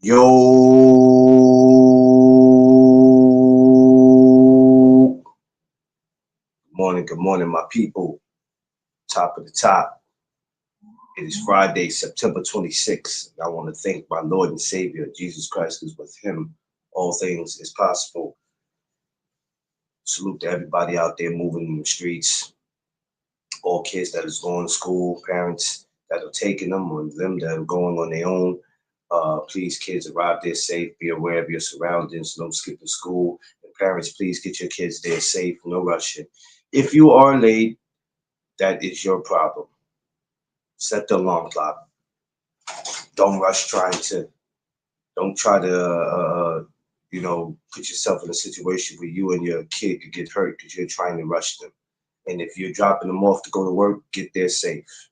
Yo, good morning, my people. Top of the top. It is Friday, September 26th. I want to thank my Lord and Savior, Jesus Christ, because with him, all things is possible. Salute to everybody out there moving in the streets, all kids that is going to school, parents that are taking them, or them that are going on their own. Please, kids, arrive there safe. Be aware of your surroundings. Don't skip the school. And parents, please get your kids there safe. No rushing. If you are late, that is your problem. Set the alarm clock. Don't rush trying to. Don't try to, put yourself in a situation where you and your kid could get hurt because you're trying to rush them. And if you're dropping them off to go to work, get there safe.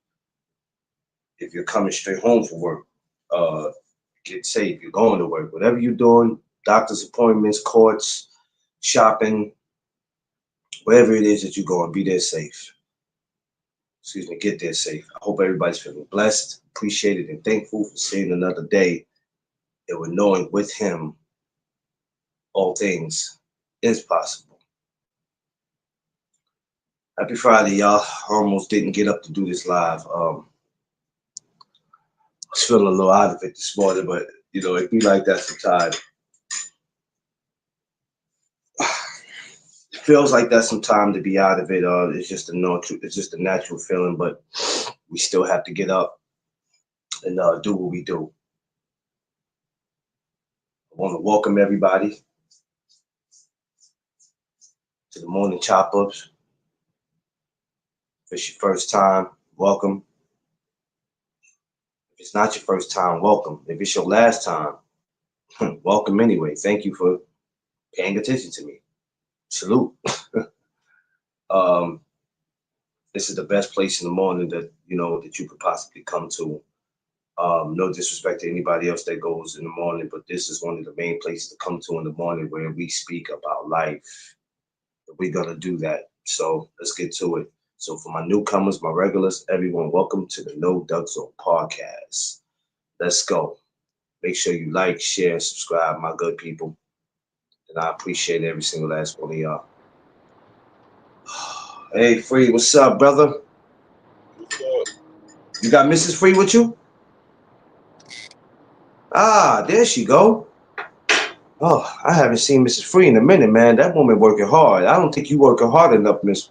If you're coming straight home from work, uh, get safe. You're going to work. Whatever you're doing, doctor's appointments, courts, shopping, wherever it is that you're going, be there safe. Excuse me, get there safe. I hope everybody's feeling blessed, appreciated, and thankful for seeing another day. And we're knowing with him, all things is possible. Happy Friday, y'all. I almost didn't get up to do this live. I was feeling a little out of it this morning, but it be like that sometimes. It feels like that sometimes to be out of it. It's just a natural feeling, but we still have to get up and do what we do. I want to welcome everybody to the morning chop ups. If it's your first time, welcome. If it's not your first time, welcome. If it's your last time, welcome anyway. Thank you for paying attention to me. Salute. This is the best place in the morning that you could possibly come to. No disrespect to anybody else that goes in the morning, but this is one of the main places to come to in the morning where we speak about life. We're gonna do that. So let's get to it. So for my newcomers, my regulars, everyone, welcome to the No Duck Zone podcast. Let's go. Make sure you like, share, subscribe, my good people. And I appreciate every single last one of y'all. Hey, Free, what's up, brother? What's up? You got Mrs. Free with you? Ah, there she go. Oh, I haven't seen Mrs. Free in a minute, man. That woman working hard. I don't think you working hard enough, Miss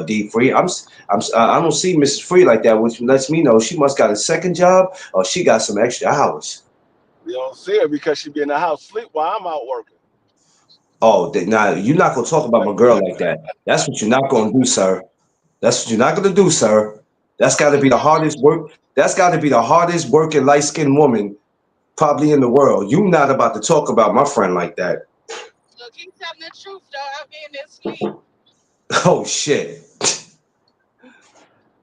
D Free. I don't see Mrs. Free like that, which lets me know she must got a second job or she got some extra hours. You don't see her because she be in the house sleep while I'm out working. Oh, now you're not gonna talk about my girl like that. That's what you're not gonna do, sir. That's what you're not gonna do, sir. That's got to be the hardest work. That's got to be the hardest working light skinned woman probably in the world. You not about to talk about my friend like that. Look, he's telling the truth, though. I'll be in this sleep. Oh shit.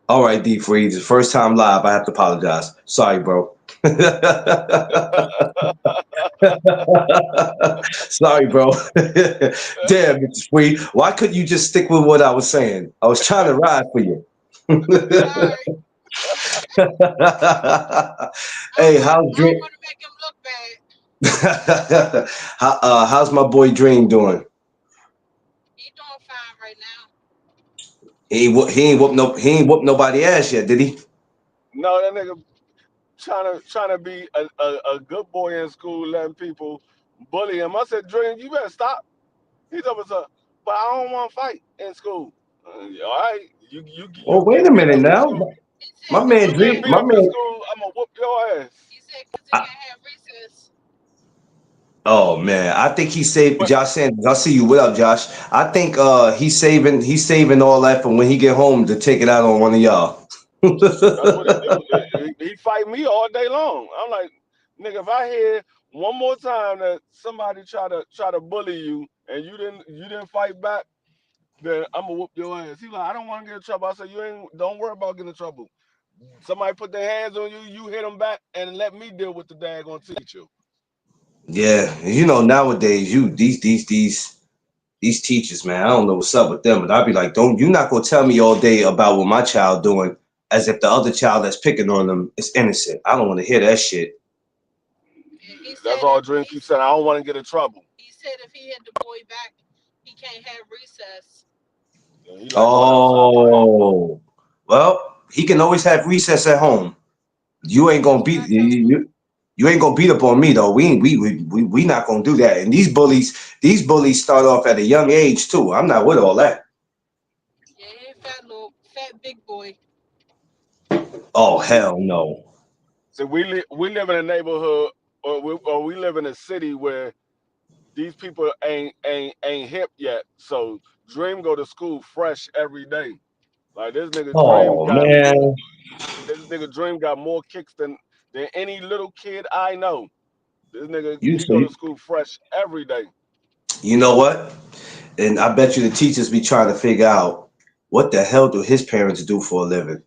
All right, D Freeze. First time live. I have to apologize. Sorry, bro. Sorry, bro. Damn, Mr. Free. Why couldn't you just stick with what I was saying? I was trying to ride for you. Sorry. Hey, I how's don't Dream? want to make him look bad. How's my boy Dream doing? He's doing fine right now. He ain't whooped nobody ass yet, did he? No, that nigga trying to be a good boy in school, letting people bully him. I said, Dream, you better stop. He's up with but I don't want to fight in school. All right, Oh, you wait a get beat minute up in now. school. He My said because man You he get Dream, can't beat my have. up in man. school, I'm gonna whoop your ass. He said because he I, can't have recess. oh man, I think he's saved. But Josh Sanders, I see you. What up, Josh? I think he's saving all that for when he get home to take it out on one of y'all. that's what he do. He fight me all day long. I'm like, nigga, if I hear one more time that somebody try to bully you and you didn't fight back, then I'm gonna whoop your ass. He like, I don't want to get in trouble. I said, don't worry about getting in trouble. Somebody put their hands on you, you hit them back, and let me deal with the daggone teacher. Yeah, nowadays these teachers, man, I don't know what's up with them, but I'd be like, don't you not gonna tell me all day about what my child doing as if the other child that's picking on them is innocent. I don't want to hear that shit. And he That's said all if Dream keeps saying. I don't want to get in trouble. he said if he hit the boy back, he can't have recess. And he like, whatever, stop playing. Oh, well, he can always have recess at home. You ain't gonna That's what beat I tell him. you ain't gonna beat up on me though. We not gonna do that. And these bullies start off at a young age too. I'm not with all that. Yeah, he ain't fat big boy. Oh hell no. So we live in a neighborhood, or we live in a city where these people ain't hip yet. So Dream go to school fresh every day. Like this nigga Dream Oh got more. man. This nigga Dream got more kicks than any little kid I know. This nigga You he go to see, school fresh every day. you know what? And I bet you the teachers be trying to figure out what the hell do his parents do for a living.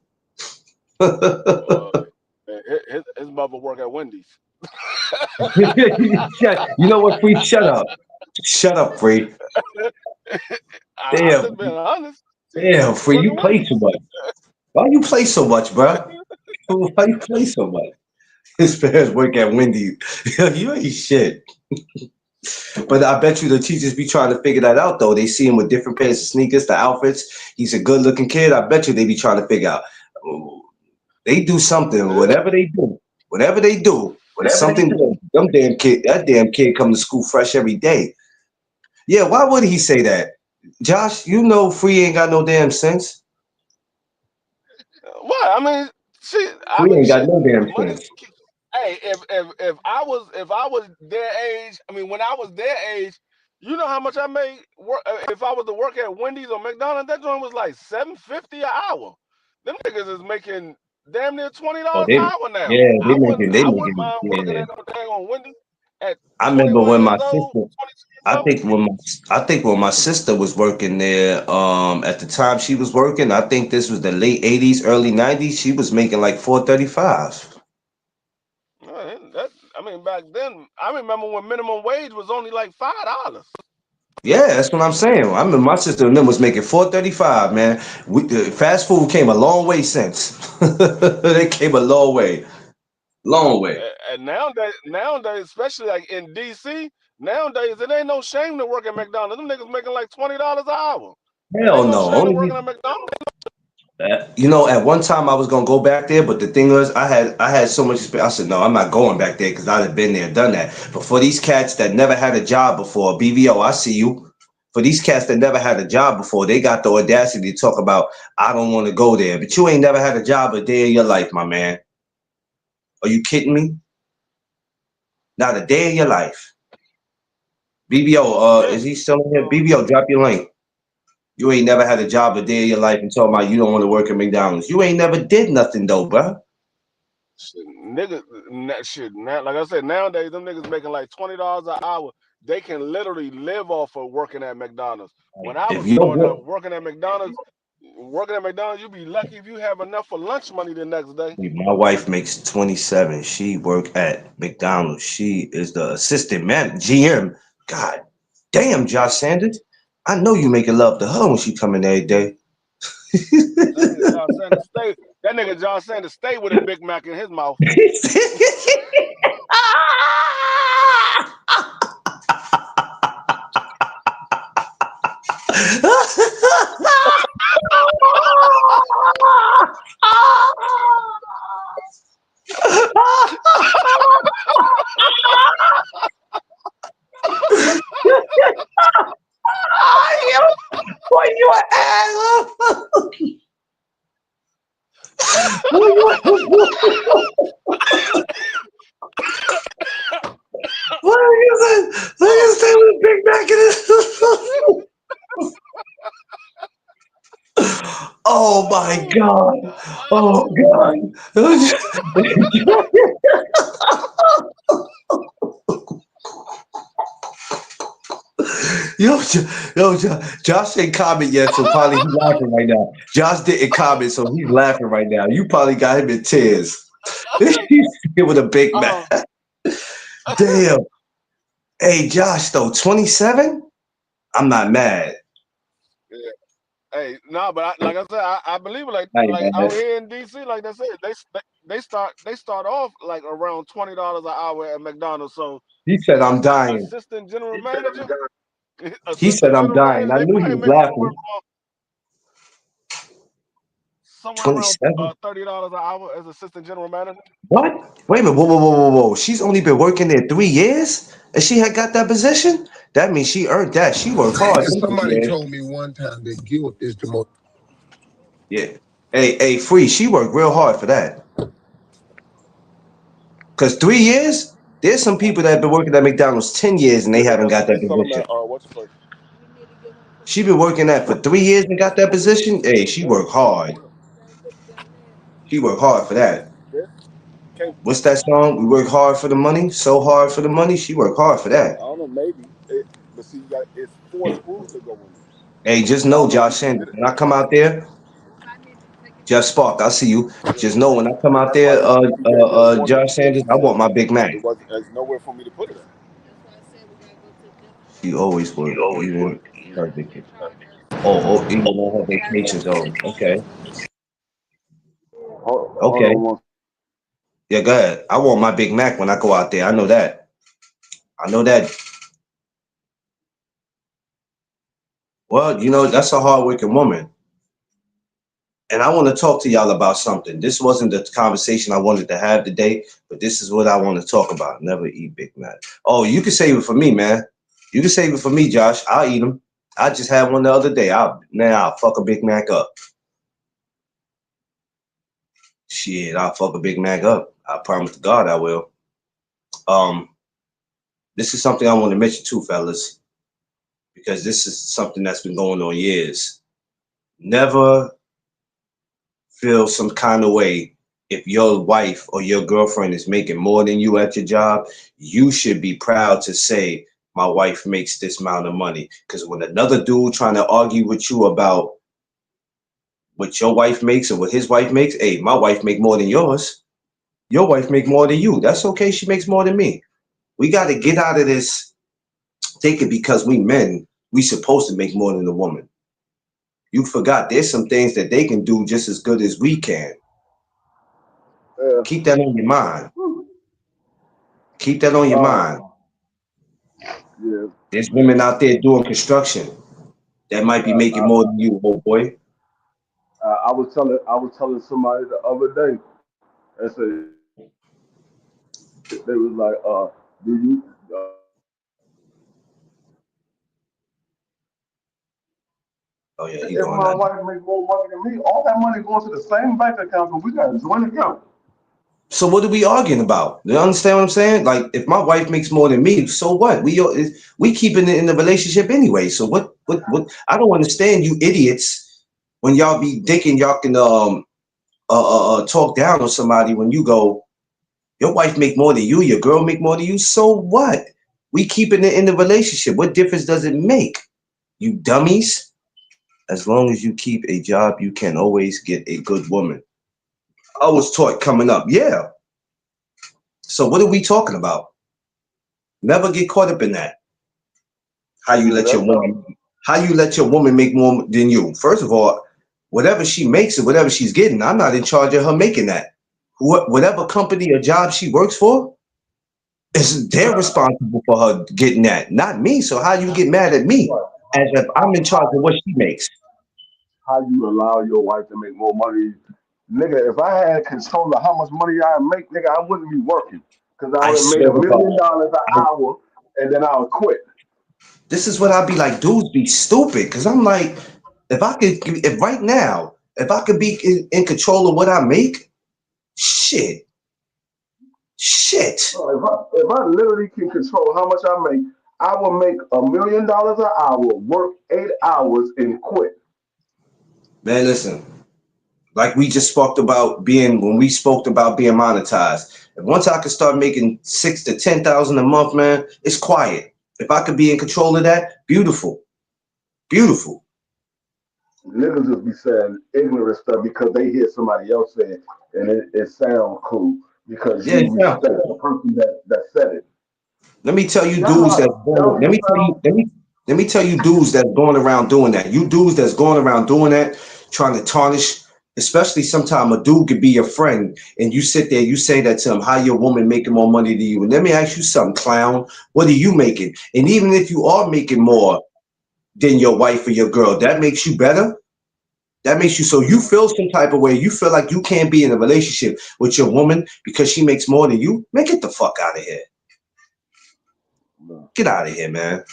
Uh, his mother work at Wendy's. You know what, Free? Shut up. Shut up, Free. I'm Damn, just being honest. damn, She Free, work you at play too Wendy's. much. Why you play so much, bruh? Why you play so much? His parents work at Wendy's. You ain't shit. But I bet you the teachers be trying to figure that out though. They see him with different pairs of sneakers, the outfits. He's a good looking kid. I bet you they be trying to figure out. Oh, they do something, Yeah. whatever they do, it's Whatever they something do. good. That damn kid come to school fresh every day. Yeah, why would he say that? Josh, you know Free ain't got no damn sense. What? I Free mean, ain't got shit. no damn Money. sense. Hey, if I was their age, I mean, when I was their age, you know how much I made work if I was to work at Wendy's or McDonald's. That joint was like $7.50 an hour. Them niggas is making damn near $20 Oh, an hour now. they I wouldn't making, mind working yeah. at no dang on Wendy's at I remember 21 when my years old, sister, 22 years I old. think when my sister was working there, at the time she was working, I think this was the late '80s, early '90s. She was making like 4.35. I mean, back then, I remember when minimum wage was only like $5. Yeah, that's what I'm saying. I remember my sister and them was making 4.35. Man, fast food came a long way since. They came a long way. And nowadays, especially like in DC, nowadays it ain't no shame to work at McDonald's. Them niggas making like $20 an hour. It Hell ain't no no. shame to working at McDonald's. You know, at one time I was gonna go back there, but the thing was, I had so much experience. I said, no, I'm not going back there because I'd have been there, done that. But for these cats that never had a job before, BVO, I see you. For these cats that never had a job before, they got the audacity to talk about, I don't want to go there. But you ain't never had a job a day of your life, my man. Are you kidding me? Not a day of your life. BBO, Yeah. is he still in here? So BBO, drop your link. You ain't never had a job a day of your life and talking about you don't want to work at McDonald's. You ain't never did nothing though, bruh. shit, niggas, shit. Now, like I said, nowadays them niggas making like $20 an hour. They can literally live off of working at McDonald's. When I If was you're growing good. up, working at McDonald's, you be lucky if you have enough for lunch money the next day. My wife makes 27. She work at McDonald's. She is the assistant man GM. God damn, Josh Sanders. I know you making love to her when she come in every day. That nigga John Sanders stay. That nigga John Sanders stay with a Big Mac in his mouth. Boy, you an asshole. Boy, what are you saying? Look at stay with Big Mac in his. Oh my God. Oh God. Yo, Josh ain't comment yet, so probably he's laughing right now. Josh didn't comment, so he's laughing right now. You probably got him in tears. He's here with a Big Mac. Oh, Damn. Hey, Josh, though, 27? I'm not mad. yeah. Hey, no, but like I said, I believe it. Like Hey, out man. here in DC, like they said, they start off like around $20 an hour at McDonald's. So He said, I'm dying. assistant general manager, He said, assistant I'm general dying. manager, I they knew he probably was make laughing. somewhere around 27? $30 an hour as assistant general manager. What? Wait a minute. Whoa. She's only been working there 3 years? And she had got that position? That means she earned that. She worked hard. And somebody told me one time that guilt is the most. Yeah. Hey, Free, she worked real hard for that. Because 3 years? There's some people that have been working at McDonald's 10 years and they haven't got that Just tell them position. that. What's your first? She been working that for 3 years and got that position? Hey, she worked hard. She worked hard for that. Can't, What's that song? We work hard for the money, so hard for the money. She worked hard for I that. don't know, maybe. But see, it's 4 screws to go in Hey, just there. I know, don't know if Josh you can Sanders, get it. when I come out there, Jeff Spark, I see you. Just know when I come out That's why there, he gave me a warning Josh because Sanders, he I said want my Big Mac. it wasn't. There's nowhere for me to put it at. She always work, even her vacation. Oh, even on her vacations. Oh, okay. Hold Okay. on one. Yeah, go ahead. I want my Big Mac when I go out there. I know that. I know that. Well, that's a hardworking woman. And I want to talk to y'all about something. This wasn't the conversation I wanted to have today, but this is what I want to talk about. Never eat Big Mac. Oh, you can save it for me, man. You can save it for me, Josh. I'll eat them. I just had one the other day. I'll fuck a Big Mac up. Shit, I'll fuck a Big Mac up. I promise to God I will. This is something I want to mention too, fellas, because this is something that's been going on years. Never feel some kind of way if your wife or your girlfriend is making more than you at your job. You should be proud to say, my wife makes this amount of money. Because when another dude trying to argue with you about what your wife makes or what his wife makes, hey, my wife make more than yours. Your wife make more than you. That's okay. She makes more than me. We got to get out of this. Take it because we men, we supposed to make more than a woman. You forgot there's some things that they can do just as good as we can. Keep that on your mind. Keep that on your mind. Yeah. There's women out there doing construction that might be making more than you, old boy. I was telling somebody the other day. I said they was like, do you? Oh yeah, he If going my out. wife makes more money than me, all that money going to the same bank account, but we got a joint account. So what are we arguing about? You understand what I'm saying? Like, if my wife makes more than me, so what? We keeping it in the relationship anyway. So what? I don't understand you idiots when y'all be thinking y'all can talk down on somebody when you go, your wife make more than you, your girl make more than you. So what? We keeping it in the relationship. What difference does it make? You dummies. As long as you keep a job, you can always get a good woman. I was taught coming up, yeah. So what are we talking about? Never get caught up in that. How you let your woman make more than you. First of all, whatever she makes and whatever she's getting, I'm not in charge of her making that. Whatever company or job she works for, they're responsible for her getting that, not me. So how you get mad at me as if I'm in charge of what she makes? How you allow your wife to make more money? Nigga, if I had control of how much money I make, nigga, I wouldn't be working. Because I I would have made swear $1 to God. million an hour and then I would quit. This is what I'd be like, dudes be stupid. Cause I'm like, if right now, if I could be in control of what I make, shit. Bro, if I literally can control how much I make, I will make $1 million an hour, work 8 hours, and quit. Man, listen, like we just spoke about when we spoke about being monetized. And once I could start making 6,000 to 10,000 a month, man, it's quiet. If I could be in control of that, beautiful. Beautiful. Niggas just be saying ignorant stuff because they hear somebody else say it and it sounds cool because Yeah, you it sounds respect cool. the person that said it. Let me tell you, Y'all know dudes how that's born. dumb Let it me tell you. sounds? Let me tell you dudes that's going around doing that. You dudes that's going around doing that, trying to tarnish, especially sometime a dude could be your friend and you sit there, you say that to him, how your woman making more money than you. And let me ask you something, clown. What are you making? And even if you are making more than your wife or your girl, that makes you better. That makes you so you feel some type of way. You feel like you can't be in a relationship with your woman because she makes more than you. Man, get the fuck out of here. No. Get out of here, man.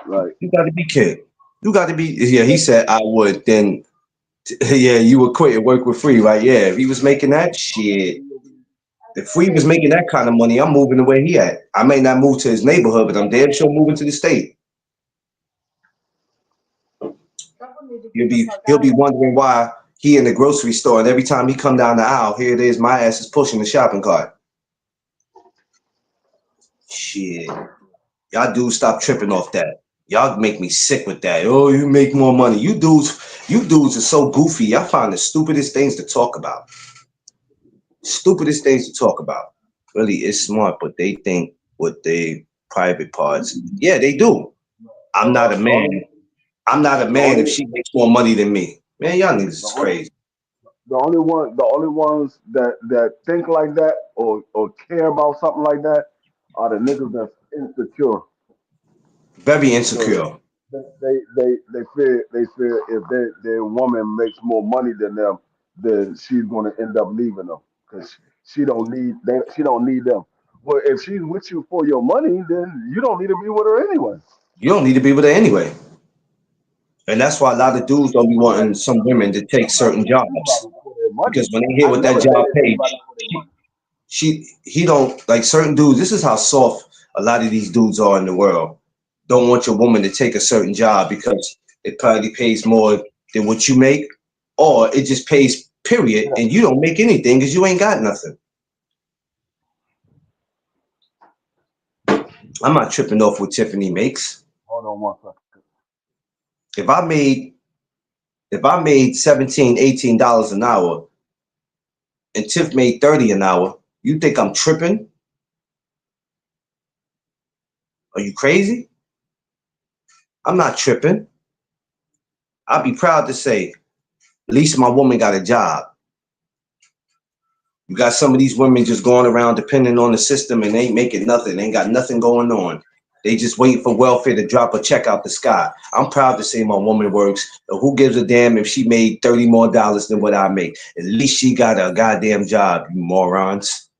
Like, You got to be kidding. You got to be. Yeah, he said I would. Then, yeah, you would quit and work with Free, right? Yeah, if he was making that shit, if Free was making that kind of money, I'm moving the way he at. I may not move to his neighborhood, but I'm damn sure moving to the state. He'll be wondering why he in the grocery store and every time he come down the aisle, here it is, my ass is pushing the shopping cart. Shit. Y'all dudes stop tripping off that. Y'all make me sick with that. Oh, you make more money. You dudes are so goofy. Y'all find the stupidest things to talk about. Stupidest things to talk about. Really, it's smart, but they think with their private parts. Yeah, they do. I'm not a man. I'm not a man if she makes more money than me. Man, y'all niggas is crazy. the only ones that think like that or care about something like that are the niggas that's insecure Very because insecure. they fear if their woman makes more money than them, then she's going to end up leaving them because she don't need them. Well, if she's with you for your money, then you don't need to be with her anyway. You don't need to be with her anyway. And that's why a lot of dudes don't be wanting some women to take I'm not certain saying jobs. anybody for their money. Because when they hear I what that never job dated pays, anybody for their money. he don't like certain dudes. This is how soft a lot of these dudes are in the world. Don't want your woman to take a certain job because it probably pays more than what you make, or it just pays period, Yeah. and you don't make anything because you ain't got nothing. I'm not tripping off what Tiffany makes. Hold on one second. If I made if I made 17, $18 an hour and Tiff made 30 an hour, you think I'm tripping? Are you crazy? I'm not tripping. I'd be proud to say, at least my woman got a job. You got some of these women just going around depending on the system and they ain't making nothing. They ain't got nothing going on. They just waiting for welfare to drop a check out the sky. I'm proud to say my woman works. Who gives a damn if she made 30 more dollars than what I make? At least she got a goddamn job, you morons.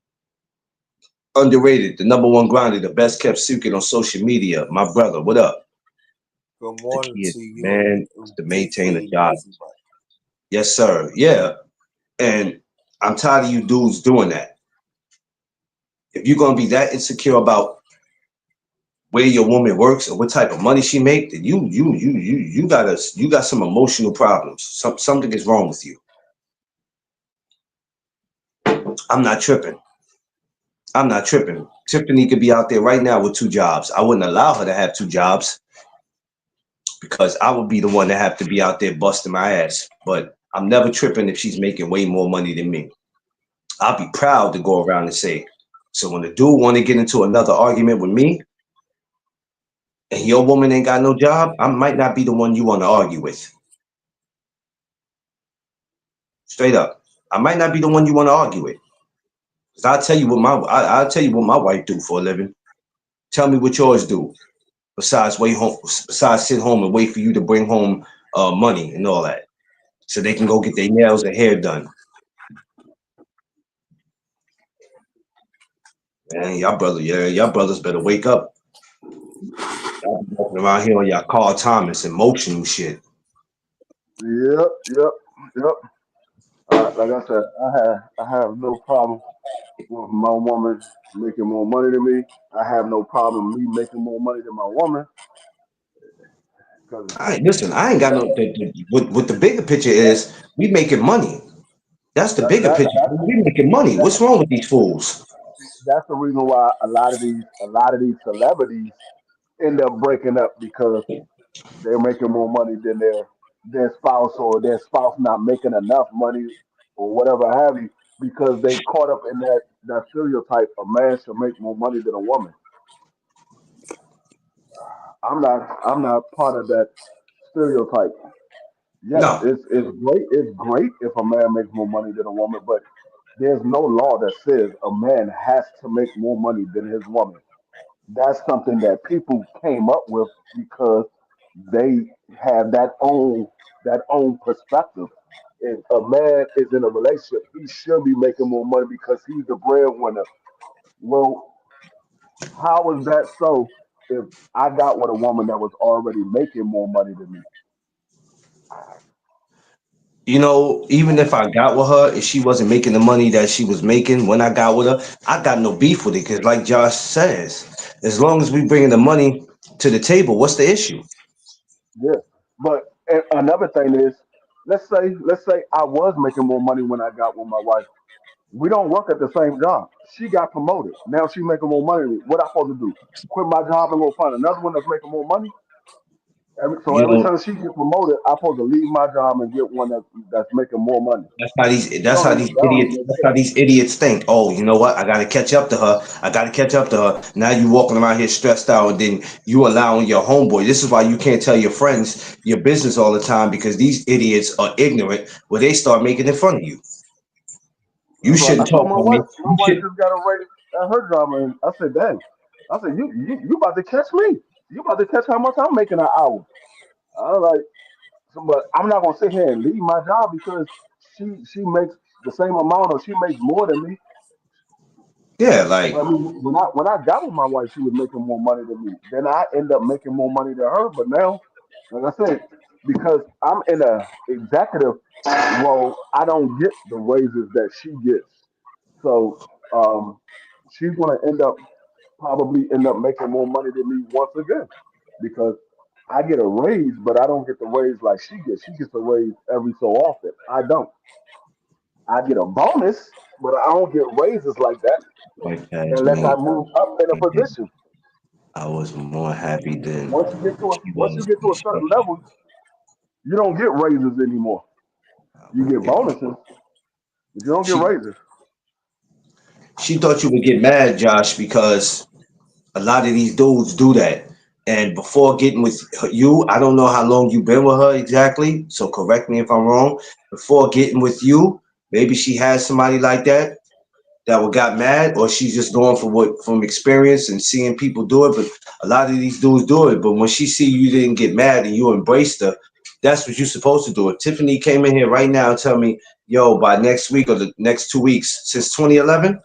Underrated, the number one grinder, the best kept secret on social media. My brother, what up? Good The morning key is, to you man, and to Big maintain a Free and job. everybody. Yes, sir. Yeah. And I'm tired of you dudes doing that. If you're gonna be that insecure about where your woman works or what type of money she make, then you got some emotional problems. Something is wrong with you. I'm not tripping. I'm not tripping. Tiffany could be out there right now with two jobs. I wouldn't allow her to have two jobs because I would be the one that have to be out there busting my ass. But I'm never tripping if she's making way more money than me. I'll be proud to go around and say. So when the dude want to get into another argument with me and your woman ain't got no job, I might not be the one you want to argue with. Straight up. I might not be the one you want to argue with. 'Cause I'll tell you what my wife do for a living. Tell me what yours do. Besides sit home and wait for you to bring home money and all that. So they can go get their nails and hair done. Man, y'all brothers better wake up. Y'all be walking around here on y'all Carl Thomas emotional shit. Yep, yep, yep. Like I said, I have no problem with my woman making more money than me. I have no problem me making more money than my woman because Listen, I ain't got no. What the bigger picture is, we making money. That's the that, bigger that picture. We making money. that What's wrong with these fools? that's the reason why a lot of these celebrities end up breaking up because they're making more money than their spouse or their spouse not making enough money or whatever have you because they caught up in that stereotype a man should make more money than a woman. I'm not part of that stereotype. Yes, No, it's great if a man makes more money than a woman, but there's no law that says a man has to make more money than his woman. That's something that people came up with because they have that own perspective. If a man is in a relationship, he should be making more money because he's the breadwinner. Well, how is that so if I got with a woman that was already making more money than me? even if I got with her and she wasn't making the money that she was making when I got with her, I got no beef with it. Because, like Josh says, as long as we bringing the money to the table, what's the issue? Yeah. But another thing is, let's say I was making more money when I got with my wife. We don't work at the same job. She got promoted. Now she making more money than me. What I supposed to do? Quit my job and go find another one that's making more money? So You every know, time she get promoted, I supposed to leave my job and get one that's making more money. That don't even make that's how sense. these idiots think. Oh, you know what? I gotta catch up to her. I gotta catch up to her. Now you walking around here stressed out, and then you allowing your homeboy. This is why you can't tell your friends your business all the time because these idiots are ignorant. Where they start making it fun of you. You That's what I shouldn't told talk, my homie. wife. My You wife should. just got a raise at her job, and I said, "Dang," I said, "You about to catch me? You about to catch how much I'm making an hour?" I was like, but I'm not gonna sit here and leave my job because she makes the same amount or she makes more than me. Yeah, like I mean, when I got with my wife, she was making more money than me. Then I end up making more money than her. But now, like I said, because I'm in a executive role, I don't get the raises that she gets. So she's gonna probably end up making more money than me once again because I get a raise, but I don't get the raise like she gets. She gets a raise every so often. I don't. I get a bonus, but I don't get raises like that that, unless I man. move up in a position. I was more happy than she Once you was. get to a certain level, you don't get raises anymore. I You was get getting. bonuses, but you don't get She raises. she thought you would get mad, Josh, because a lot of these dudes do that. And before getting with you, I don't know how long you've been with her exactly, so correct me if I'm wrong. Before getting with you, maybe she had somebody like that would got mad, or she's just going for what from experience and seeing people do it. But a lot of these dudes do it. But when she see you didn't get mad and you embraced her, that's what you're supposed to do. If Tiffany came in here right now and tell me, yo, by next week or the next 2 weeks since 2011.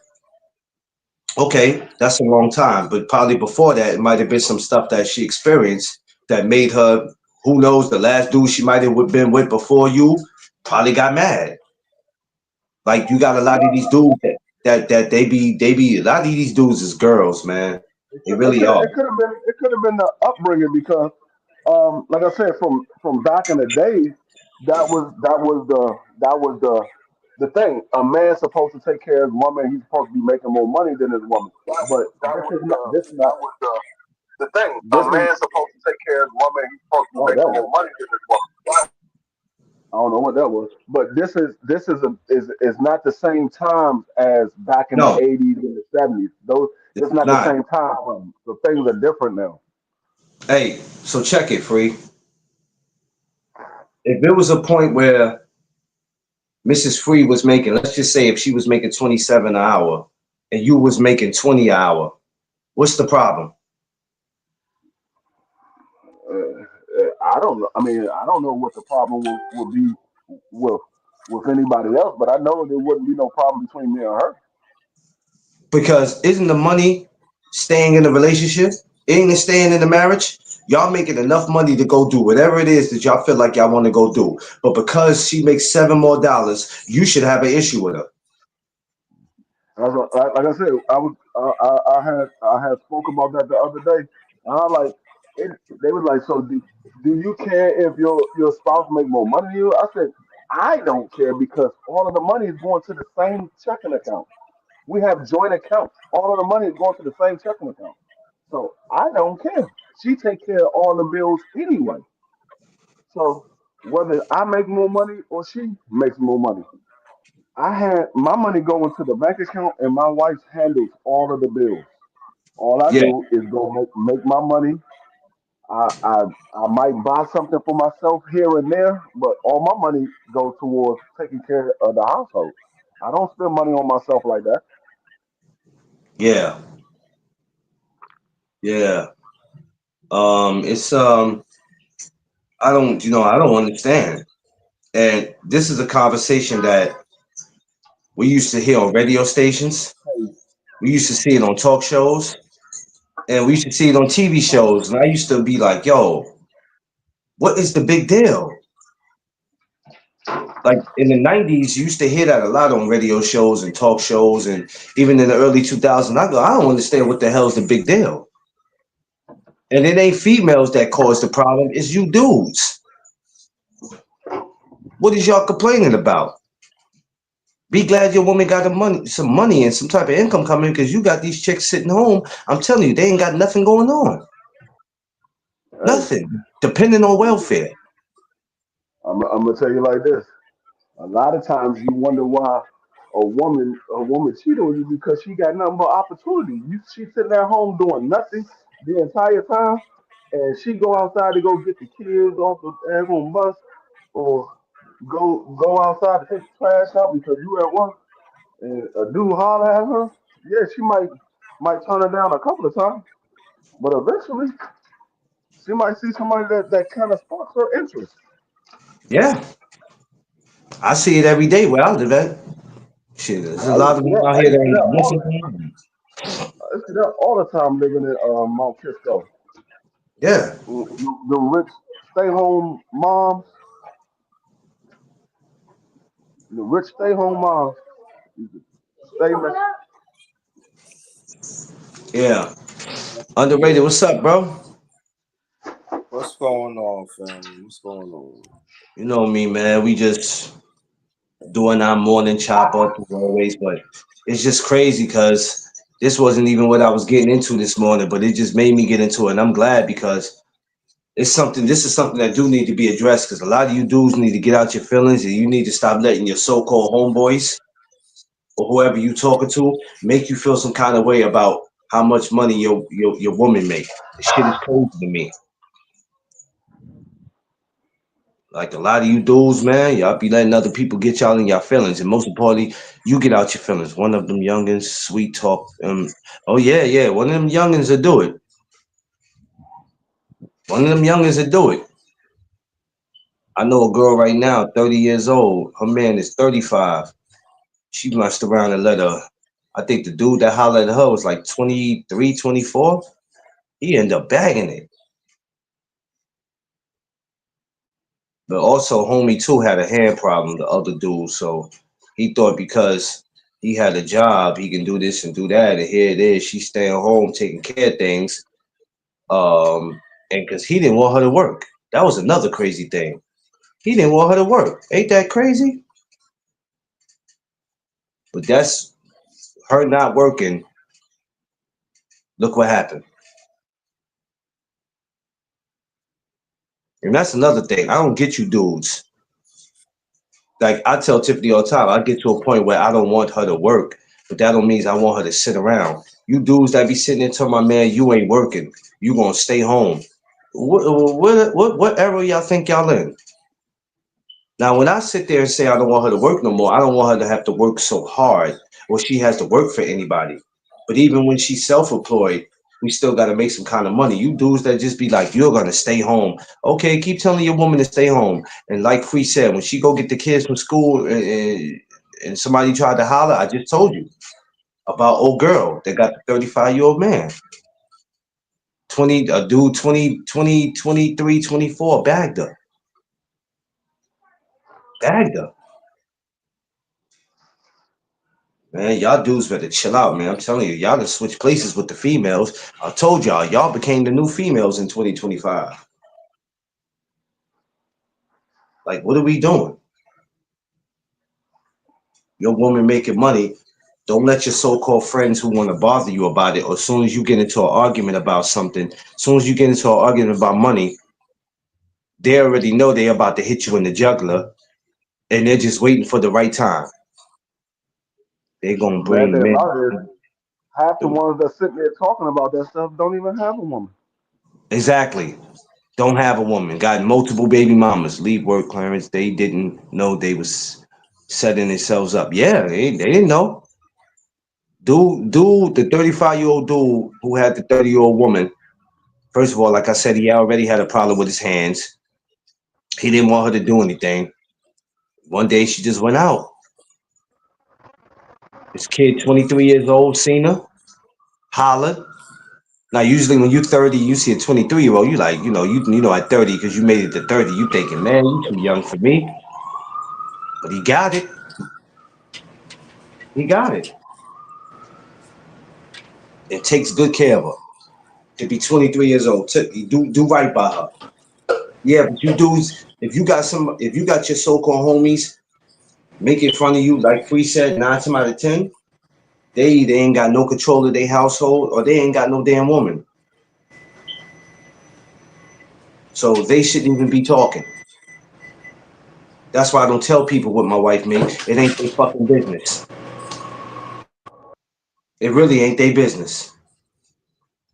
Okay, that's a long time, but probably before that, it might have been some stuff that she experienced that made her, who knows, the last dude she might have been with before you probably got mad. Like you got a lot of these dudes that they be a lot of these dudes is girls, man. They It really could are. it could have been the upbringing because like I said from back in the day that was the thing. A man's supposed to take care of his woman. He's supposed to be making more money than his woman. But the thing. A this is man's supposed to take care of his woman. He's supposed to be oh, that making was more money than his woman. I don't know what that was. But this is not the same times as back in the No, '80s and the '70s. Those this It's is not the not. same time frame. So things are different now. Hey, so check it, free. If it was a point where Mrs. Free was making, let's just say if she was making 27 an hour and you was making 20 an hour, what's the problem? I don't know. I mean, I don't know what the problem would be with with anybody else, but I know there wouldn't be no problem between me and her. Because isn't the money staying in the relationship? Ain't it staying in the marriage? Y'all making enough money to go do whatever it is that y'all feel like y'all want to go do. But because she makes seven more dollars, you should have an issue with her. Like I said, I had spoke about that the other day, and I like it. They was like, so do you care if your spouse make more money than you? I said, I don't care because all of the money is going to the same checking account. We have joint accounts. All of the money is going to the same checking account. So I don't care. She take care of all the bills anyway. So whether I make more money or she makes more money, I had my money go into the bank account and my wife handles all of the bills. All I Yeah, do is go make my money I might buy something for myself here and there, but all my money goes towards taking care of the household. I don't spend money on myself like that. Yeah, yeah. It's I don't understand. And this is a conversation that we used to hear on radio stations. We used to see it on talk shows, and we used to see it on TV shows. And I used to be like, "Yo, what is the big deal?" Like in the '90s, you used to hear that a lot on radio shows and talk shows, and even in the early 2000s. I go, I don't understand what the hell's the big deal. And it ain't females that cause the problem; it's you dudes. What is y'all complaining about? Be glad your woman got some money and some type of income coming because you got these chicks sitting home. I'm telling you, they ain't got nothing going on. Hey, Nothing. Depending on welfare. I'm gonna tell you like this. A lot of times you wonder why a woman cheated on you because she got nothing but opportunity. She sitting at home doing nothing the entire time, and she go outside to go get the kids off the daggone bus, or go outside to take the trash out because you at work, and a dude holler at her. Yeah, she might turn her down a couple of times, but eventually she might see somebody that kind of sparks her interest. Yeah. I see it every day where I live at. Shit, there's a I used lot to of see them that. out I here used that to see that ain't all nothing the going on. I see that all the time living in Mount Kisco. Yeah. The rich stay home moms, the rich stay home moms, stay man. Yeah. Underrated. What's up, bro? What's going on, family? What's going on? You know me, man. We just doing our morning chop up as always, but it's just crazy because this wasn't even what I was getting into this morning, but it just made me get into it. And I'm glad because this is something that do need to be addressed because a lot of you dudes need to get out your feelings and you need to stop letting your so-called homeboys or whoever you talking to make you feel some kind of way about how much money your woman make. The shit is crazy to me. Like a lot of you dudes, man, y'all be letting other people get y'all in your feelings, and most importantly, you get out your feelings. One of them youngins, sweet talk. Oh yeah, yeah. One of them youngins will do it. One of them youngins will do it. I know a girl right now, 30 years old. Her man is 35. She messed around and let her. I think the dude that hollered at her was like 23, 24. He ended up bagging it. But also, homie too had a hand problem, the other dude. So he thought because he had a job, he can do this and do that. And here it is, she's staying home taking care of things. And because he didn't want her to work. That was another crazy thing. He didn't want her to work. Ain't that crazy? But that's her not working. Look what happened. And that's another thing. I don't get you dudes. Like I tell Tiffany all the time, I get to a point where I don't want her to work, but that don't mean I want her to sit around. You dudes that be sitting there telling my man you ain't working, you gonna stay home. What era y'all think y'all in? Now, when I sit there and say I don't want her to work no more, I don't want her to have to work so hard or she has to work for anybody. But even when she's self-employed, we still got to make some kind of money. You dudes that just be like, you're gonna stay home. Okay, keep telling your woman to stay home. And like Free said, when she go get the kids from school and somebody tried to holler, I just told you about old girl that got the 35-year-old man. 20, a dude 20, 23, 24, bagged her. Man, y'all dudes better chill out, man. I'm telling you, y'all done switch places with the females. I told y'all became the new females in 2025. Like, what are we doing? Your woman making money. Don't let your so-called friends who want to bother you about it, or as soon as you get into an argument about something, as soon as you get into an argument about money, they already know they're about to hit you in the jugular, and they're just waiting for the right time. They're gonna The bad bring thing men. about it is half the ones that sitting there talking about that stuff don't even have a woman. Exactly. Don't have a woman. Got multiple baby mamas. Leave work, Clarence. They didn't know they was setting themselves up. Yeah, they didn't know. Dude, the 35-year-old dude who had the 30-year-old woman. First of all, like I said, he already had a problem with his hands. He didn't want her to do anything. One day she just went out. This kid, 23 years old, seen her, hollered. Now, usually when you're 30, you see a 23-year-old, you like, you know, at 30, because you made it to 30, you thinking, man, you too young for me. But he got it. He got it. And takes good care of her. To be 23 years old, do right by her. Yeah, but you dudes, if you got your so-called homies making fun of you, like Free said, 9 times out of 10, they either ain't got no control of their household or they ain't got no damn woman. So they shouldn't even be talking. That's why I don't tell people what my wife makes. It ain't their fucking business. It really ain't their business.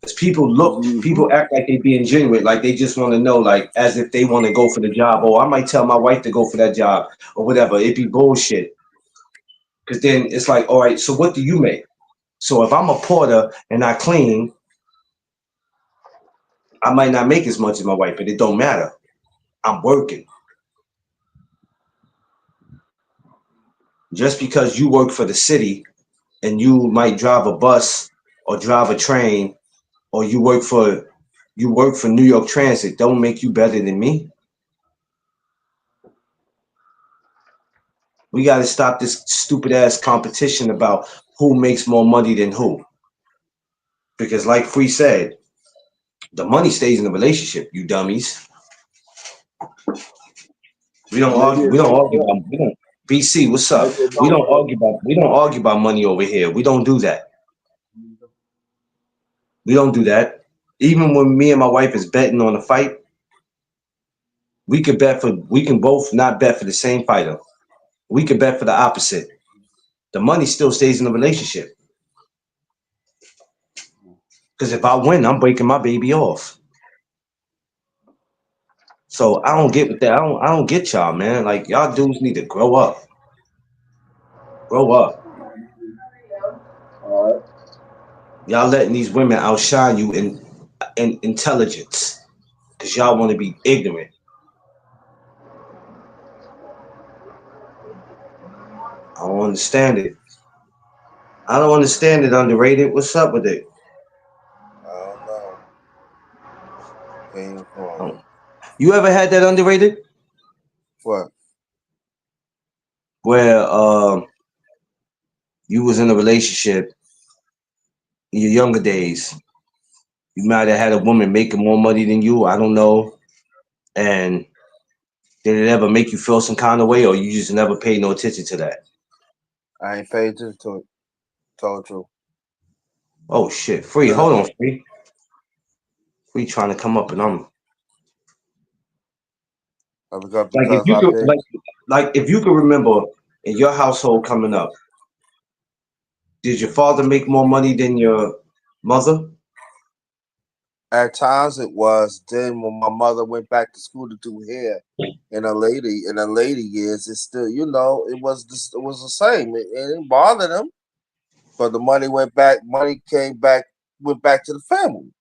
Because people act like they being genuine, like they just want to know, like as if they want to go for the job. Oh, I might tell my wife to go for that job or whatever. It be bullshit. Because then it's like, all right, so what do you make? So if I'm a porter and I clean, I might not make as much as my wife, but it don't matter. I'm working. Just because you work for the city and you might drive a bus or drive a train or you work for New York Transit, don't make you better than me. We got to stop this stupid ass competition about who makes more money than who. Because like Free said, the money stays in the relationship, you dummies. We don't argue about BC, what's up? We don't argue about money over here. We don't do that. We don't do that. Even when me and my wife is betting on a fight, we can both not bet for the same fighter. We can bet for the opposite. The money still stays in the relationship. Because if I win, I'm breaking my baby off. So I don't get with that. I don't get y'all, man. Like y'all dudes need to grow up. Grow up. All right. Y'all letting these women outshine you in intelligence. Because y'all want to be ignorant. I don't understand it. I don't understand it, underrated. What's up with it? I don't know. Ain't wrong. You ever had that underrated? What? Where you was in a relationship in your younger days. You might have had a woman making more money than you. I don't know. And did it ever make you feel some kind of way, or you just never paid no attention to that? I ain't paid attention to it. Told you. Oh shit, Free. Hold on, Free. Free trying to come up, and I'm Because like, if you could, like if you could remember in your household coming up, did your father make more money than your mother? at times it was. Then when my mother went back to school to do hair, in her later years, it's still, it was the same. It didn't bother them, but the money went back. Money went back to the family.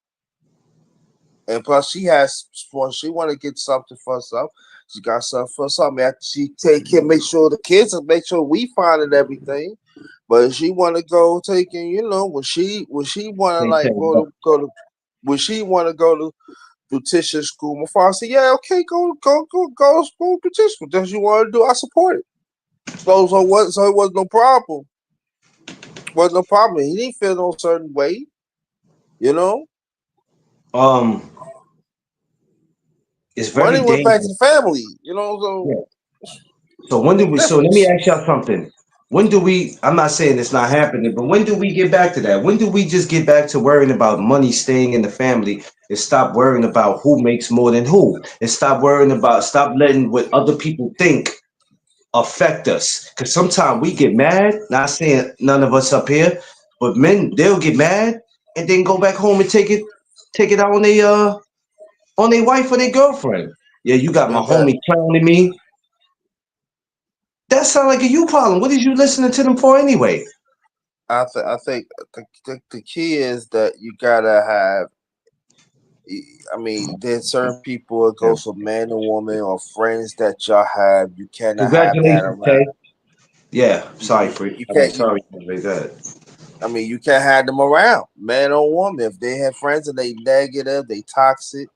And plus, she want to get something for herself. She got something for something. After she take care, make sure the kids, and make sure we find and everything. But if she want to go taking, when she want to like go to when she want to go to beautician school, my father said, "Yeah, okay, go beautician school. That's what you want to do. I support it." So it was no problem. Was no problem. He didn't feel no certain way, It's very Money went dangerous. back to the family, So. Yeah. So when do we? So let me ask y'all something. When do we? I'm not saying it's not happening, but when do we get back to that? When do we just get back to worrying about money staying in the family and stop worrying about who makes more than who, and stop letting what other people think affect us? Because sometimes we get mad. Not saying none of us up here, but men, they'll get mad and then go back home and take it out on on their wife or their girlfriend. Yeah, you got my And that homie clowning me. That sound like a you problem. What is you listening to them for anyway? I think the key is that you gotta have. I mean, there's certain people. It Yeah. goes for man or woman or friends that y'all have. You cannot have that Congratulations, around. Tay. Yeah, sorry, You I mean, can't. sorry, very good. I mean, you can't have them around, man or woman. If they have friends and they negative, they toxic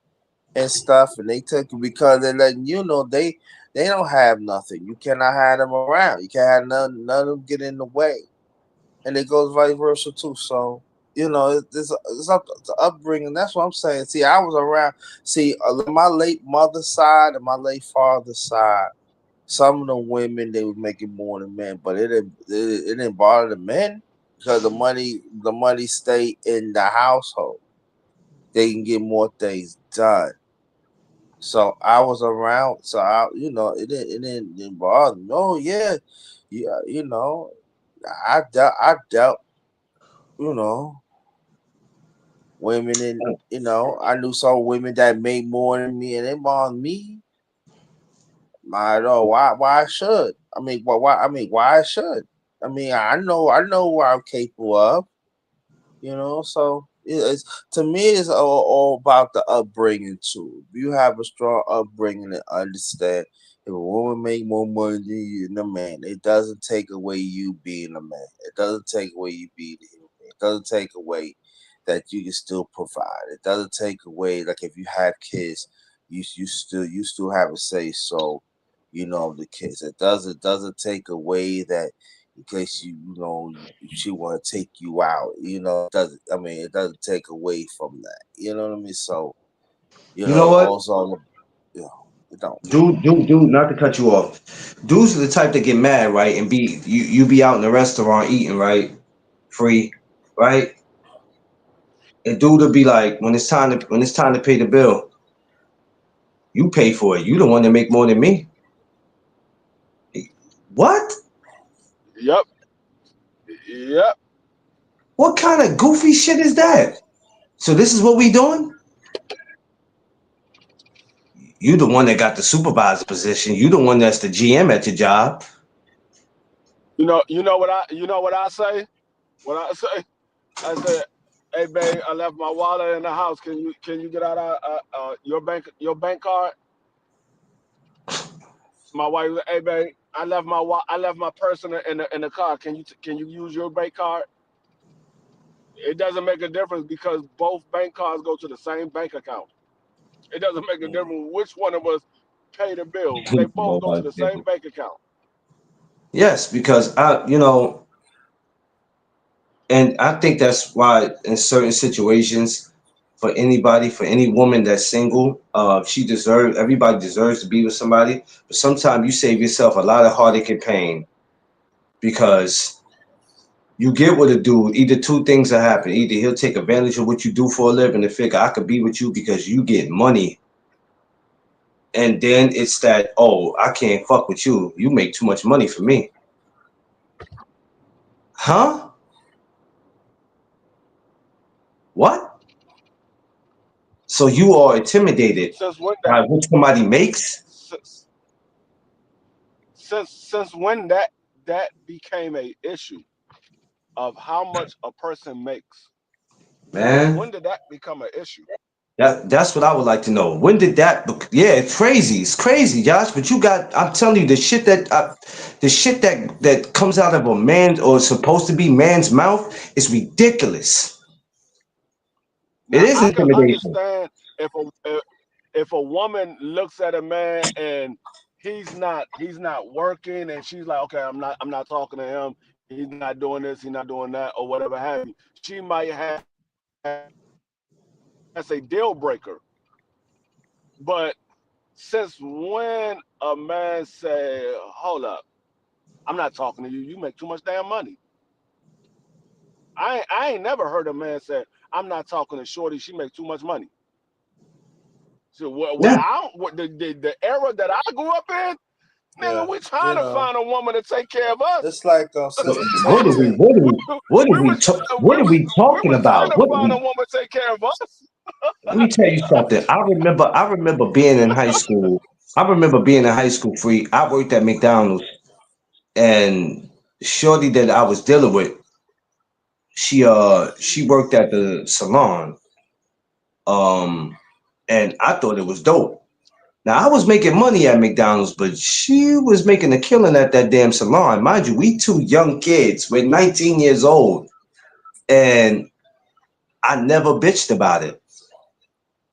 and stuff, and they took you because they're letting you know they don't have nothing. You cannot have them around. You can't have none of them get in the way, and it goes vice versa too. So it's up to upbringing. That's what I'm saying. See, I was around. See, my late mother's side and my late father's side. Some of the women they were making more than men, but it didn't bother the men because the money stay in the household. They can get more things done. So I was around, so it didn't bother me. Oh yeah, yeah, I dealt, you know, women and I knew some women that made more than me, and it bothered me. I know why I should. I mean, why I should. I mean, I know what I'm capable of. So it's to me it's all about the upbringing too. If you have a strong upbringing and understand if a woman make more money than you than a man, it doesn't take away you being a man. It doesn't take away you being a human. It doesn't take away that you can still provide. It doesn't take away like if you have kids, you still have a say so, the kids. It doesn't take away that in case she want to take you out. It doesn't take away from that. You know what I mean? So You know what? also it don't. Dude, not to cut you off. Dudes are the type that get mad, right? And you be out in the restaurant eating, right? Free, right? And dude will be like, when it's time to pay the bill, you pay for it. You the one that make more than me. What? Yep. Yep. What kind of goofy shit is that? So this is what we doing? You the one that got the supervisor position. You the one that's the GM at your job. You know what I say? What I say? I said, "Hey, babe, I left my wallet in the house. Can you get out your bank card?" My wife, was, "Hey, babe, I left my purse in the car. Can you use your bank card?" It doesn't make a difference because both bank cards go to the same bank account. It doesn't make a difference which one of us pay the bill. They both go to the same bank account. Yes, because and I think that's why in certain situations, for any woman that's single, everybody deserves to be with somebody. But sometimes you save yourself a lot of heartache and pain because you get with a dude, either two things will happen. Either he'll take advantage of what you do for a living and figure I could be with you because you get money. And then it's that, oh, I can't fuck with you. You make too much money for me. Huh? What? So you are intimidated Since when that? by what somebody makes? Since since when that became a issue of how much a person makes? Man, When did that become an issue? that's what I would like to know. When did that? Yeah, it's crazy. It's crazy, Josh. But I'm telling you, the shit that comes out of a man or is supposed to be man's mouth is ridiculous. It Now is I can intimidation. understand if a woman looks at a man and he's not working and she's like, okay, I'm not talking to him. He's not doing this. He's not doing that, or whatever have you. She might have that's a deal breaker. But since when a man say, hold up, I'm not talking to you. You make too much damn money. I ain't never heard a man say, I'm not talking to Shorty. She makes too much money. So what Yeah. I don't, what the era that I grew up in, Yeah, nigga, we trying to find a woman to take care of us. it's like Sister Tay What are we? said. What are we? we, What are we we? was What we are was we we talking was trying about? to What are find a we? woman to take care of us. Let me tell you something. I remember being in high school. I remember being in high school free. I worked at McDonald's, and shorty that I was dealing with, she worked at the salon. Um and I thought it was dope. Now I was making money at McDonald's, but she was making a killing at that damn salon. Mind you, we two young kids. We're 19 years old, and I never bitched about it.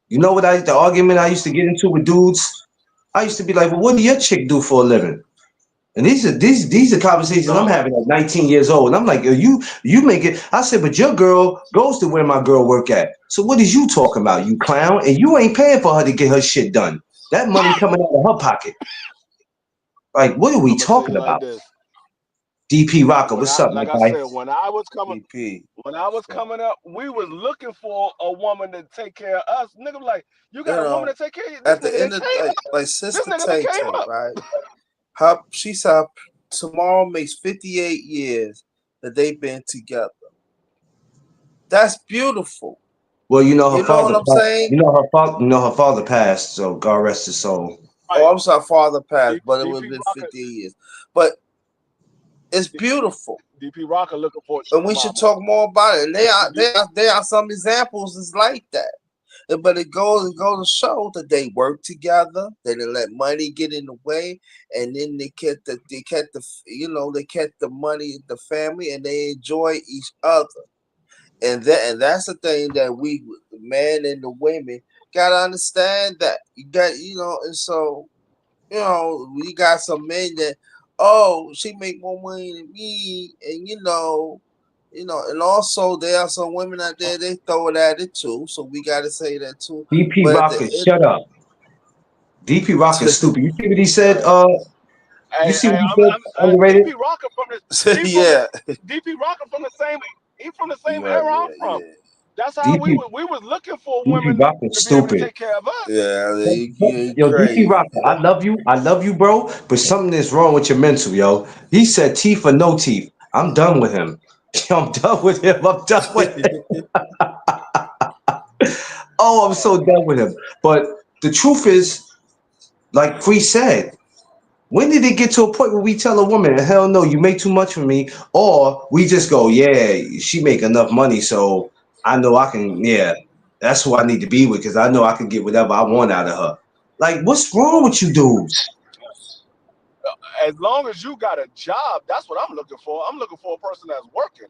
You know what the argument I used to get into with dudes? I used to be like, "Well, what do your chick do for a living?" And these are conversations I'm No, having at 19 years old. And I'm like, you make it. I said, but your girl goes to where my girl work at. So what is you talking about, you clown? And you ain't paying for her to get her shit done. That money coming out of her pocket. Like, what are we I'm gonna tell talking you like about? this. DP Rocker, When what's I, up, my like I guy? said, DP. when I was coming up, we was looking for a woman to take care of us. Nigga, like, you You got a woman know, to take care of you. This at the nigga that end of the came day, up. like This Sister nigga that Tay came Tay, up. right? She said tomorrow makes 58 years that they've been together. That's beautiful. Well, you know her You know what father. I'm saying? You know her father passed. So God rest his soul. Right. Oh, I'm sorry, father passed, but it would have DP been Rocker, 58 years. But it's beautiful. DP Rocker looking for a And sugar we should mama. talk more about it. And there are some examples that's like that. But it goes to show that they work together. They didn't let money get in the way, and then they kept the money, the family, and they enjoy each other. And that's the thing that we, the men and the women, gotta understand that you got, and so we got some men that, oh, she make more money than me, and and also there are some women out there, they throw it at it too. So we gotta say that too. DP But at Rocker, shut up. DP Rocker is stupid. You see what he said? You Hey, see what he said? I'm Underrated. DP Rocker from the yeah, DP Rocker from the same. He from the same yeah, era I'm yeah, from. yeah. That's how DP we was looking for DP women Rocker is to be able to stupid. take care of us. Yeah, you Yo, DP crazy. Rocker, I love you, bro. But something is wrong with your mental, yo. He said teeth or no teeth. I'm done with him. I'm done with him. I'm done with him. Oh, I'm so done with him. But the truth is, like Free said, when did it get to a point where we tell a woman, hell no, you make too much for me, or we just go, yeah, she make enough money, so I know I can, yeah, that's who I need to be with because I know I can get whatever I want out of her. Like, what's wrong with you dudes? As long as you got a job, that's what I'm looking for. I'm looking for a person that's working.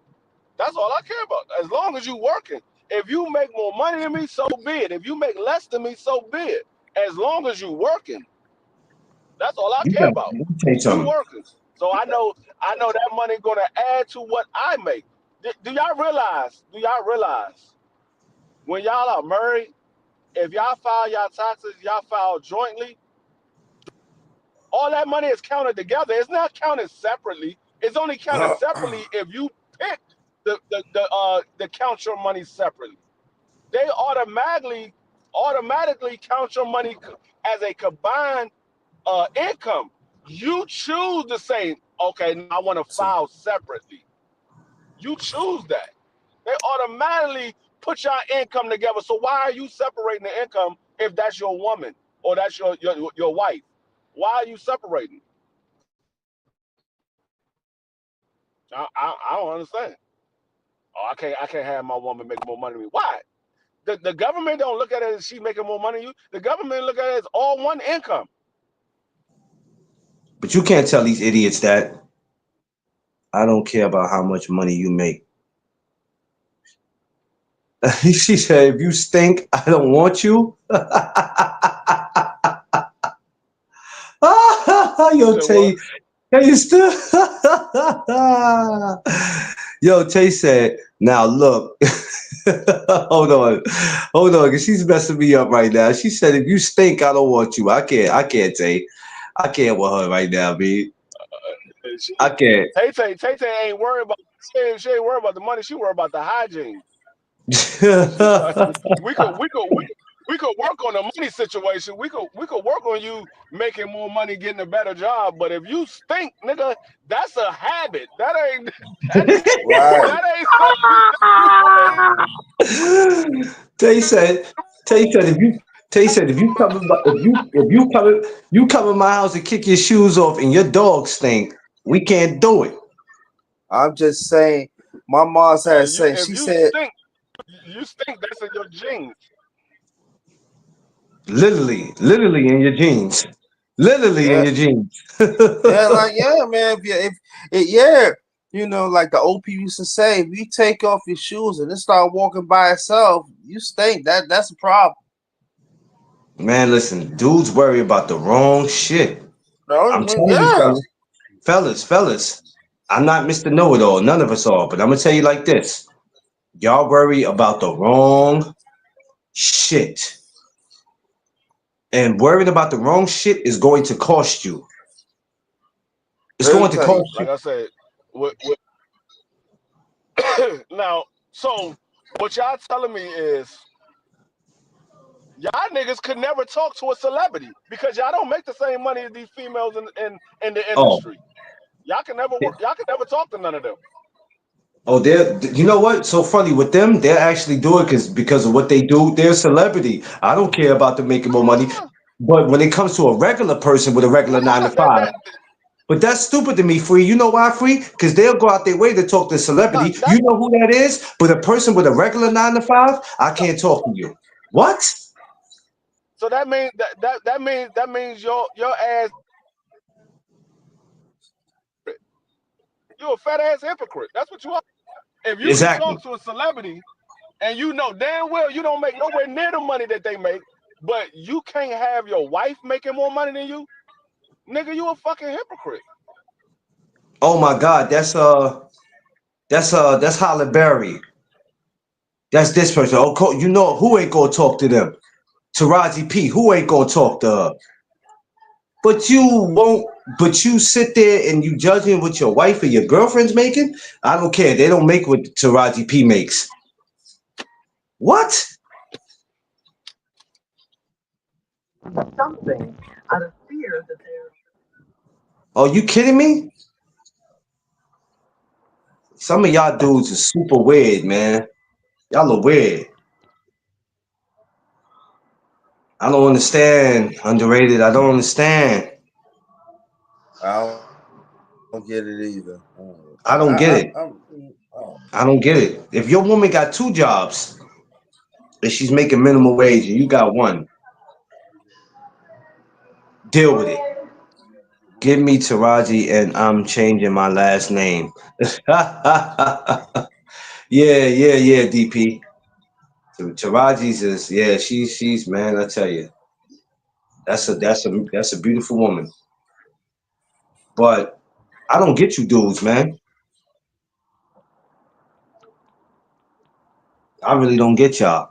That's all I care about. As long as you working. If you make more money than me, so be it. If you make less than me, so be it. As long as you working, that's all I You care got, about. let me tell you You something. working. So I know that money gonna add to what I make. Do y'all realize? When y'all are married, if y'all file y'all taxes, y'all file jointly, all that money is counted together. It's not counted separately. It's only counted separately if you pick the count your money separately. They automatically count your money as a combined income. You choose to say, okay, I want to file separately. You choose that. They automatically put your income together. So why are you separating the income if that's your woman or that's your wife? Why are you separating? I don't understand. Oh, I can't have my woman make more money than me. Why? The government don't look at it as she making more money than you. The government look at it as all one income. But you can't tell these idiots that I don't care about how much money you make. She said, if you stink, I don't want you. You Yo, said what? Tay, Tay still. Yo, Tay said, now look. Hold on, because she's messing me up right now. She said, if you stink, I don't want you. I can't, Tay. I can't with her right now, man. She, I can't. Tay ain't worried about. She ain't worried about the money. She worried about the hygiene. She's like, we could work on the money situation. We could work on you making more money, getting a better job. But if you stink, nigga, that's a habit. That ain't right. that ain't something that you Tay said, if you come in my, if you come in my house and kick your shoes off and your dog stink, we can't do it. I'm just saying. My mom said, And you, say if she you said, stink, you stink. That's in your genes. Literally in your jeans. Literally in yeah, your jeans. yeah, like yeah, man. Yeah, you know, like the old people used to say, if you take off your shoes and then start walking by itself, you stink. That's a problem. Man, listen, dudes worry about the wrong shit. I'm No, telling you, yeah. fellas. I'm not Mr. Know It All, none of us are, but I'm gonna tell you like this. Y'all worry about the wrong shit. And worrying about the wrong shit is going to cost you. It's Let me going to tell you. cost Like you. I said, now, so what y'all telling me is y'all niggas could never talk to a celebrity because y'all don't make the same money as these females in the Oh, industry. Y'all can never work. Y'all can never talk to none of them. oh, you know what? So funny with them, they're actually doing because of what they do. They're a celebrity. I don't care about them making more money. Nah, But when it comes to a regular person with a regular nine to nah, five, but that's stupid to me, Free. You know why, Free? Because they'll go out their way to talk to a celebrity. that You know who that is? But a person with a regular nine to five, I can't talk to you. What? so that means that means your ass, you a fat ass hypocrite. That's what you are. If you can Exactly. talk to a celebrity and you know damn well you don't make nowhere near the money that they make, but you can't have your wife making more money than you, nigga, you a fucking hypocrite. Oh my God, that's Halle Berry. That's this person. Oh, you know who ain't gonna talk to them? Taraji P. Who ain't gonna talk to her? But you won't. But you sit there and you judging what your wife or your girlfriend's making. I don't care. They don't make what Taraji P makes. What? Are you kidding me? Some of y'all dudes are super weird, man. Y'all are weird. I don't understand. Underrated. I don't understand. I don't get it either. I don't get it. Oh. I don't get it. If your woman got two jobs and she's making minimum wage and you got one, deal with it. Give me Taraji and I'm changing my last name. Yeah, DP. Taraji's is yeah, she's man, I tell you, that's a beautiful woman. But I don't get you dudes, man. I really don't get y'all.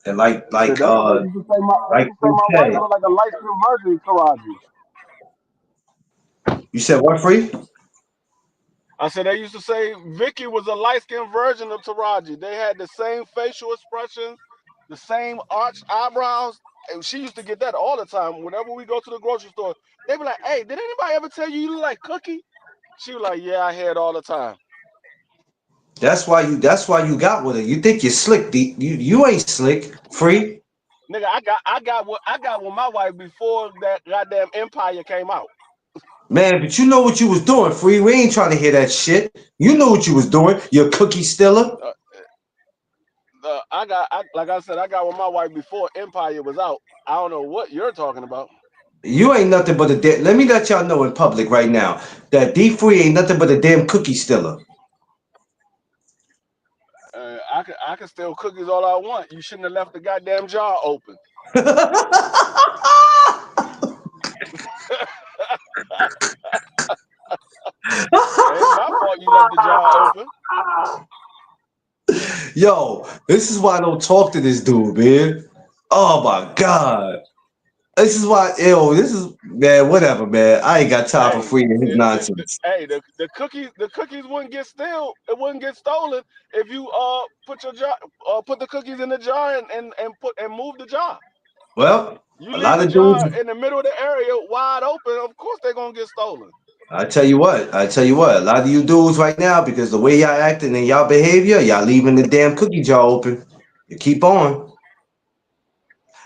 And Shit, that's what they used to say. They like used to say Free my wife said. look like a light skinned version of Taraji. You said what, Free? I said they used to say Vicky was a light-skinned version of Taraji. They had the same facial expressions, the same arched eyebrows. And she used to get that all the time. Whenever we go to the grocery store, they be like, "Hey, did anybody ever tell you look like Cookie?" She was like, "Yeah, I hear it all the time." That's why you got with her. You think you're slick, you ain't slick, Free. Nigga, I got with my wife before that goddamn Empire came out. Man, but you know what you was doing, Free. We ain't trying to hear that shit. You know what you was doing. You're cookie stiller. Uh, like I said, I got with my wife before Empire was out. I don't know what you're talking about. You ain't nothing but let me let y'all know in public right now that D Free ain't nothing but a damn cookie stiller. I can steal cookies all I want. You shouldn't have left the goddamn jar open. Ain't my fault you left the jar open. Yo, this is why I don't talk to this dude, man. Oh my God. This is why, this is, man, whatever, man. I ain't got time for Hey, Free and his nonsense. the cookies wouldn't get steal. It wouldn't get stolen if you put the cookies in the jar and move the jar. Well, You a leave lot the of dudes, jar in the middle of the area wide open. Of course they're gonna get stolen. I tell you what, a lot of you dudes right now, because the way y'all acting and y'all behavior, y'all leaving the damn cookie jar open. You keep on.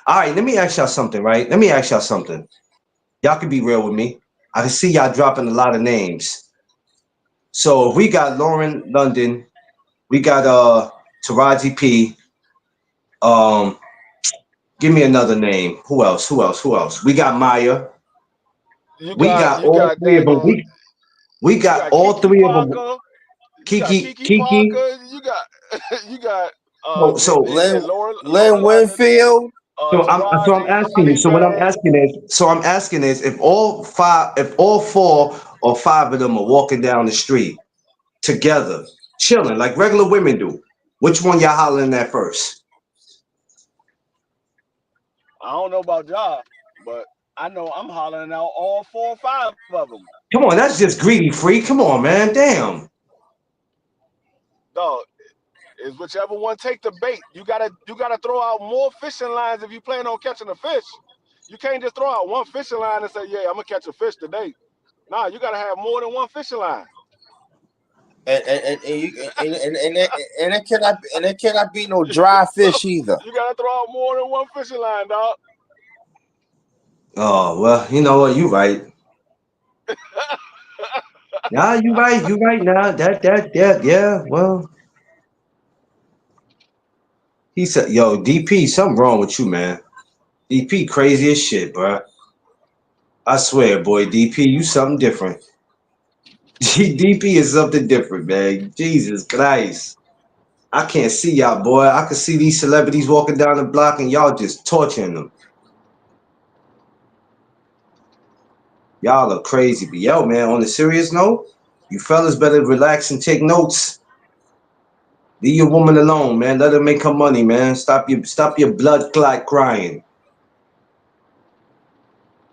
All right, let me ask y'all something, right? Let me ask y'all something. Y'all can be real with me. I can see y'all dropping a lot of names. So if we got Lauren London, we got Taraji P. Um, give me another name. Who else? Who else? Who else? We got Maya. You We got got you all got three of them. daggone We you got got all Kiki three of them. Parker, you got Kiki, Kiki Kiki. Parker, you got you got So, so, and Lynn Laura London, Winfield. so I'm Taraji, asking you. Honey So what I'm Bear. asking is, if all five, if all four or five of them are walking down the street together, chilling like regular women do, which one y'all hollering at first? I don't know about y'all, but I know I'm hollering out all 4 or 5 of them. Come on, that's just greedy free. Come on, man. Damn. Dog, is whichever one take the bait. You gotta throw out more fishing lines if you plan on catching a fish. You can't just throw out one fishing line and say, "Yeah, I'm gonna catch a fish today." Nah, you gotta have more than one fishing line. And it cannot be no dry So fish either. you gotta throw out more than one fishing line, dog. Oh well, you know what? You right. Nah, you right. You right. Now yeah. Well, he said, "Yo, DP, something wrong with you, man. DP crazy as shit, bro. I swear, boy, DP, you something different. DP is something different, man. Jesus Christ. I can't see y'all, boy. I can see these celebrities walking down the block and y'all just torturing them. Y'all are crazy. But yo, man, on a serious note, you fellas better relax and take notes. Leave your woman alone, man. Let her make her money, man. Stop your blood clot crying.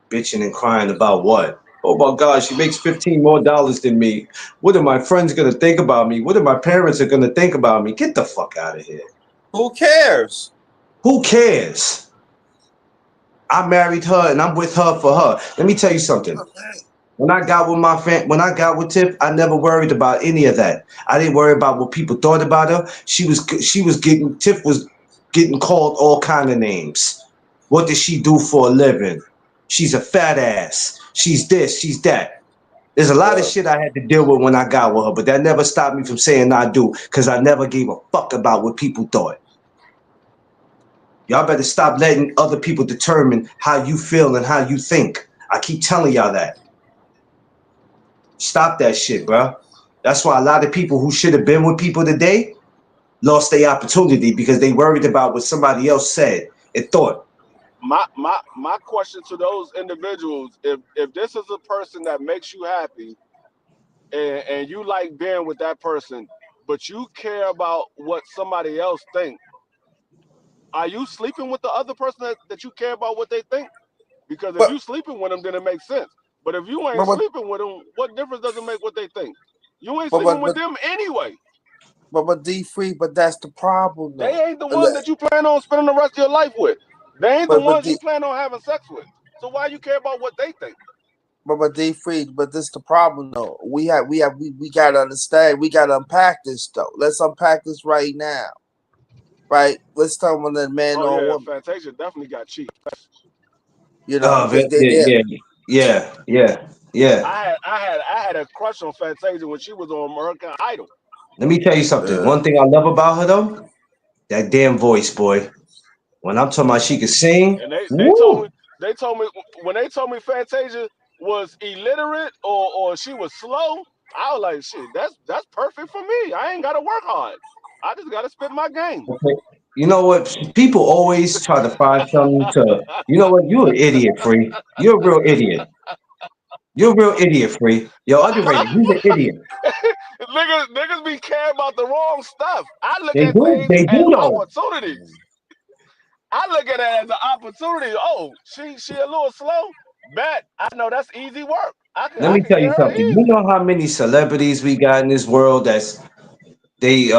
Bitching and crying about what? Oh my God, she makes $15 more than me. What are my friends gonna think about me? What are my parents are gonna think about me? Get the fuck out of here. Who cares? Who cares? I married her and I'm with her for her. Let me tell you something. When I got with when I got with Tiff, I never worried about any of that. I didn't worry about what people thought about her. Tiff was getting called all kind of names. What does she do for a living? She's a fat ass. She's this, she's that. There's a lot of Yeah. shit I had to deal with when I got with her, but that never stopped me from saying I do, because I never gave a fuck about what people thought. Y'all better stop letting other people determine how you feel and how you think. I keep telling y'all that. Stop that shit, bro. That's why a lot of people who should have been with people today lost their opportunity because they worried about what somebody else said and thought. My question to those individuals, if this is a person that makes you happy and you like being with that person, but you care about what somebody else think, are you sleeping with the other person that you care about what they think? Because if But you sleeping with them, then it makes sense. But if you but ain't but sleeping with them, what difference does it make what they think? You ain't but sleeping but with but, them anyway. but D free. But that's the problem They though. ain't the ones that you plan on spending the rest of your life with. They ain't the But ones you D plan on having sex with. So why you care about what they think? but D free. But this the problem though. We gotta understand. We gotta unpack this though. Let's unpack this right now. Right. Let's talk about that man Oh or yeah, woman. Fantasia definitely got cheap. You know. Yeah. I had a crush on Fantasia when she was on American Idol. Let me tell you something. Uh, One thing I love about her though, that damn voice, boy. When I'm talking about she can sing, And woo. they told me when they told me Fantasia was illiterate or she was slow, I was like, shit, that's perfect for me. I ain't gotta work hard. I just gotta spit my game. Okay. You know what? People always try to find something to. You know what? You're an idiot, Free. You're a real idiot. You're a real idiot, Free. You're underrated. You're an idiot. Niggas be caring about the wrong stuff. I look They at do. things They as do though. opportunities. I look at it as an opportunity. Oh, she a little slow. Bet I know that's easy work. Let I me can tell get you her something. You easy. know how many celebrities we got in this world that's they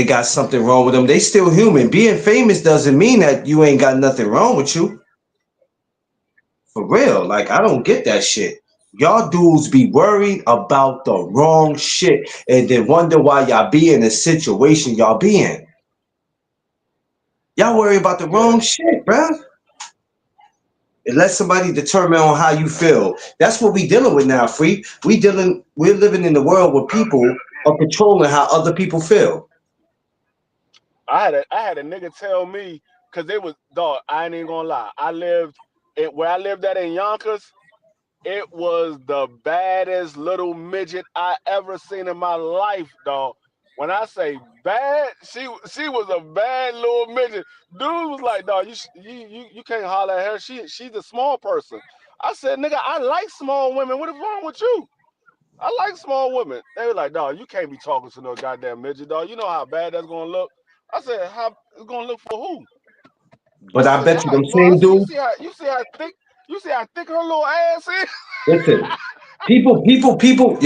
got something wrong with them. They still human. Being famous doesn't mean that you ain't got nothing wrong with you. For real. Like I don't get that shit. Y'all dudes be worried about the wrong shit and then wonder why y'all be in the situation y'all be in. Y'all worry about the wrong shit, bruh. And let somebody determine on how you feel. That's what we dealing with now, Free. We're living in the world where people are controlling how other people feel. I had a nigga tell me because it was dog. I ain't even gonna lie. Where I lived at in Yonkers. It was the baddest little midget I ever seen in my life, dog. When I say bad, she was a bad little midget. Dude was like, dog, you can't holler at her. She's a small person. I said, nigga, I like small women. What is wrong with you? I like small women. They were like, dog, you can't be talking to no goddamn midget, dog. You know how bad that's gonna look. I said, how it's gonna look for who? But I I said, bet you why? them Bro, I same said, dudes. you see how thick her little ass is? Listen, people.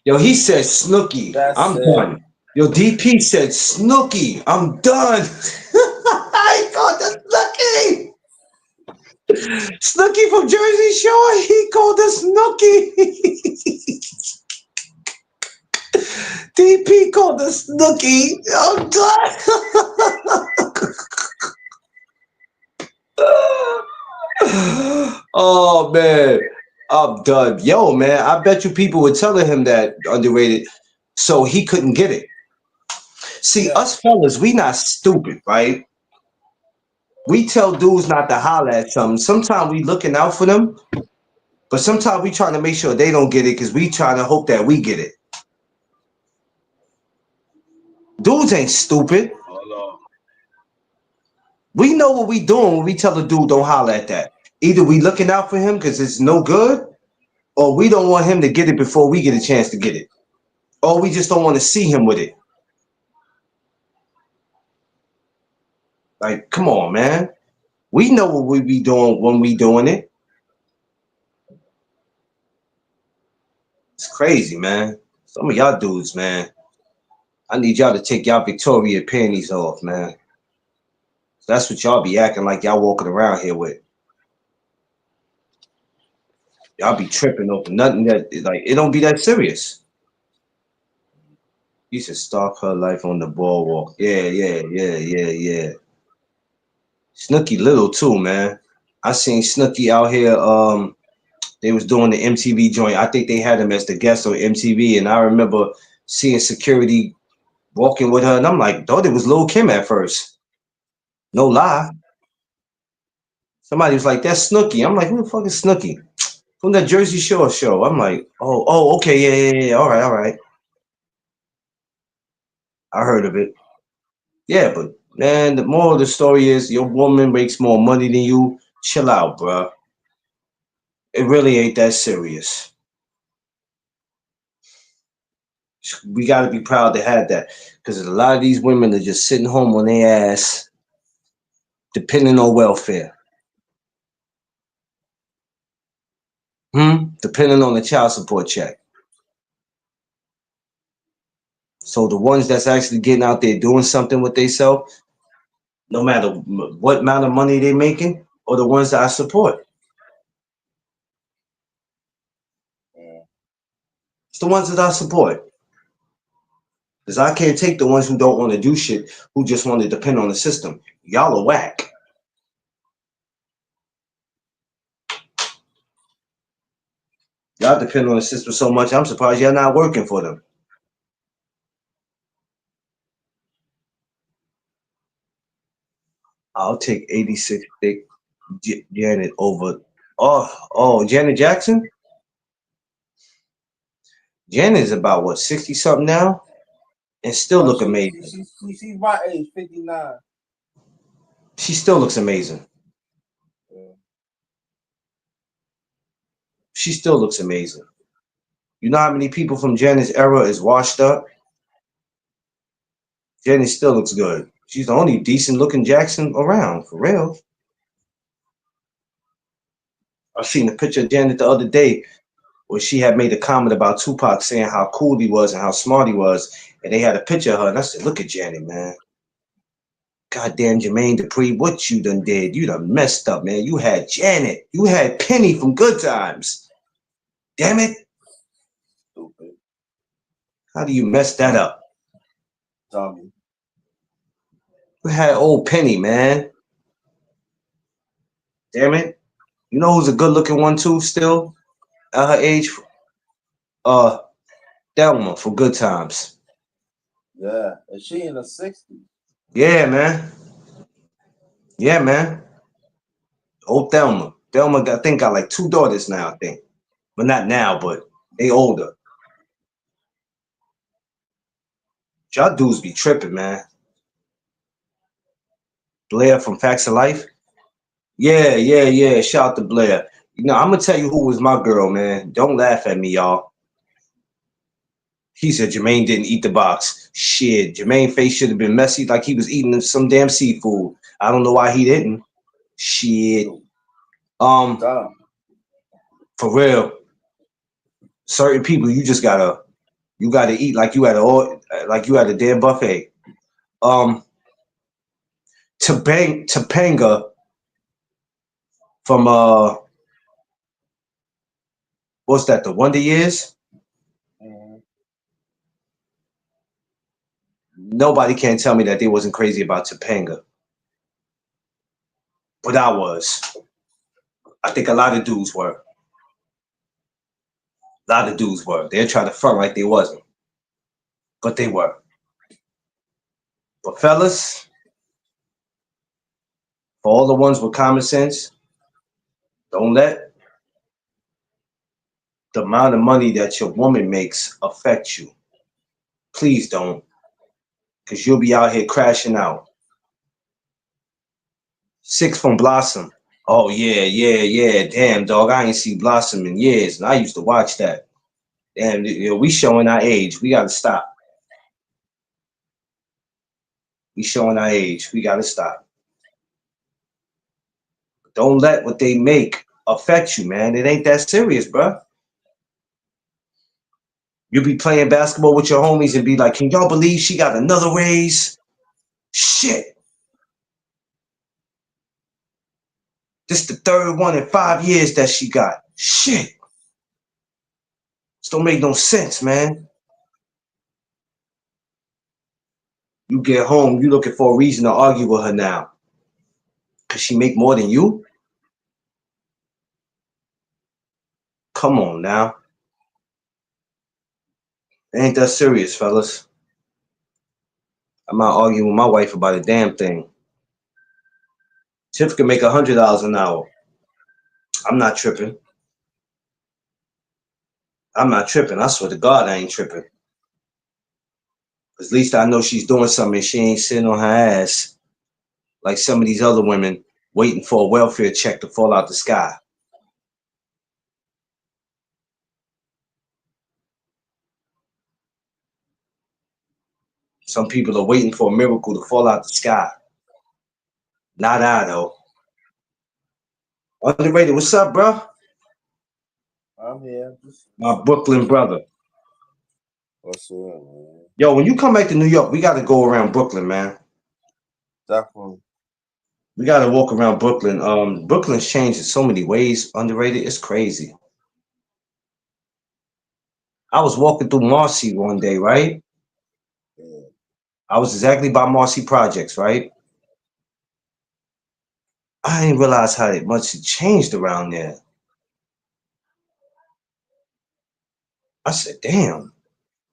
Yo, he said Snooky. That's I'm it. done. Yo, DP said Snooky. I'm done. I called us Snooky. Snooky from Jersey Shore. He called us Snooky. DP called us Snooky. I'm done. Oh man, I'm done. Yo, man, I bet you people were telling him that underrated, so he couldn't get it. See, us fellas, we not stupid, right? We tell dudes not to holler at something. Sometimes we looking out for them, but sometimes we trying to make sure they don't get it because we trying to hope that we get it. Dudes ain't stupid. Hold on. We know what we doing when we tell a dude don't holler at that. Either we looking out for him because it's no good, or we don't want him to get it before we get a chance to get it. Or we just don't want to see him with it. Like, come on, man. We know what we be doing when we doing it. It's crazy, man. Some of y'all dudes, man. I need y'all to take y'all Victoria panties off, man. That's what y'all be acting like y'all walking around here with. Y'all be tripping over nothing that like it don't be that serious. You should stalk her life on the boardwalk. Yeah. Snooky little too, man. I seen Snooky out here. They was doing the MTV joint. I think they had him as the guest on MTV, and I remember seeing security walking with her, and I'm like, thought it was Lil Kim at first. No lie. Somebody was like, that's Snooky. I'm like, who the fuck is Snooky? From that Jersey Shore show. I'm like, okay, yeah. All right. I heard of it. Yeah, but man, the moral of the story is your woman makes more money than you. Chill out, bruh. It really ain't that serious. We got to be proud to have that because a lot of these women are just sitting home on their ass, depending on welfare. Depending on the child support check. So the ones that's actually getting out there doing something with themselves, no matter what amount of money they're making, or the ones that I support. It's the ones that I support. Because I can't take the ones who don't want to do shit, who just want to depend on the system. Y'all are whack. Y'all depend on the system so much, I'm surprised y'all not working for them. I'll take 86 thick Janet over. Oh, Janet Jackson? Janet is about, what, 60-something now? And still look amazing. She's my age, 59. She still looks amazing. She still looks amazing. You know how many people from Janet's era is washed up? Janet still looks good. She's the only decent looking Jackson around, for real. I seen a picture of Janet the other day where she had made a comment about Tupac saying how cool he was and how smart he was. And they had a picture of her. And I said, look at Janet, man. Goddamn Jermaine Dupri, what you done did? You done messed up, man. You had Janet. You had Penny from Good Times. Damn it. Stupid. How do you mess that up? Dummy. We had old Penny, man. Damn it. You know who's a good looking one too, still at her age? Uh, Thelma for Good Times. Yeah, and she in the 60s. Yeah, man. Yeah, man. Old Thelma. Thelma, I think, got like 2 daughters now, I think. But not now, but they older. Y'all dudes be tripping, man. Blair from Facts of Life. Yeah, yeah, yeah. Shout out to Blair. You know, I'm gonna tell you who was my girl, man. Don't laugh at me, y'all. He said Jermaine didn't eat the box. Shit, Jermaine face should have been messy like he was eating some damn seafood. I don't know why he didn't. Shit. Dumb. For real. Certain people you just gotta eat like you had a damn buffet. Topanga from what's that, the Wonder Years? Mhm. Nobody can tell me that they wasn't crazy about Topanga. But I was. I think a lot of dudes were. A lot of dudes were. They're trying to front like they wasn't. But they were. But fellas, for all the ones with common sense, don't let the amount of money that your woman makes affect you. Please don't. Because you'll be out here crashing out. 6 from Blossom. Oh, yeah, yeah, yeah. Damn, dog. I ain't see Blossom in years. And I used to watch that. Damn, you know, we showing our age. We got to stop. We showing our age. We got to stop. Don't let what they make affect you, man. It ain't that serious, bro. You'll be playing basketball with your homies and be like, can y'all believe she got another raise? Shit. This the third one in 5 years that she got. Shit. This don't make no sense, man. You get home, you looking for a reason to argue with her now. Cause she make more than you? Come on now. It ain't that serious, fellas. I'm not arguing with my wife about a damn thing. Tiff can make $100 an hour. I'm not tripping. I'm not tripping. I swear to God, I ain't tripping. At least I know she's doing something. She ain't sitting on her ass like some of these other women waiting for a welfare check to fall out the sky. Some people are waiting for a miracle to fall out the sky. Not I, though. Underrated, what's up, bro? I'm here. My Brooklyn brother. What's up, man? Yo, when you come back to New York, we got to go around Brooklyn, man. Definitely. We got to walk around Brooklyn. Brooklyn's changed in so many ways. Underrated, it's crazy. I was walking through Marcy one day, right? Yeah. I was exactly by Marcy Projects, right? I didn't realize how much it changed around there. I said, damn,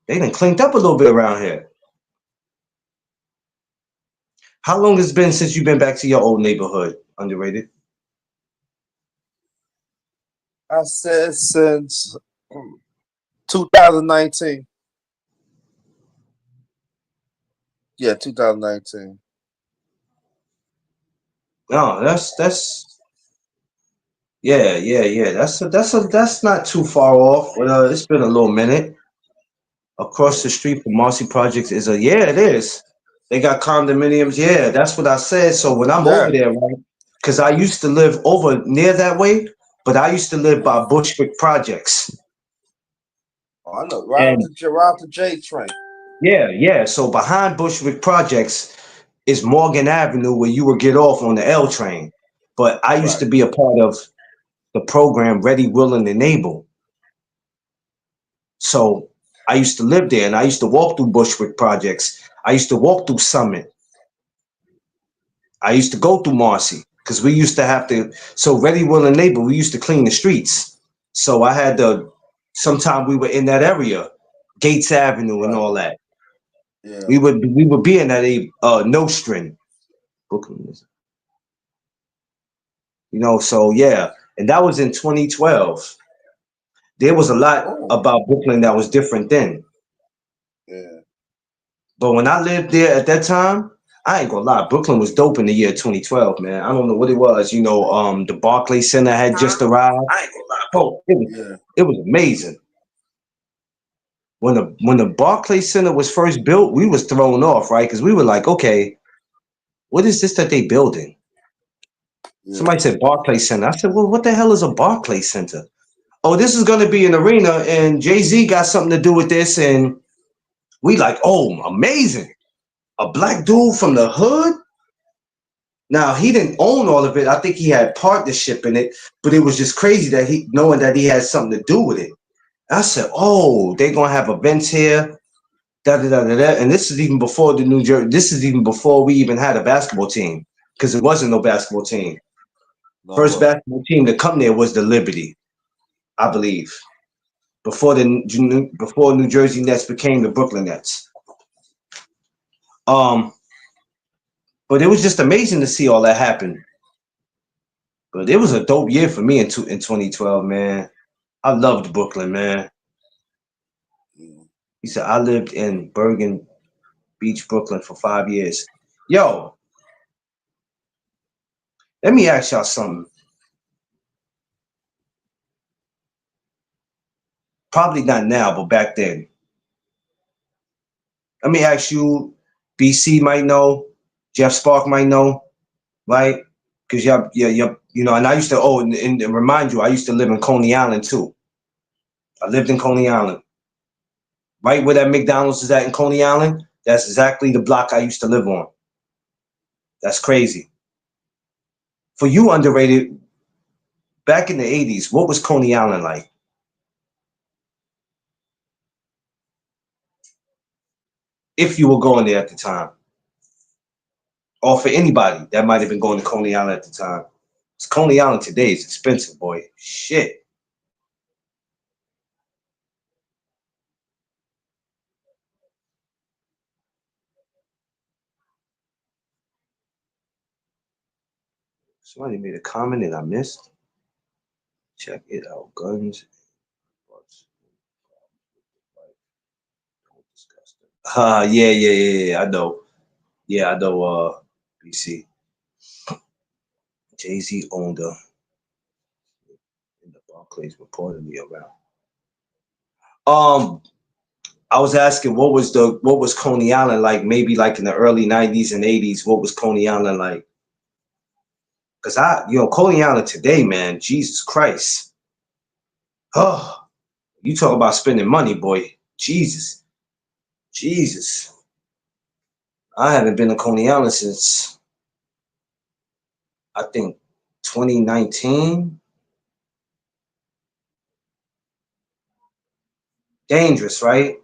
they done cleaned up a little bit around here. How long has it been since you've been back to your old neighborhood, Underrated? I said since 2019. Yeah, 2019. No, that's yeah. That's not too far off. Well, it's been a little minute. Across the street from Marcy Projects is it is. They got condominiums. Yeah, that's what I said. So when I'm Yeah. over there, right? Because I used to live over near that way, but I used to live by Bushwick Projects. Oh, I know. Right And off the J train. yeah. So behind Bushwick Projects is Morgan Avenue where you would get off on the L train. But I used to Right. be a part of the program Ready, Willing, and Able. So I used to live there and I used to walk through Bushwick Projects. I used to walk through Summit. I used to go through Marcy because we used to have to. So Ready, Will, and Neighbor, we used to clean the streets. So I had to. Sometime we were in that area, Gates Avenue and Right. all that. Yeah. We would be in that Nostrand, Brooklyn. You know, so yeah, and that was in 2012. There was a lot Oh. about Brooklyn that was different then. Yeah. But when I lived there at that time, I ain't gonna lie, Brooklyn was dope in the year 2012, man. I don't know what it was. You know, the Barclays Center had just arrived. I ain't gonna lie. Oh, it was amazing. When the Barclays Center was first built, we was thrown off, right? Because we were like, okay, what is this that they building? Yeah. Somebody said Barclays Center. I said, well, what the hell is a Barclays Center? Oh, this is gonna be an arena, and Jay-Z got something to do with this, and we like, oh, amazing. A black dude from the hood. Now he didn't own all of it. I think he had partnership in it, but it was just crazy that knowing that he had something to do with it. I said, oh, they're gonna have events here. Da, da, da, da, da. And this is even before the New Jersey. This is even before we even had a basketball team, because there wasn't no basketball team. No, First basketball team to come there was the Liberty, I believe. Before New Jersey Nets became the Brooklyn Nets. But it was just amazing to see all that happen. But it was a dope year for me in 2012, man. I loved Brooklyn, man. He said, I lived in Bergen Beach, Brooklyn for 5 years. Yo, let me ask y'all something. Probably not now, but back then. Let me ask you, BC might know, Jeff Spark might know, right? Because y'all, you know, and I used to, and remind you, I used to live in Coney Island too. I lived in Coney Island. Right where that McDonald's is at in Coney Island, that's exactly the block I used to live on. That's crazy. For you, underrated, back in the 80s, what was Coney Island like? If you were going there at the time. Or for anybody that might have been going to Coney Island at the time. It's Coney Island today is expensive, boy. Shit. Somebody made a comment and I missed. Check it out. Guns. Yeah. I know. Yeah, I know. BC. Jay-Z owned in the Barclays reportedly around. I was asking what was Coney Island like? Maybe like in the early 90s and 80s. What was Coney Island like? Because Coney Island today, man, Jesus Christ. Oh, you talk about spending money, boy. Jesus. I haven't been to Coney Island since, I think, 2019. Dangerous, right?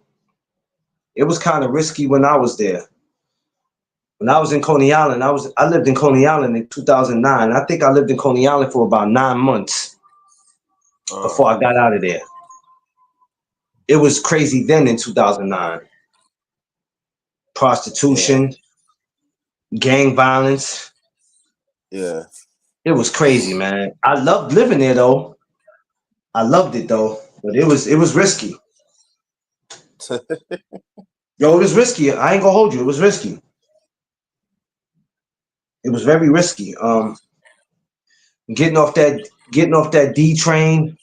It was kind of risky when I was there. When I was in Coney Island, I lived in Coney Island in 2009. I think I lived in Coney Island for about 9 months before I got out of there. It was crazy then in 2009. Prostitution, gang violence. Yeah. It was crazy, man. I loved living there though. I loved it though, but it was risky. Yo, it was risky. I ain't gonna hold you. It was risky. It was very risky. Getting off that D train,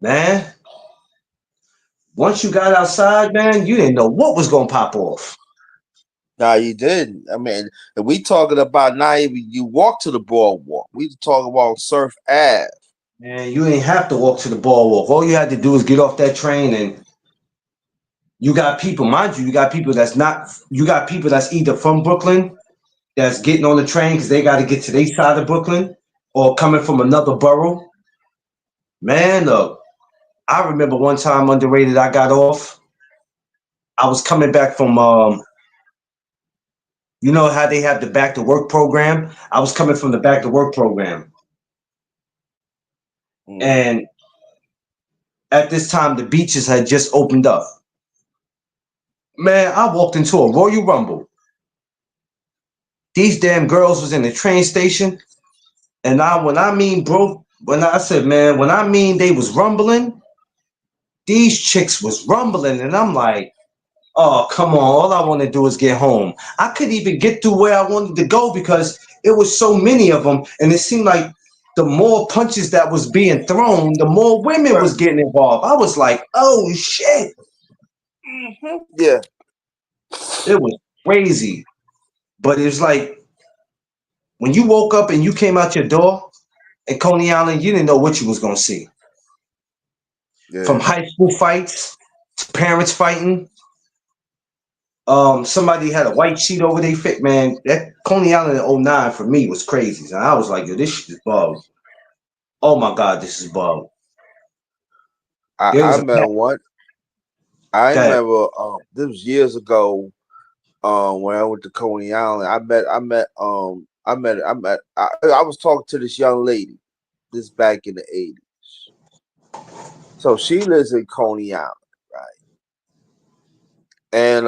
man. Once you got outside, man, you didn't know what was gonna pop off. Nah, you didn't. I mean, we talking about not even you walk to the boardwalk. We talking about Surf Ave. Man, you didn't have to walk to the boardwalk. All you had to do is get off that train, and you got people, mind you, you got people that's either from Brooklyn that's getting on the train because they got to get to their side of Brooklyn, or coming from another borough. Man, look, I remember one time, underrated, I got off. I was coming back from You know how they have the back to work program? I was coming from the back to work program. Mm. And at this time, the beaches had just opened up. Man, I walked into a Royal Rumble. These damn girls was in the train station. And when I mean, bro, when I said, man, when I mean they was rumbling, these chicks was rumbling. And I'm like, oh, come on. All I want to do is get home. I couldn't even get to where I wanted to go because it was so many of them. And it seemed like the more punches that was being thrown, the more women was getting involved. I was like, oh, shit. Yeah. It was crazy. But it was like when you woke up and you came out your door in Coney Island, you didn't know what you was going to see. Yeah. From high school fights to parents fighting. Somebody had a white sheet over their fit, man. That Coney Island in 09 for me was crazy. And I was like, yo, this shit is bug. Oh my God, this is bug. There I was a remember what I that, remember. This was years ago. When I went to Coney Island, I was talking to this young lady. This back in the 80s. So she lives in Coney Island, right? And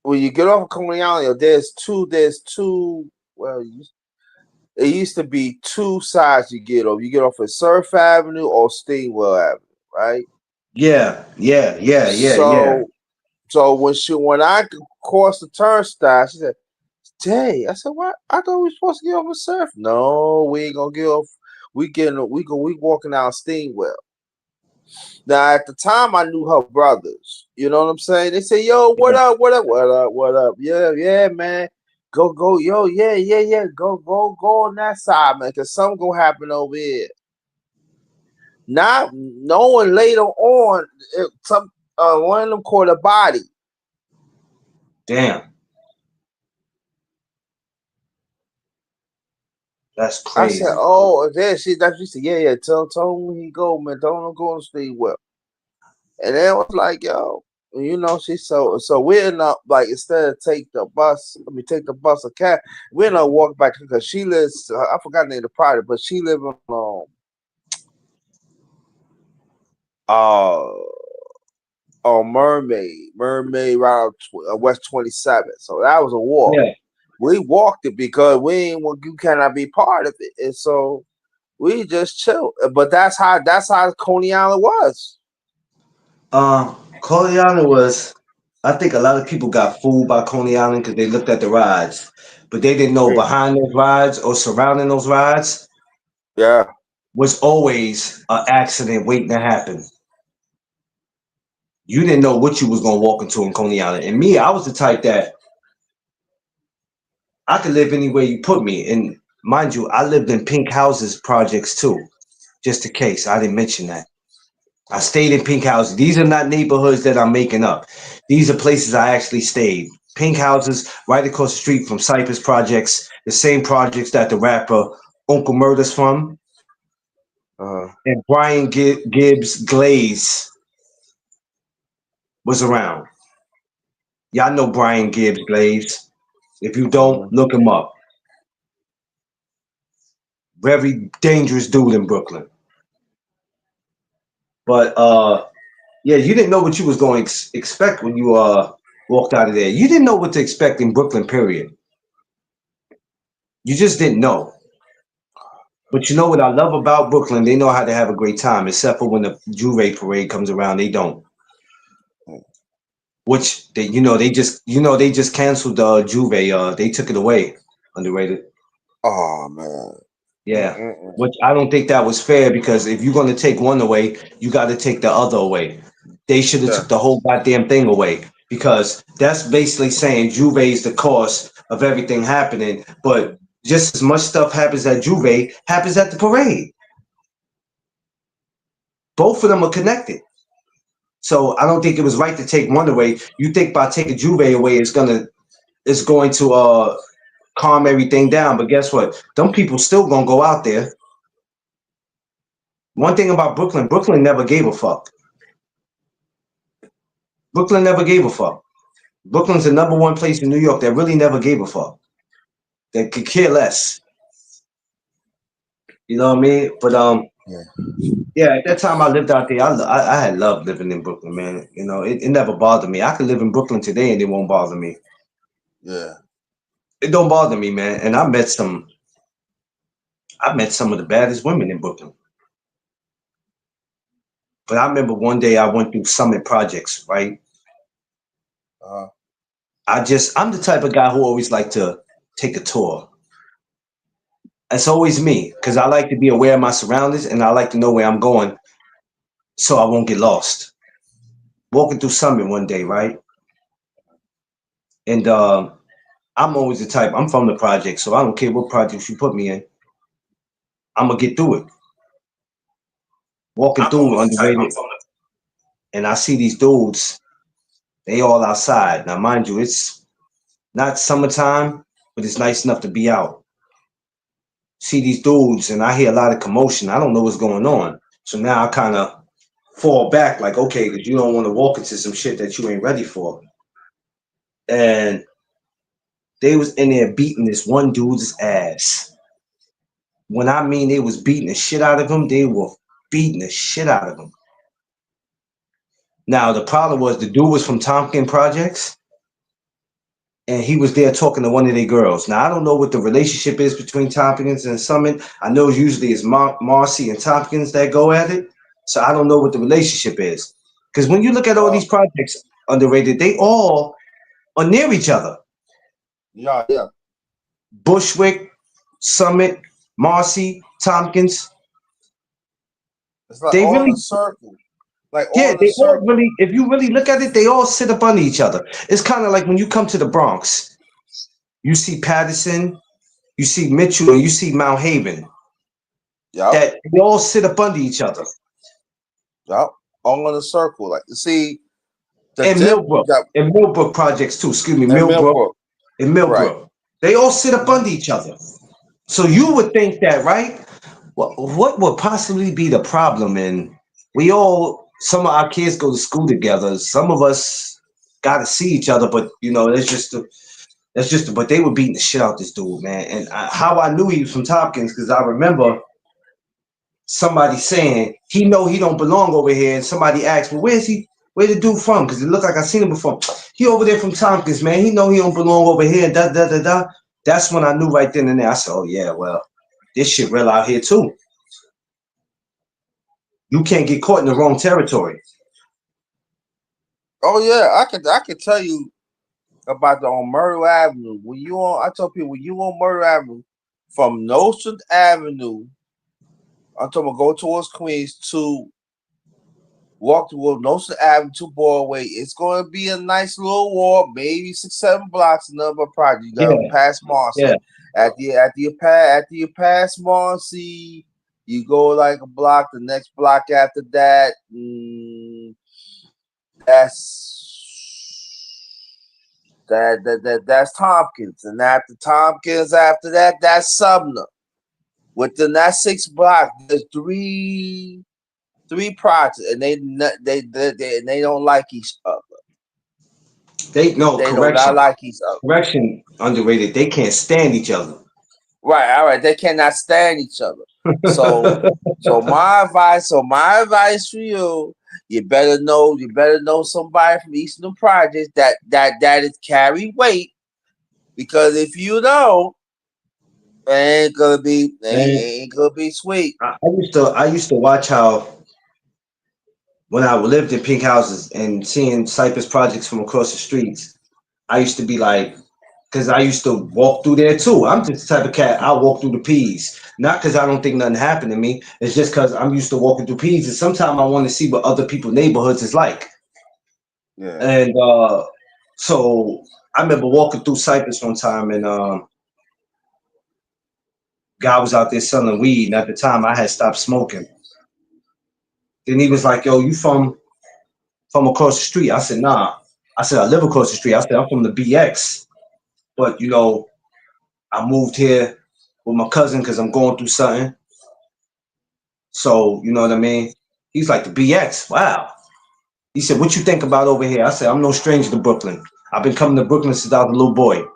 when you get off of Coney Island, there's two. Well, it used to be two sides you get off. You get off of Surf Avenue or Steamwell Avenue, right? yeah. So when I crossed the turnstile, she said, "Jay," I said, "What? I thought we were supposed to get off of Surf." No, we ain't gonna get off. We walking down Steamwell. Now at the time I knew her brothers. You know what I'm saying? They say, "Yo, what up? What up? What up? What up? Yeah, man. Go, yo, yeah. Go on that side, man, because something gonna happen over here." Not knowing later on, one of them caught a body. Damn. That's I crazy. said, "Oh, there she." She said, "Yeah. Tell him when he go, man. Tell him go and stay well." And then it was like, yo, she so we're not like instead of take the bus or cab, we're not walk back because she lives. I forgot the name of the product, but she lives on Mermaid right on West 27th. So that was a walk. Yeah. We walked it because you cannot be part of it, and so we just chilled. But that's how Coney Island was. Coney Island was, I think a lot of people got fooled by Coney Island because they looked at the rides, but they didn't know behind those rides or surrounding those rides Yeah. was always an accident waiting to happen. You didn't know what you was gonna walk into in Coney Island. And me, I was the type that I could live anywhere you put me. And mind you, I lived in pink houses projects too. Just in case I didn't mention that. I stayed in pink houses. These are not neighborhoods that I'm making up. These are places I actually stayed. Pink houses right across the street from Cypress Projects, the same projects that the rapper Uncle Murder's from. And Brian Gibbs Glaze was around. Y'all know Brian Gibbs Glaze. If you don't, look him up. Very dangerous dude in Brooklyn. But yeah, you didn't know what you was going to expect when you walked out of there. You didn't know what to expect in Brooklyn, period. You just didn't know. But you know what I love about Brooklyn? They know how to have a great time, except for when the Juve parade comes around, they don't. Which they just canceled the Juve. They took it away. Underrated. Oh man. Yeah. Which I don't think that was fair because if you're going to take one away, you got to take the other away. They should have took the whole goddamn thing away because that's basically saying Juve is the cause of everything happening. But just as much stuff happens at Juve happens at the parade. Both of them are connected. So I don't think it was right to take one away. You think by taking Juve away, it's going to calm everything down. But guess what? Them people still gonna go out there. One thing about Brooklyn never gave a fuck. Brooklyn never gave a fuck. Brooklyn's the number one place in New York that really never gave a fuck. They could care less. You know what I mean? But yeah, at that time I lived out there. I had loved living in Brooklyn, man. You know, it never bothered me. I could live in Brooklyn today and it won't bother me. Yeah. It don't bother me, man. And I met some of the baddest women in Brooklyn. But I remember one day I went through Summit Projects, right? Uh-huh. I'm the type of guy who always like to take a tour. It's always me, because I like to be aware of my surroundings and I like to know where I'm going so I won't get lost. Walking through Summit one day, right? And I'm always the type, I'm from the project, so I don't care what projects you put me in. I'm going to get through it. Walking through Underrated, and I see these dudes, they all outside. Now, mind you, it's not summertime, but it's nice enough to be out. See these dudes, and I hear a lot of commotion. I don't know what's going on. So now I kind of fall back like, okay, because you don't want to walk into some shit that you ain't ready for. And they was in there beating this one dude's ass. When I mean they was beating the shit out of him, they were beating the shit out of him. Now, the problem was the dude was from Tompkins Projects, and he was there talking to one of their girls. Now, I don't know what the relationship is between Tompkins and Summit. I know usually it's Marcy and Tompkins that go at it, so I don't know what the relationship is. Because when you look at all these projects Underrated, they all are near each other. Yeah. Bushwick, Summit, Marcy, Tompkins. It's like They all really, in a circle. Like all yeah, in a they all circle. really, if you really look at it, they all sit up under each other. It's kind of like when you come to the Bronx, you see Patterson, you see Mitchell, and you see Mount Haven. Yep. That they all sit up under each other. Yep. All in a circle. Like, see, And Millbrook. And Millbrook projects too. Excuse me, Millbrook. And Millbrook. Right. They all sit up under each other. So you would think that, right? What would possibly be the problem? And some of our kids go to school together. Some of us got to see each other, but you know, but they were beating the shit out this dude, man. And how I knew he was from Tompkins, because I remember somebody saying he don't belong over here, and somebody asked, well, where the dude from? Because it looked like I seen him before. He over there from Tompkins, man. He don't belong over here. Da da da da. That's when I knew right then and there. I said, oh yeah, well, this shit real out here too. You can't get caught in the wrong territory. Oh yeah, I can tell you about on Myrtle Avenue. I tell people when you on Myrtle Avenue, from Nostrand Avenue, I'm talking about go towards Queens to walk towards Nostrand Avenue to Broadway. It's going to be a nice little walk, maybe 6-7 blocks. Another project. You got to pass Marcy. Yeah. After you pass Marcy, you go like a block. The next block after that, that's Tompkins, and after Tompkins, after that, that's Sumner. Within that 6 blocks, there's three projects, and they don't like each other. They do not like each other. Correction, Underrated. They can't stand each other. Right, all right. They cannot stand each other. So my advice for you, you better know somebody from each of the projects that is carry weight, because if you don't, it ain't gonna be sweet. I used to watch how, when I lived in pink houses and seeing Cypress projects from across the streets, I used to be like, because I used to walk through there too. I'm just the type of cat, I walk through the P's. Not because I don't think nothing happened to me. It's just because I'm used to walking through P's, and sometimes I want to see what other people's neighborhoods is like. Yeah. And so I remember walking through Cypress one time, and guy was out there selling weed, and at the time I had stopped smoking. Then he was like, yo, you from across the street? I said, nah. I said, I live across the street. I said, I'm from the BX. But, you know, I moved here with my cousin because I'm going through something. So, you know what I mean? He's like, the BX, wow. He said, "What you think about over here?" I said, "I'm no stranger to Brooklyn. I've been coming to Brooklyn since I was a little boy. You know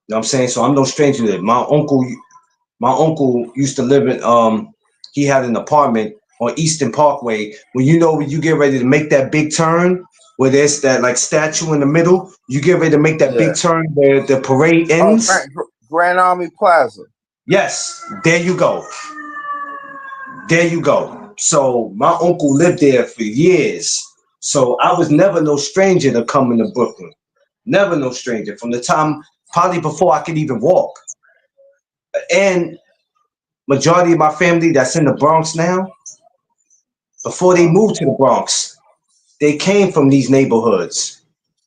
what I'm saying? So I'm no stranger to it. My uncle used to live in he had an apartment on Eastern Parkway. When you get ready to make that big turn where there's that like statue in the middle, you get ready to make that Yeah. big turn where the parade Oh, ends. Grand Army Plaza. Yes, there you go. There you go. So my uncle lived there for years. So I was never no stranger to coming to Brooklyn. Never no stranger. From the time probably before I could even walk. And majority of my family that's in the Bronx now, before they moved to the Bronx, they came from these neighborhoods.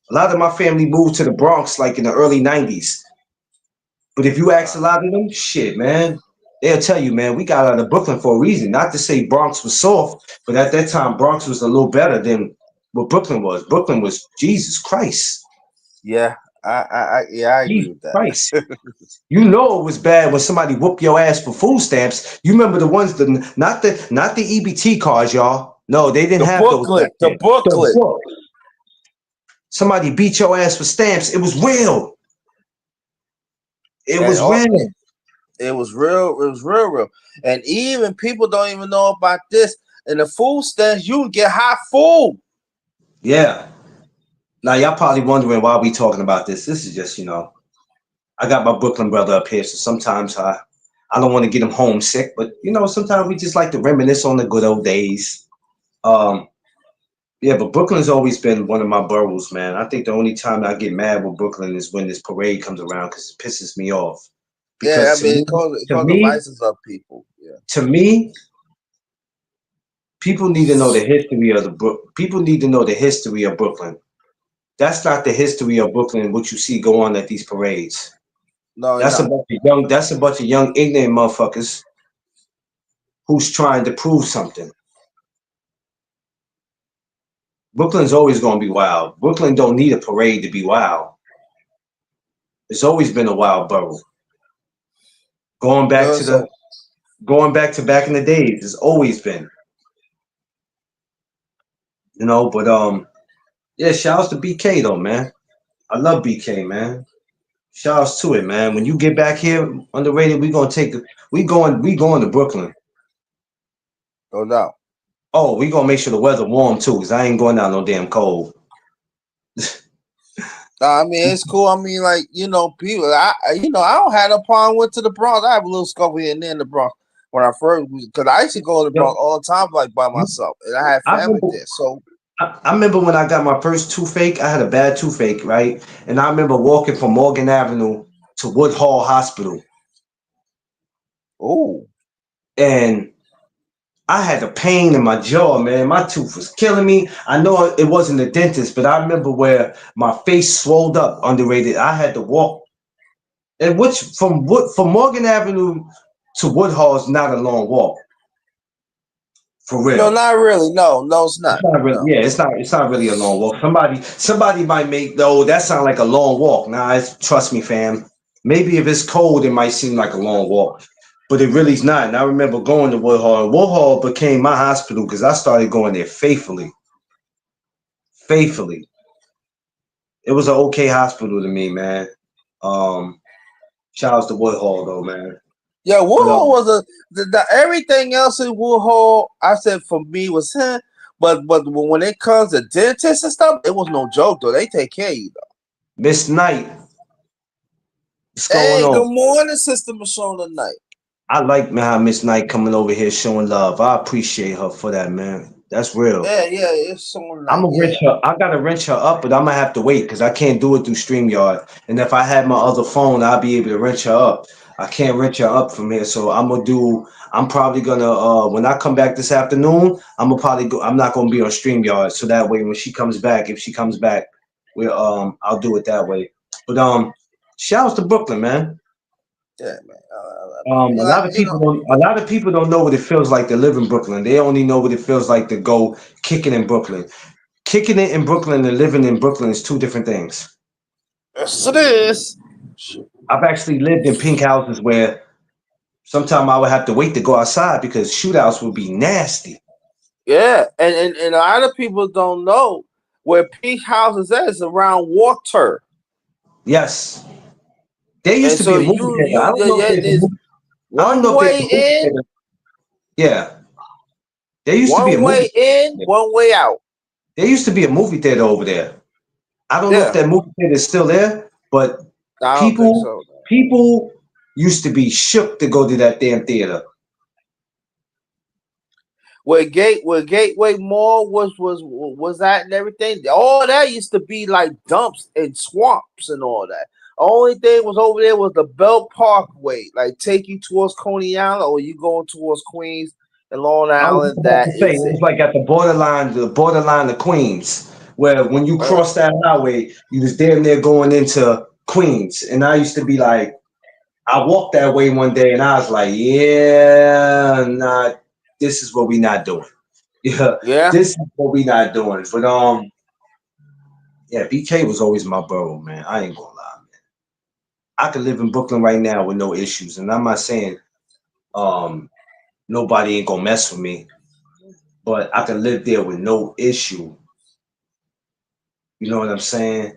A lot of my family moved to the Bronx like in the early 90s. But if you ask a lot of them, shit, man, they'll tell you, man, we got out of Brooklyn for a reason. Not to say Bronx was soft, but at that time, Bronx was a little better than what Brooklyn was. Brooklyn was Jesus Christ. Yeah, I agree Jesus with that. Christ. You know it was bad when somebody whooped your ass for food stamps. You remember the ones that not the EBT cards, y'all. No, they didn't The have those back booklet, the then. The booklet. book. Somebody beat your ass for stamps. It was real. It And was real. it was real. It was real. And even people don't even know about this. In the food stands, you can get hot food. Yeah. Now y'all probably wondering why we talking about this. This is just, I got my Brooklyn brother up here, so sometimes I don't want to get him homesick, but sometimes we just like to reminisce on the good old days. Yeah, but Brooklyn's always been one of my boroughs, man. I think the only time I get mad with Brooklyn is when this parade comes around because it pisses me off. Yeah, Because I mean, it causes the rises of people. Yeah. to me, people need to know the history of people need to know the history of Brooklyn. That's not the history of Brooklyn. What you see go on at these parades. No, That's a bunch of young. That's a bunch of young ignorant motherfuckers who's trying to prove something. Brooklyn's always gonna be wild. Brooklyn don't need a parade to be wild. It's always been a wild borough. Going back to so back in the days, it's always been. But yeah, shouts to BK though, man. I love BK, man. Shouts to it, man. When you get back here underrated, we going to Brooklyn. no doubt. Oh, we gonna make sure the weather warm too, cause I ain't going out no damn cold. I mean, it's cool. I mean, like, people. I don't have no problem with to the Bronx. I have a little scuffle here and there in the Bronx when I first, because I used to go to the Bronx all the time, like by myself, and I had family there. So I remember when I got my first toothache. I had a bad toothache, right? And I remember walking from Morgan Avenue to Woodhall Hospital, oh, and I had a pain in my jaw, man. My tooth was killing me. I know it wasn't a dentist, but I remember where my face swelled up, underrated. I had to walk, and from Morgan Avenue to Woodhall is not a long walk, for real. no, not really. No, it's not. It's not really, No. yeah, it's not really a long walk. Somebody might make though that sound like a long walk. Nah, trust me, fam. Maybe if it's cold, it might seem like a long walk, but it really's not. And I remember going to Woodhall. And Woodhall became my hospital because I started going there faithfully. Faithfully, it was an okay hospital to me, man. Shout out to Woodhall though, man. Yeah, Woodhall was everything else in Woodhall. I said for me was him, but when it comes to dentists and stuff, it was no joke though. They take care of you though. Miss Knight, what's Hey, going good on? morning, Sister Michonne tonight. I like man how Miss Knight coming over here showing love. I appreciate her for that, man. That's real. Yeah, it's someone I'm like gonna wrench her. I gotta wrench her up, but I'm gonna have to wait because I can't do it through StreamYard. And if I had my other phone, I'll be able to wrench her up. I can't wrench her up from here, so I'm probably gonna when I come back this afternoon, I'm gonna probably go. I'm not gonna be on StreamYard, so that way when she comes back, if she comes back, I'll do it that way. But shouts to Brooklyn, man. Yeah, man. A lot of people don't know what it feels like to live in Brooklyn. They only know what it feels like to go kicking in Brooklyn. Kicking it in Brooklyn and living in Brooklyn is two different things. Yes, it is. I've actually lived in pink houses where sometimes I would have to wait to go outside because shootouts would be nasty. Yeah, and a lot of people don't know where Peak House is at. It's around water, Yes. There used and to be so a movie theater. I don't know if yeah, there's a there's movie. I don't know one if there's a way movie in, theater. Yeah. There used to be a one way movie in, theater. one way out. There used to be a movie theater over there. I don't know if Yeah, that movie theater is still there, but I don't think people so. people used to be shook to go to that damn theater. Where Gateway Mall was at and everything. All that used to be like dumps and swamps and all that. Only thing was over there was the Belt Parkway, like take you towards Coney Island or you going towards Queens and Long I was Island. just about That to say is it was it. like at the borderline of Queens, where when you Uh, crossed that highway, you was damn near going into Queens. And I used to be like, I walked that way one day and I was like, yeah, nah, this is what we not doing. Yeah, yeah. this is what we not doing. But yeah, BK was always my borough, man. I ain't gonna lie, man. I could live in Brooklyn right now with no issues. And I'm not saying um nobody ain't gonna mess with me, but I could live there with no issue. You know what I'm saying?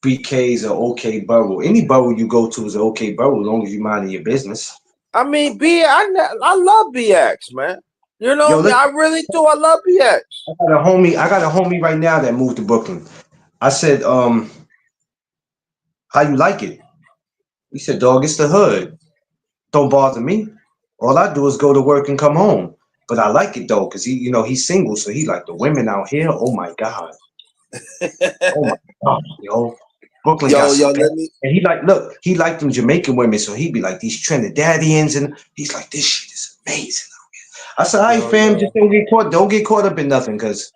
BK is an okay borough. Any borough you go to is an okay borough as long as you mind your business. I mean, I love BX, man. You know Yo, me, I really do. I love BX. I got a homie right now that moved to Brooklyn. I said, how you like it? He said, dog, it's the hood. Don't bother me. All I do is go to work and come home. But I like it though, because he's single, so he like the women out here. Oh my God. Oh my God, yo. Brooklyn got Yo, some bad. let me. And he liked them Jamaican women, so he'd be like these Trinidadians, and he's like, this shit is amazing. I said, all right, fam, Yo. just don't get caught up in nothing, because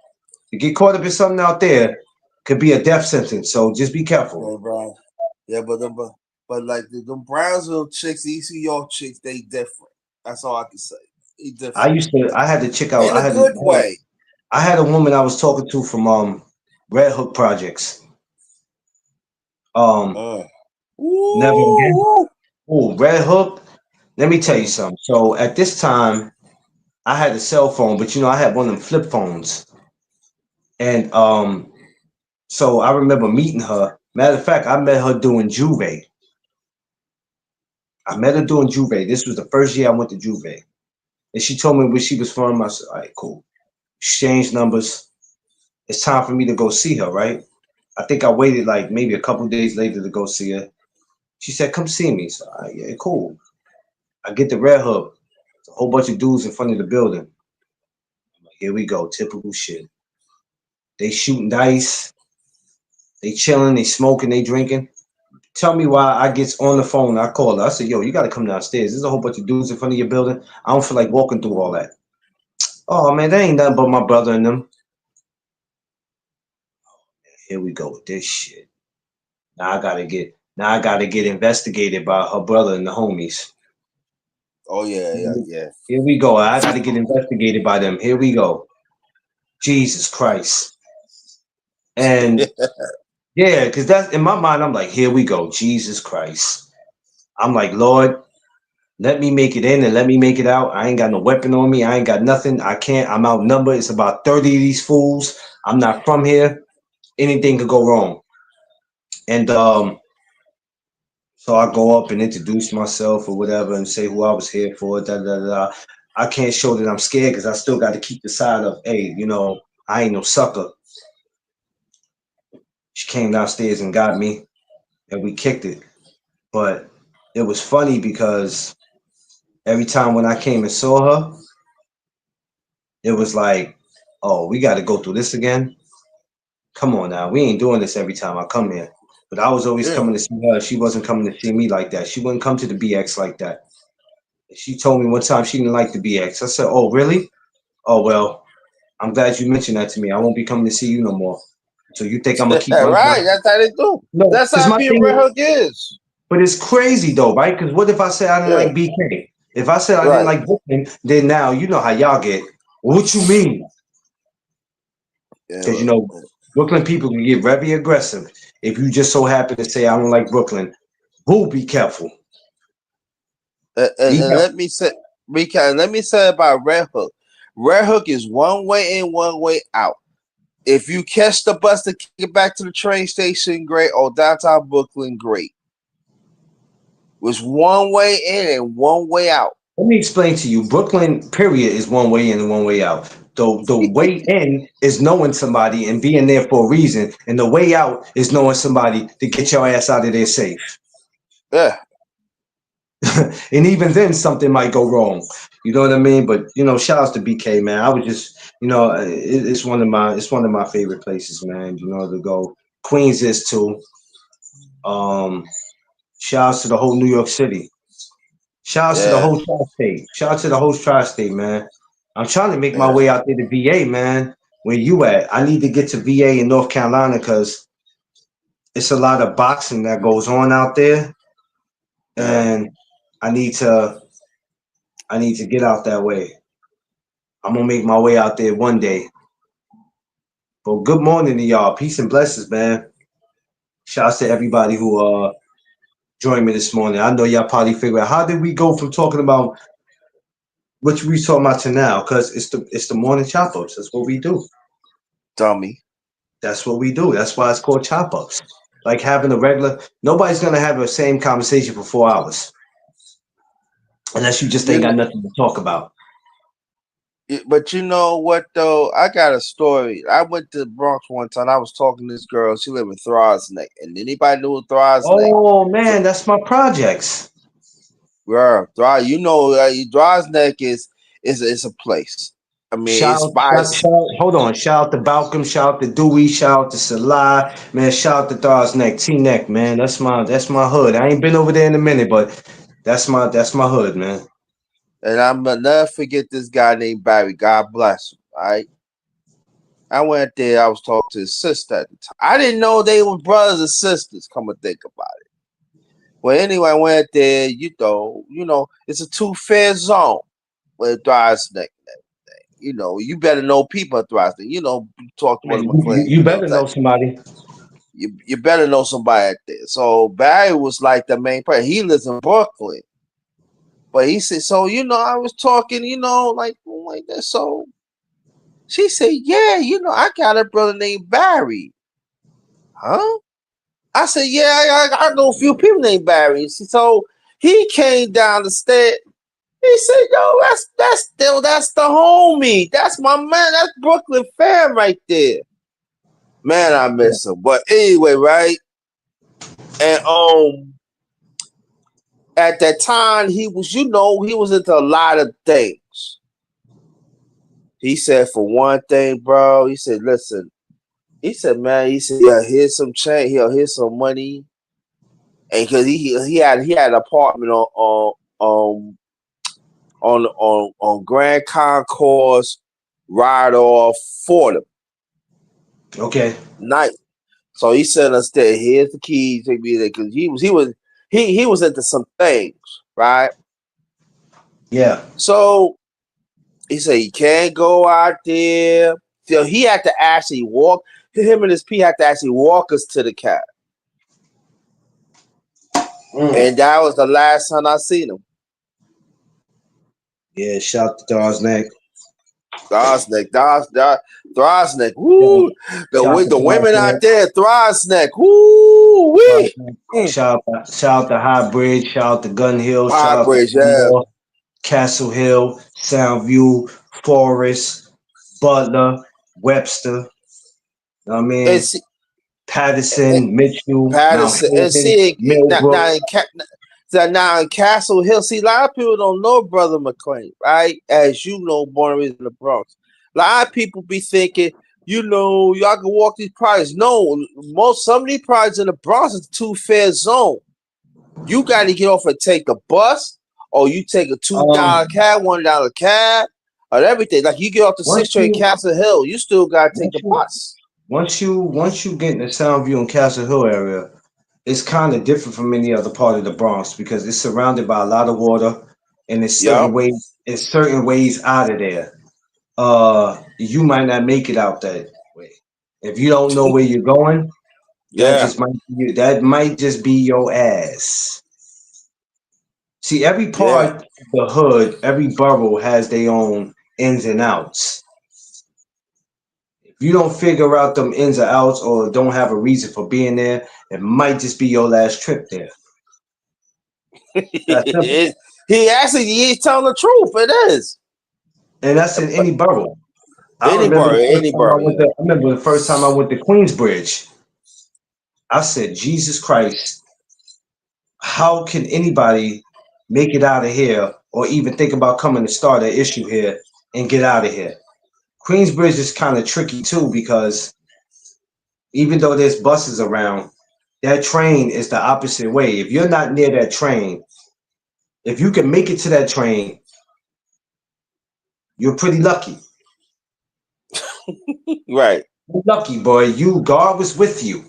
you get caught up in something out there could be a death sentence. So just be careful. Yeah, bro. Yeah, but like the Brownsville chicks, these New York chicks, they different. That's all I can say. They different I had to check out. in a good way. I had a woman I was talking to from Red Hook Projects. Never again. Ooh. Oh, Red Hook. Let me tell you something. So at this time, I had a cell phone, but I had one of them flip phones, and so I remember meeting her. Matter of fact, I met her doing Juve. I met her doing Juve. This was the first year I went to Juve, and she told me where she was from. I said, all right, cool. Exchange numbers. It's time for me to go see her, right? I think I waited like maybe a couple days later to go see her. She said, come see me. So, all right, yeah, cool. I get the Red Hook. It's a whole bunch of dudes in front of the building. I'm like, here we go. Typical shit. They shooting dice. They chilling. They smoking. They drinking. Tell me why I gets on the phone. I call her. I said, yo, you got to come downstairs. There's a whole bunch of dudes in front of your building. I don't feel like walking through all that. Oh, man, that ain't nothing but my brother and them. Here we go with this shit. Now I gotta get investigated by her brother and the homies. Oh yeah. Here we go. I gotta get investigated by them. Here we go. Jesus Christ. And yeah, because that's in my mind, I'm like, here we go. Jesus Christ. I'm like, Lord, let me make it in and let me make it out. I ain't got no weapon on me. I ain't got nothing. I can't. I'm outnumbered. It's about 30 of these fools. I'm not from here. Anything could go wrong. And so I go up and introduce myself or whatever and say who I was here for. Da da da. I can't show that I'm scared because I still got to keep the side of, hey, I ain't no sucker. She came downstairs and got me, and we kicked it. But it was funny because every time when I came and saw her, it was like, oh, we got to go through this again. Come on now, we ain't doing this every time I come here. But I was always coming to see her. She wasn't coming to see me like that. She wouldn't come to the BX like that. She told me one time she didn't like the BX. I said, oh, really? Oh, well, I'm glad you mentioned that to me. I won't be coming to see you no more. So you think I'm going to keep my Right, that's how they do. No, That's 'cause how my being thing Red is- Hook is. But it's crazy, though, right? Because what if I said I didn't Yeah. like BK? If I said I Right. didn't like Brooklyn, then now you know how y'all get. Well, what you mean? Because, Brooklyn people can get very aggressive. If you just so happen to say I don't like Brooklyn, boo, be careful. And let me say about Red Hook. Red Hook is one way in, one way out. If you catch the bus to get back to the train station, great. Or downtown Brooklyn, great. It was one way in and one way out. Let me explain to you. Brooklyn, period, is one way in and one way out. The way in is knowing somebody and being there for a reason, and the way out is knowing somebody to get your ass out of there safe. Yeah. And even then, something might go wrong. You know what I mean? But shout outs to BK, man. I was just, it's one of my favorite places, man. To go. Queens is too. Shout outs to the whole New York City. Shout outs to the whole tri-state. Shout out to the whole tri-state, man. I'm trying to make my way out there to VA, man. Where you at? I need to get to VA in North Carolina because it's a lot of boxing that goes on out there, and I need to get out that way. I'm gonna make my way out there one day. But good morning to y'all. Peace and blessings, man. Shout out to everybody who joined me this morning. I know y'all probably figure out how did we go from talking about what we talking about to now? Because it's the morning chop ups. That's what we do. Dummy. That's what we do. That's why it's called chop ups. Like having a regular. Nobody's gonna have the same conversation for 4 hours, unless you just ain't got nothing to talk about. But you know what though? I got a story. I went to the Bronx one time. I was talking to this girl. She lived in Throsneck. And anybody knew Throsneck? Oh man, that's my projects. Girl, Throsneck is a place. I mean, hold on. Shout out to Balcom. Shout out to Dewey. Shout out to Salah. Man, shout out to Throsneck. T-Neck, man. That's my hood. I ain't been over there in a minute, but that's my hood, man. And I'm gonna never forget this guy named Barry. God bless him. All right. I went there. I was talking to his sister at the time. I didn't know they were brothers and sisters. Come and think about it. Well, anyway, I went there. It's a two-fare zone with Throsneck. You better know people at Throsneck. Talk to one of my friends. You better know somebody. You better know somebody out there. So Barry was like the main person. He lives in Brooklyn. But he said, so, I was talking, like that. So she said, yeah, I got a brother named Barry. Huh? I said, yeah, I know a few people named Barry. So he came down the stairs. He said, yo, that's the homie. That's my man. That's Brooklyn fam right there. Man, I miss him. But anyway, right? And at that time, he was into a lot of things. He said, for one thing, bro, he said, listen, man, yeah, here's some change, here's some money. And because he had an apartment on Grand Concourse, right off Fordham. Okay. Nice. So he sent us there. Here's the keys. Take me there because he was into some things, right? Yeah. So he said he can't go out there. So he had to actually walk. Him and his P had to actually walk us to the cab. And that was the last time I seen him. Yeah, shout out to Throsneck. Throsneck. Woo! The women out there, Throsneck. Woo! Wee! Shout out to High Bridge. Shout out to Gun Hill. High Bridge, yeah. Castle Hill, Soundview, Forest, Butler, Webster. I mean, Patterson, Mitchell, Patterson, and see now in Castle Hill. See, a lot of people don't know Brother McLean, right? As you know, born and raised in the Bronx. A lot of people be thinking, y'all can walk these projects. No, some of these projects in the Bronx is a two-fare zone. You got to get off and take the bus, or you take a $2 cab, $1 cab, or everything. Like you get off the 6th train Castle Hill, you still got to take the bus. Once you get in the Soundview and Castle Hill area, it's kind of different from any other part of the Bronx because it's surrounded by a lot of water, and it's certain ways out of there. You might not make it out that way if you don't know where you're going. That might just be your ass. See, every part of the hood, every borough has their own ins and outs. If you don't figure out them ins and outs or don't have a reason for being there, it might just be your last trip there. That's simple. He's telling the truth. It is. And that's in any borough. I Any remember borough, the first any time borough, yeah. I remember the first time I went to Queensbridge. I said, Jesus Christ, how can anybody make it out of here or even think about coming to start an issue here and get out of here? Queensbridge is kind of tricky too because even though there's buses around, that train is the opposite way. If you're not near that train, if you can make it to that train, you're pretty lucky. Right. You're lucky, boy. God was with you.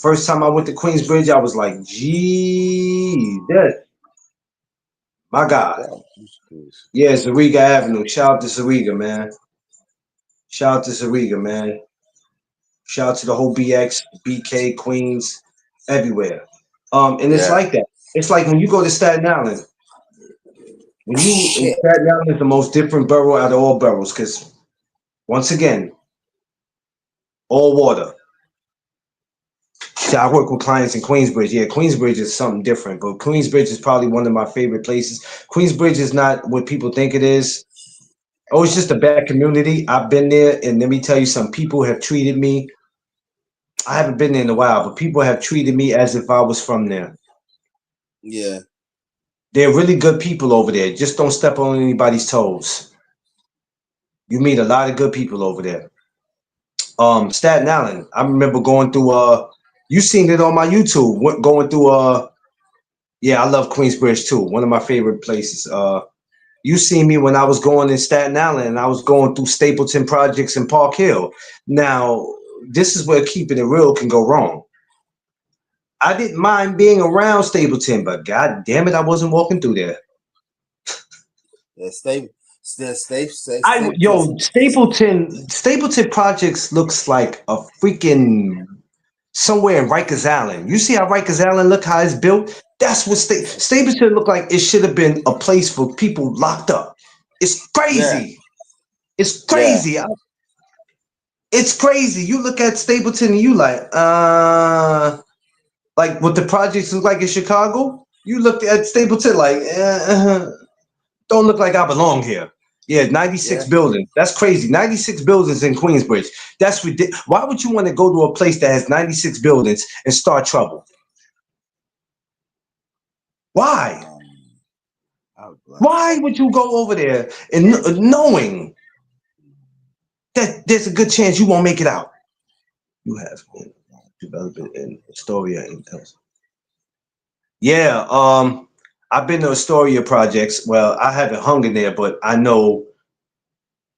First time I went to Queensbridge, I was like, gee, that, my God. Yeah, Zariga Avenue. Shout out to Zariga, man. Shout out to Zariga, man. Shout out to the whole BX, BK, Queens, everywhere. And it's like that. It's like when you go to Staten Island. Staten Island is the most different borough out of all boroughs because, once again, all water. See, I work with clients in Queensbridge. Yeah, Queensbridge is something different, but Queensbridge is probably one of my favorite places. Queensbridge is not what people think it is. Oh, it's just a bad community. I've been there, and let me tell you, some people have treated me. I haven't been there in a while, but people have treated me as if I was from there. Yeah. They're really good people over there. Just don't step on anybody's toes. You meet a lot of good people over there. Staten Island. I remember going through you seen it on my YouTube, going through yeah, I love Queensbridge too. One of my favorite places. You seen me when I was going in Staten Island and I was going through Stapleton projects in Park Hill. Now, this is where keeping it real can go wrong. I didn't mind being around Stapleton, but god damn it, I wasn't walking through there. Yeah, Stapleton projects looks like a freaking somewhere in Rikers Island. You see how Rikers Island look, how it's built? That's what Stapleton looked like. It should have been a place for people locked up. It's crazy. Yeah. It's crazy. Yeah. It's crazy. You look at Stapleton and you like what the projects look like in Chicago. You look at Stapleton like, don't look like I belong here. Yeah, 96 buildings. That's crazy. 96 buildings in Queensbridge. That's ridiculous. Why would you want to go to a place that has 96 buildings and start trouble? Why? Why would you go over there and knowing that there's a good chance you won't make it out? You have developed in Astoria and else. Yeah, I've been to Astoria projects. Well, I haven't hung in there, but I know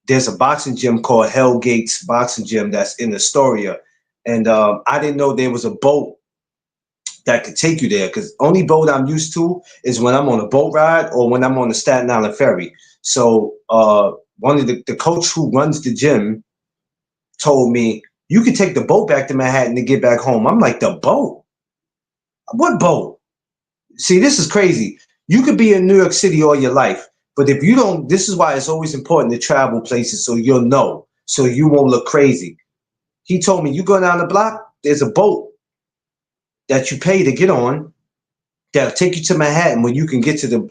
there's a boxing gym called Hellgates Boxing Gym that's in Astoria. And I didn't know there was a boat that could take you there because only boat I'm used to is when I'm on a boat ride or when I'm on the Staten Island ferry. So one of the coach who runs the gym told me, you could take the boat back to Manhattan to get back home. I'm like, the boat? What boat? See, this is crazy. You could be in New York City all your life, but if you don't, this is why it's always important to travel places so you'll know, so you won't look crazy. He told me, you go down the block, there's a boat that you pay to get on that'll take you to Manhattan where you can get to the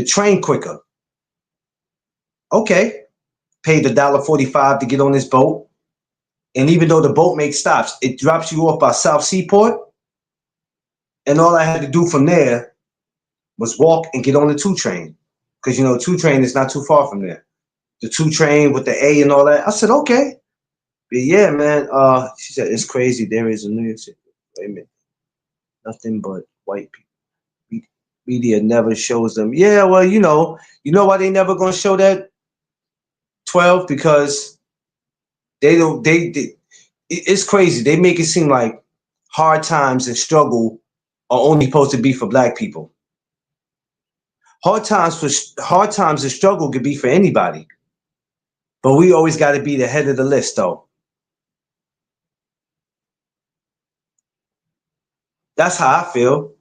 train quicker. Okay. Paid $1.45 to get on this boat. And even though the boat makes stops, it drops you off by South Seaport. And all I had to do from there was walk and get on the 2 train. Because, 2 train is not too far from there. The 2 train with the A and all that. I said, okay. But yeah, man. She said, it's crazy. There is a New York City. Wait a minute. Nothing but white people. Media never shows them. Yeah, well, you know why they never gonna show that 12? Because it's crazy. They make it seem like hard times and struggle are only supposed to be for black people. Hard times and struggle could be for anybody. But we always got to be the head of the list, though. That's how I feel.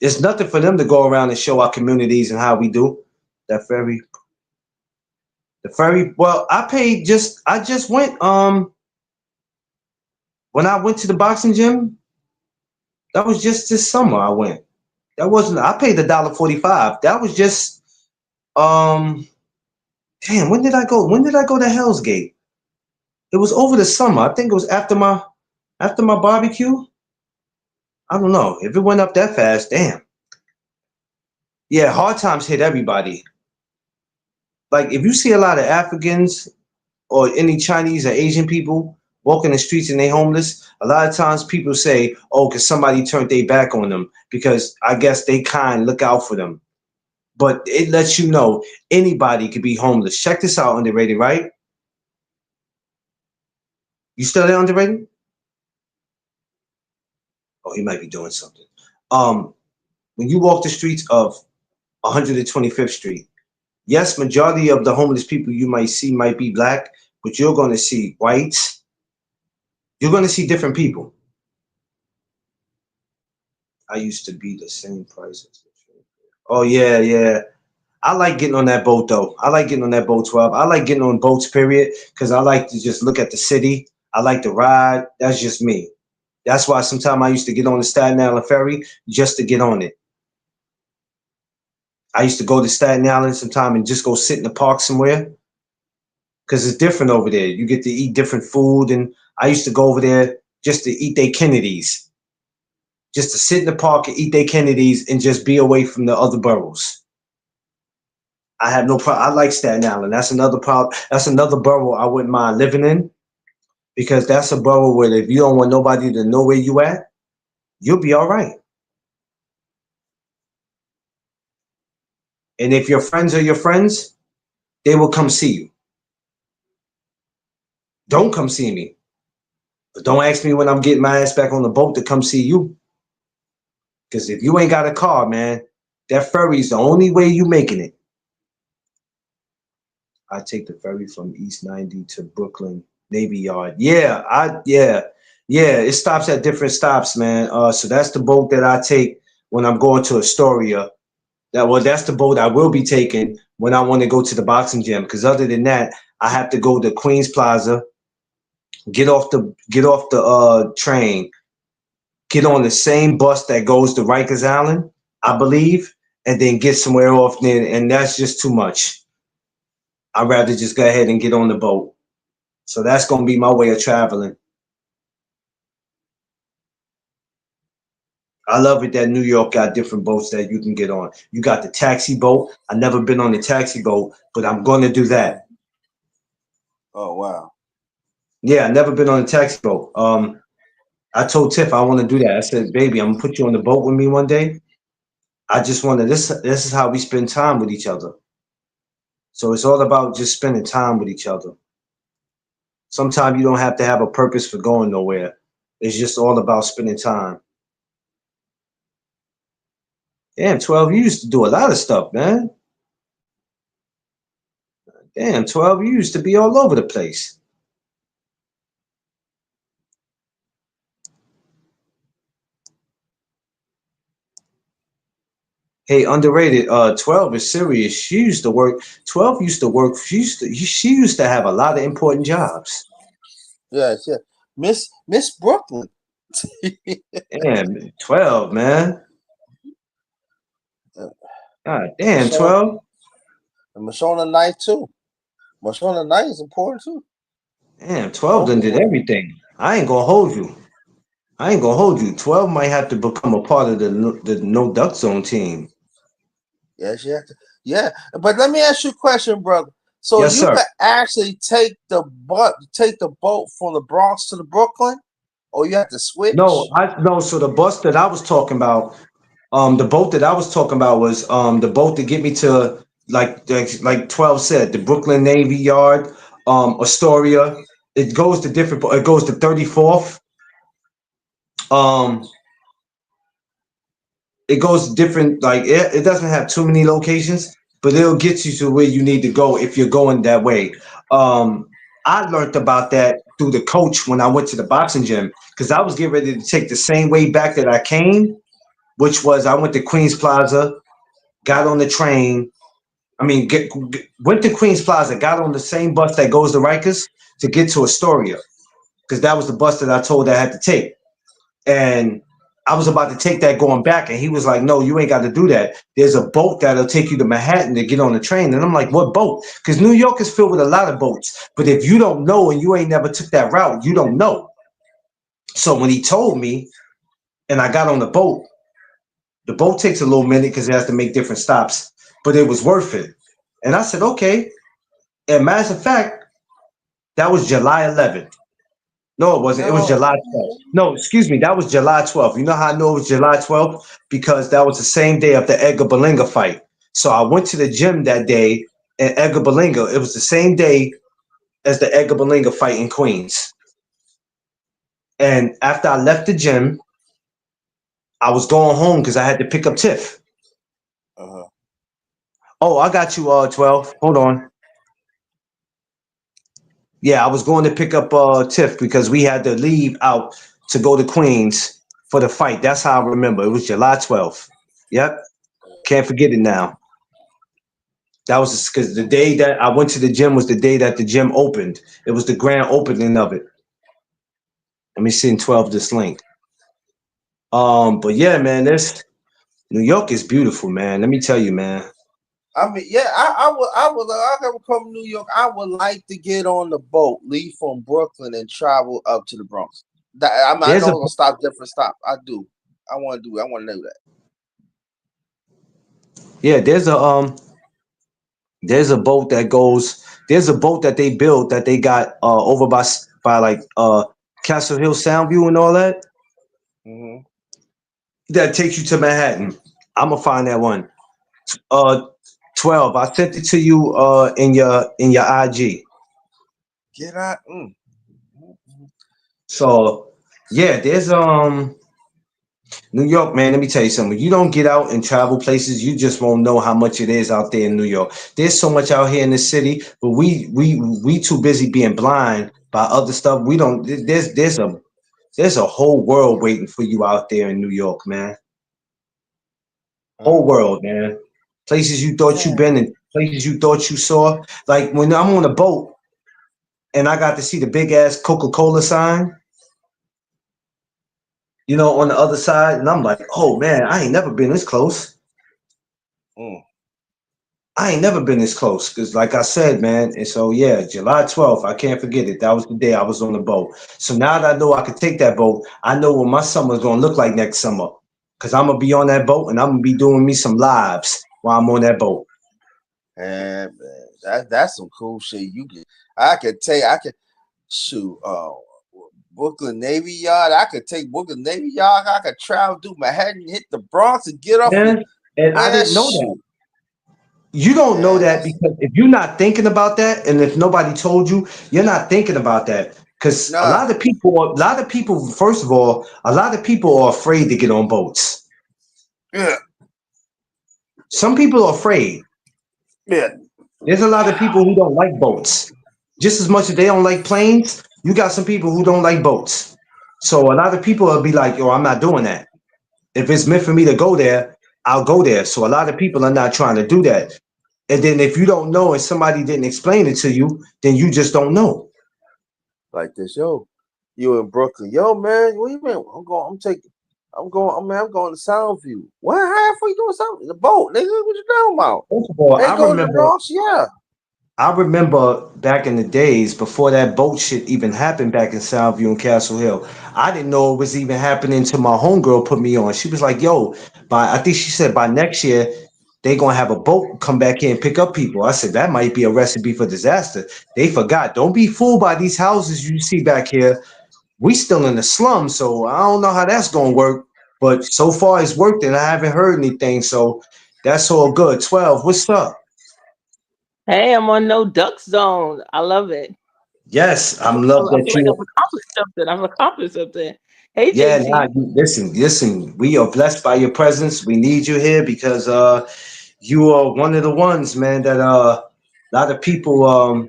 It's nothing for them to go around and show our communities and how we do. That ferry, the ferry. Well, I just went. When I went to the boxing gym, that was just this summer. I went. That wasn't. I paid $1.45. That was just. Damn. When did I go? When did I go to Hell's Gate? It was over the summer. I think it was after my barbecue. I don't know if it went up that fast. Damn. Yeah, hard times hit everybody. Like if you see a lot of Africans or any Chinese or Asian people walking the streets and they homeless, a lot of times people say, "Oh, because somebody turned their back on them," because I guess they kind look out for them. But it lets you know anybody could be homeless. Check this out, Underrated, right? You still there, Underrated? Oh, he might be doing something. When you walk the streets of 125th Street, yes, majority of the homeless people you might see might be black, but you're going to see whites. You're going to see different people. I used to be the same price as the train. Oh yeah, yeah. I like getting on that boat though. I like getting on that boat 12. I like getting on boats, period, because I like to just look at the city. I like to ride. That's just me. That's why sometimes I used to get on the Staten Island ferry just to get on it. I used to go to Staten Island sometime and just go sit in the park somewhere because it's different over there. You get to eat different food, and I used to go over there just to eat their Kennedys, just to sit in the park and eat their Kennedys and just be away from the other boroughs. I have no problem. I like Staten Island. That's another problem. That's another borough I wouldn't mind living in because that's a borough where if you don't want nobody to know where you at, you'll be all right. And if your friends are your friends, they will come see you. Don't come see me. But don't ask me when I'm getting my ass back on the boat to come see you. Because if you ain't got a car, man, that ferry's the only way you making it. I take the ferry from East 90 to Brooklyn Navy Yard. Yeah. It stops at different stops, man. So that's the boat that I take when I'm going to Astoria. That's the boat I will be taking when I want to go to the boxing gym. Because other than that, I have to go to Queens Plaza, get off the train, get on the same bus that goes to Rikers Island, I believe, and then get somewhere off there. And that's just too much. I'd rather just go ahead and get on the boat. So that's going to be my way of traveling. I love it that New York got different boats that you can get on. You got the taxi boat. I've never been on the taxi boat, but I'm going to do that. Oh wow. Yeah, I've never been on a taxi boat. I told Tiff I want to do that. I said, baby, I'm gonna put you on the boat with me one day. I just want to. This is how we spend time with each other. So it's all about just spending time with each other. Sometimes you don't have to have a purpose for going nowhere. It's just all about spending time. Damn, 12, you used to do a lot of stuff, man. Damn, 12, you used to be all over the place. Hey, Underrated. 12 is serious. She used to work. 12 used to work. She used to have a lot of important jobs. Yes, yeah. Miss Brooklyn. Damn, 12, man. God damn, 12. And Mashona Knight too. Mashona Knight is important too. Damn, 12 done did everything. I ain't gonna hold you. 12 might have to become a part of the No Duck Zone team. Yes, you have to. Yeah, but let me ask you a question, brother. So Yes, you sir. can actually take the boat from the Bronx to the Brooklyn, or you have to switch? No. So the bus that I was talking about, the boat that I was talking about was the boat to get me to like 12 said, the Brooklyn Navy Yard, Astoria. It goes to different. It goes to 34th. It goes different. Like it doesn't have too many locations, but it'll get you to where you need to go if you're going that way. I learned about that through the coach when I went to the boxing gym because I was getting ready to take the same way back that I came, which was I went to Queens Plaza, got on the train. I mean, went to Queens Plaza, got on the same bus that goes to Rikers to get to Astoria, because that was the bus that I told I had to take. And I was about to take that going back, and he was like, "No, you ain't got to do that. There's a boat that'll take you to Manhattan to get on the train." And I'm like, "What boat?" Because New York is filled with a lot of boats. But if you don't know and you ain't never took that route, you don't know. So when he told me, and I got on the boat takes a little minute because it has to make different stops, but it was worth it. And I said, "Okay." And matter of fact, that was July 11th. No, it wasn't. It was No, July 12th. No, excuse me. That was July 12th. You know how I know it was July 12th? Because that was the same day of the Edgar Berlanga fight. So I went to the gym that day, and Edgar Berlanga, it was the same day as the Edgar Berlanga fight in Queens. And after I left the gym, I was going home because I had to pick up Tiff. uh-huh. Oh, I got you, 12. Hold on. Yeah, I was going to pick up Tiff because we had to leave out to go to Queens for the fight. That's how I remember. It was July 12th. Yep. Can't forget it now. That was because the day that I went to the gym was the day that the gym opened. It was the grand opening of it. Let me send 12 this link. But yeah, man, New York is beautiful, man. Let me tell you, man. I mean, yeah, I gotta come to New York. I would like to get on the boat, leave from Brooklyn, and travel up to the Bronx. I know There's it's a gonna stop different stop. I do. I want to do it. I want to know that. yeah, there's a boat that goes. There's a boat that they built that they got over by like Castle Hill Soundview and all that. Mm-hmm. That takes you to Manhattan. I'm gonna find that one. Uh, 12. I sent it to you in your IG. Get out. So yeah, there's New York, man. Let me tell you something. You don't get out and travel places, you just won't know how much it is out there in New York. There's so much out here in the city, but we too busy being blind by other stuff. We don't. There's a whole world waiting for you out there in New York, man. Whole world, man. Places you thought you Yeah. been in, places you thought you saw. Like when I'm on a boat and I got to see the big ass Coca-Cola sign, on the other side, and I'm like, oh man, I ain't never been this close. Mm. I ain't never been this close because, like I said, man. And so, yeah, July 12th, I can't forget it. That was the day I was on the boat. So now that I know I could take that boat, I know what my summer's gonna look like next summer. Because I'm gonna be on that boat and I'm gonna be doing me some lives while I'm on that boat. And that's some cool shit. I could shoot. Brooklyn Navy Yard. I could take Brooklyn Navy Yard. I could travel through Manhattan, hit the Bronx, and get off. Man, and I didn't know that. Shoot. You don't know Yeah, that because if you're not thinking about that, and if nobody told you, you're not thinking about that. Because a nah. lot of people, first of all, a lot of people are afraid to get on boats. Yeah. Some people are afraid. Yeah. There's a lot of people who don't like boats. Just as much as they don't like planes, you got some people who don't like boats. So a lot of people will be like, yo, I'm not doing that. If it's meant for me to go there, I'll go there. So a lot of people are not trying to do that. And then if you don't know and somebody didn't explain it to you, then you just don't know. Like this, yo. You in Brooklyn. Yo, man, what you mean? I'm going to Soundview. What? How you doing Soundview? The boat, nigga. What you talking about? First of all, They go to the Bronx, yeah. I remember back in the days before that boat shit even happened back in Soundview and Castle Hill. I didn't know it was even happening until my homegirl put me on. She was like, yo, I think she said by next year, they going to have a boat come back here and pick up people. I said, that might be a recipe for disaster. They forgot. Don't be fooled by these houses you see back here. We still in the slums, so I don't know how that's going to work. But so far it's worked and I haven't heard anything. So that's all good. 12, what's up? Hey, I'm on No Duck Zone. I love it. Yes, I I'm feel, love I that feel like you. I've accomplished something. Hey, Yeah, JG. listen. We are blessed by your presence. We need you here because you are one of the ones, man. That a lot of people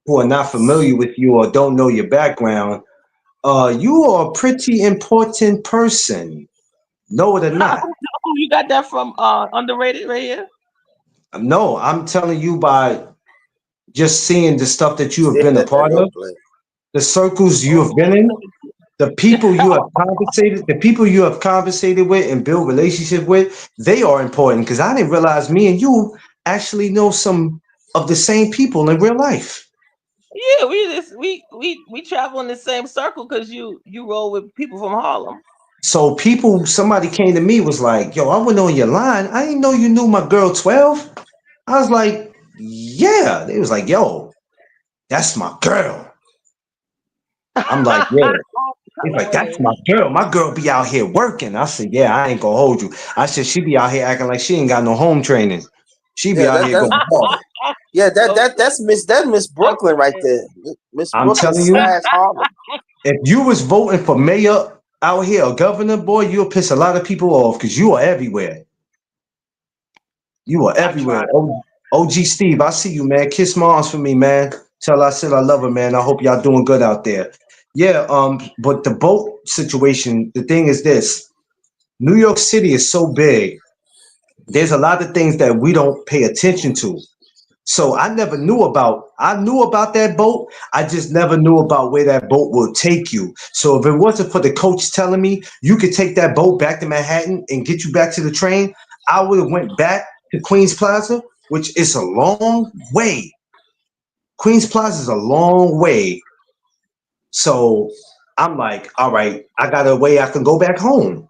who are not familiar with you or don't know your background. You are a pretty important person. Know it or not. You got that from Underrated right here? No, I'm telling you by just seeing the stuff that you have Yeah, been a they're part gonna of, play. the circles you have been Oh, in, the people you have conversated with and build relationship with, they are important because I didn't realize me and you actually know some of the same people in real life. yeah, we travel in the same circle because you roll with people from Harlem. So somebody came to me was like, "Yo, I went on your line. I didn't know you knew my girl 12." I was like, "Yeah." They was like, "Yo, that's my girl." I'm like, "Yeah." He's like, "That's Hilarious. my girl. My girl be out here working." I said, "Yeah, I ain't gonna hold you." I said, "She be out here acting like she ain't got no home training. She be Yeah, out here that's going hard." Okay, that's Miss Brooklyn right okay. there. Miss I'm Brooklyn telling you, slash Harlem. if you was voting for mayor out here or governor, boy, you'll piss a lot of people off because you are everywhere. You are I everywhere. try. OG Steve, I see you, man. Kiss moms for me, man. Tell her I said I love her, man. I hope y'all doing good out there. Yeah, but the boat situation, the thing is this. New York City is so big. There's a lot of things that we don't pay attention to. So I knew about that boat. I just never knew about where that boat will take you. So if it wasn't for the coach telling me you could take that boat back to Manhattan and get you back to the train, I would have went back to Queens Plaza, which is a long way. Queens Plaza is a long way. So I'm like, all right, I got a way I can go back home.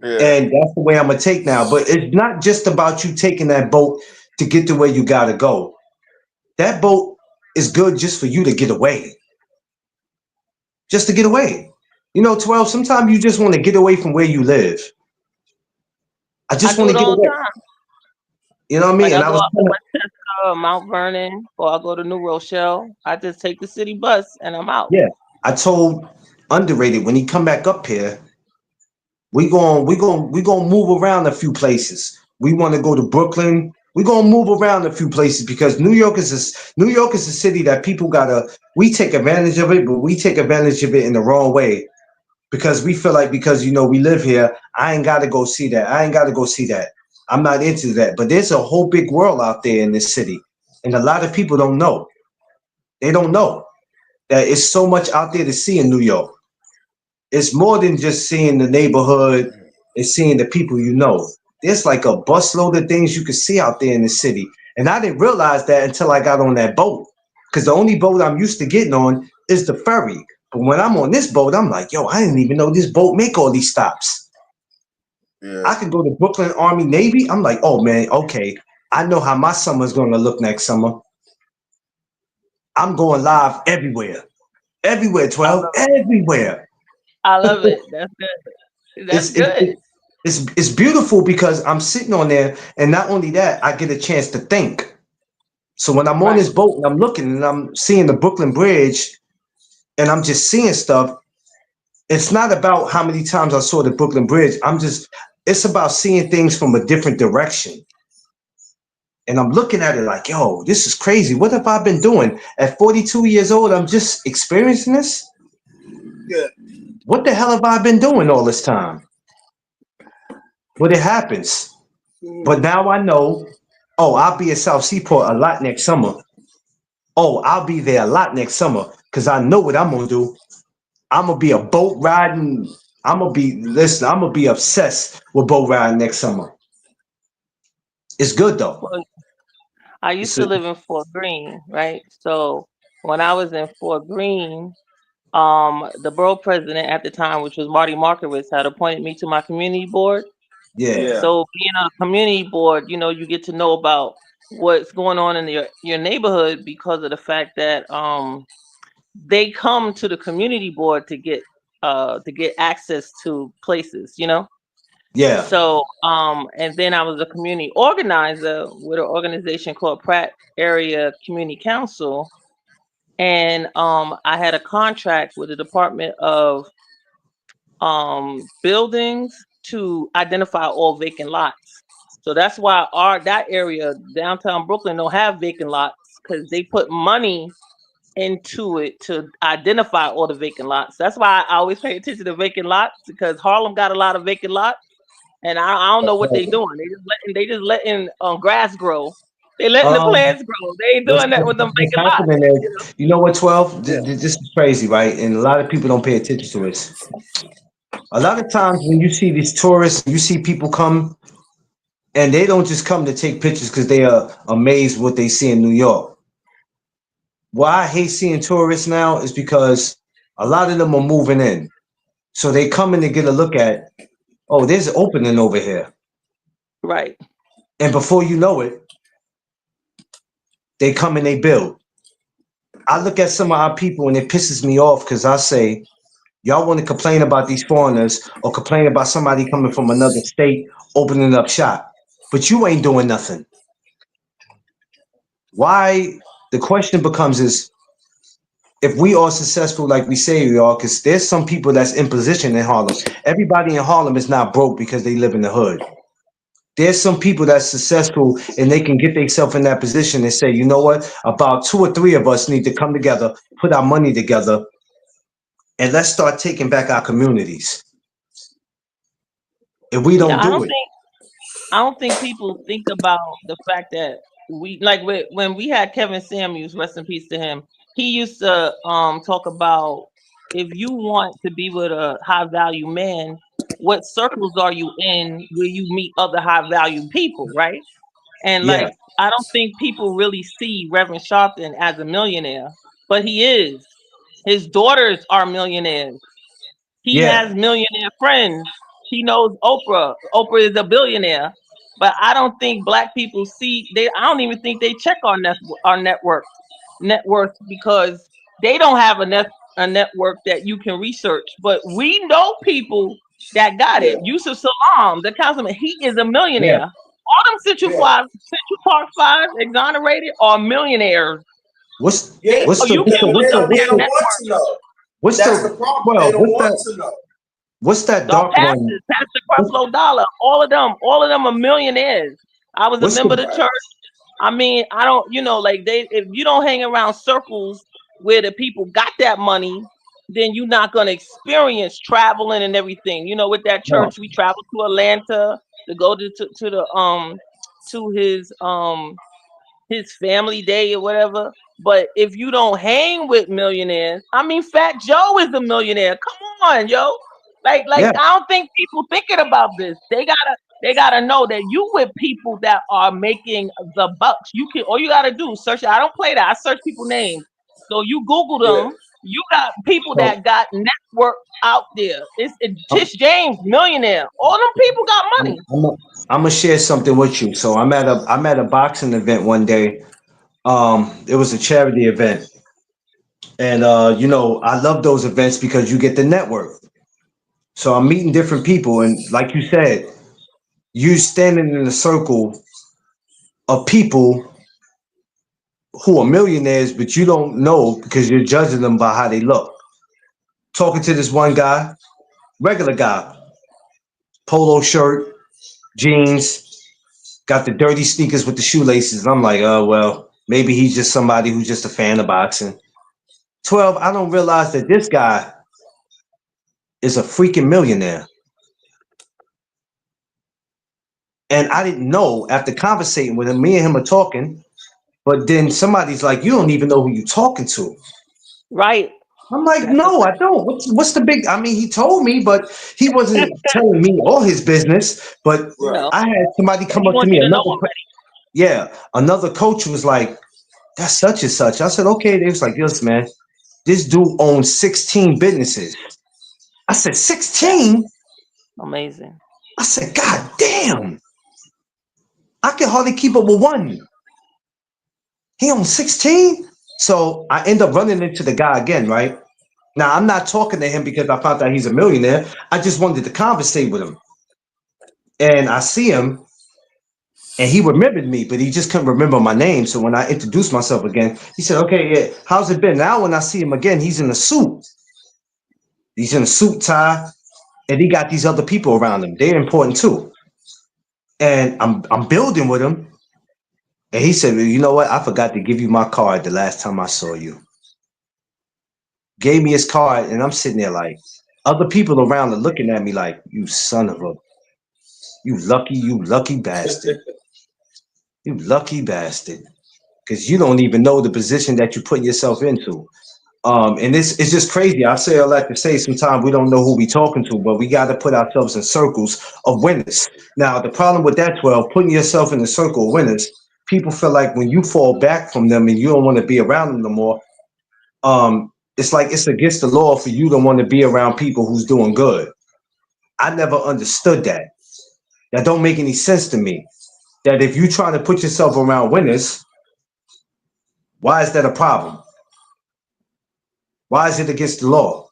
Yeah. And that's the way I'm gonna take now. But it's not just about you taking that boat to get to where you gotta go. That boat is good just for you to get away. Just to get away. 12, sometimes you just want to get away from where you live. I I just do want to it get all the away. time. You know what I Like mean? I And I go was out to Westchester, or Mount Vernon, or I go to New Rochelle. I just take the city bus and I'm out. yeah. I told Underrated when he come back up here, we going move around a few places. We want to go to Brooklyn. We're gonna move around a few places because New York is a city that people gotta we take advantage of it, but we take advantage of it in the wrong way because we feel like because we live here, I ain't gotta go see that. I ain't gotta go see that. I'm not into that. But there's a whole big world out there in this city. And a lot of people don't know. They don't know that it's so much out there to see in New York. It's more than just seeing the neighborhood and seeing the people you know. There's like a busload of things you can see out there in the city. And I didn't realize that until I got on that boat. Because the only boat I'm used to getting on is the ferry. But when I'm on this boat, I'm like, yo, I didn't even know this boat make all these stops. Yeah. I could go to Brooklyn Army Navy. I'm like, oh man, okay. I know how my summer's gonna look next summer. I'm going live everywhere. Everywhere, I 12. love it. Everywhere. I love it. That's good. That's It's it, good. it, it's beautiful because I'm sitting on there, and not only that, I get a chance to think. So when I'm on Right. this boat and I'm looking and I'm seeing the Brooklyn Bridge and I'm just seeing stuff, it's not about how many times I saw the Brooklyn Bridge. It's about seeing things from a different direction. And I'm looking at it like, yo, this is crazy. What have I been doing? At 42 years old, I'm just experiencing this. Yeah. What the hell have I been doing all this time? But it happens. But now I know, oh, I'll be at South Seaport a lot next summer. Oh, I'll be there a lot next summer because I know what I'm gonna do. I'm gonna be a boat riding. I'm gonna be obsessed with boat riding next summer. It's good though. Well, I used It's to live in Fort Greene, right? So when I was in Fort Greene, the borough president at the time, which was Marty Markowitz, had appointed me to my community board. yeah, Yeah. So being on a community board, you get to know about what's going on in your neighborhood because of the fact that they come to the community board to get access to places. yeah, So and then I was a community organizer with an organization called Pratt Area Community Council, and I had a contract with the Department of buildings to identify all vacant lots. So that's why that area, downtown Brooklyn, don't have vacant lots because they put money into it to identify all the vacant lots. That's why I always pay attention to vacant lots, because Harlem got a lot of vacant lots, and I don't know what they doing. They just letting grass grow. They letting the Um, plants grow. They ain't doing that with them what's vacant lots. happening is, you know what, 12? Yeah. This is crazy, right? And a lot of people don't pay attention to it. A lot of times when you see these tourists, you see people come, and they don't just come to take pictures because they are amazed what they see in New York. Why I hate seeing tourists now is because a lot of them are moving in. So they come in to get a look at, oh, there's an opening over here. Right. And before you know it, they come and they build. I look at some of our people and it pisses me off because I say, y'all want to complain about these foreigners or complain about somebody coming from another state opening up shop, but you ain't doing nothing. Why? The question becomes is, if we are successful like we say we are, because there's some people that's in position in Harlem. Everybody in Harlem is not broke because they live in the hood. There's some people that's successful and they can get themselves in that position and say, you know what, about 2 or 3 of us need to come together, put our money together, and let's start taking back our communities. If we don't do it. I don't think people think about the fact that when we had Kevin Samuels, rest in peace to him, he used to talk about, if you want to be with a high value man, what circles are you in where you meet other high value people, right? And Yeah. I don't think people really see Reverend Sharpton as a millionaire, but he is. His daughters are millionaires. He has millionaire friends. He knows Oprah. Oprah is a billionaire. But I don't think black people I don't even think they check our net worth, because they don't have a network that you can research. But we know people that got it. Yusuf Salam, the councilman, he is a millionaire. Yeah. All them Central Park Five exonerated are millionaires. What's the They don't want to know. That's the problem. They don't want to know. What's that dark one? Pastor Creflo Dollar, all of them are millionaires. I was a member of the church. I mean, I don't, if you don't hang around circles where the people got that money, then you're not gonna experience traveling and everything. With that church, we traveled to Atlanta to go to his family day or whatever. But if you don't hang with millionaires, I mean, Fat Joe is a millionaire. Come on, yo. I don't think people thinking about this. They gotta know that you with people that are making the bucks. All you gotta do, search. I don't play that. I search people names. So you Google them. Yeah. You got people that got network out there. It's Tish James, millionaire. All them people got money. I'm gonna share something with you. So I'm at a boxing event one day. It was a charity event, and I love those events because you get the network. So I'm meeting different people, and like you said, you standing in a circle of people who are millionaires, but you don't know because you're judging them by how they look. Talking to this one guy, regular guy, polo shirt, jeans, got the dirty sneakers with the shoelaces. I'm like, oh, well, maybe he's just somebody who's just a fan of boxing. 12, I don't realize that this guy is a freaking millionaire. And I didn't know after conversating with him, me and him are talking, but then somebody's like, you don't even know who you're talking to. Right. I'm like, no, I don't. What's the big, I mean, he told me, but he wasn't telling me all his business. But I had somebody come up to me. Another coach was like, that's such and such. I said, okay. They was like, yes, man, this dude owns 16 businesses. I said, 16? Amazing. I said, God damn. I can hardly keep up with one. He owns 16? So I end up running into the guy again, right? Now, I'm not talking to him because I found out he's a millionaire. I just wanted to conversate with him. And I see him, and he remembered me, but he just couldn't remember my name. So when I introduced myself again, he said, okay, yeah, how's it been? Now when I see him again, he's in a suit. He's in a suit tie, and he got these other people around him. They're important too. And I'm building with him. And he said, well, you know what? I forgot to give you my card the last time I saw you. gave me his card, and I'm sitting there like, other people around are looking at me like, you son of a, you lucky bastard, you lucky bastard, because you don't even know the position that you're putting yourself into. And it's just crazy. I say I like to say sometimes we don't know who we talking to, but we got to put ourselves in circles of winners. Now the problem with that 12, putting yourself in a circle of winners, people feel like when you fall back from them and you don't want to be around them no more, it's like it's against the law for you to want to be around people who's doing good. I never understood that. That don't make any sense to me. That if you trying to put yourself around winners, why is that a problem? Why is it against the law?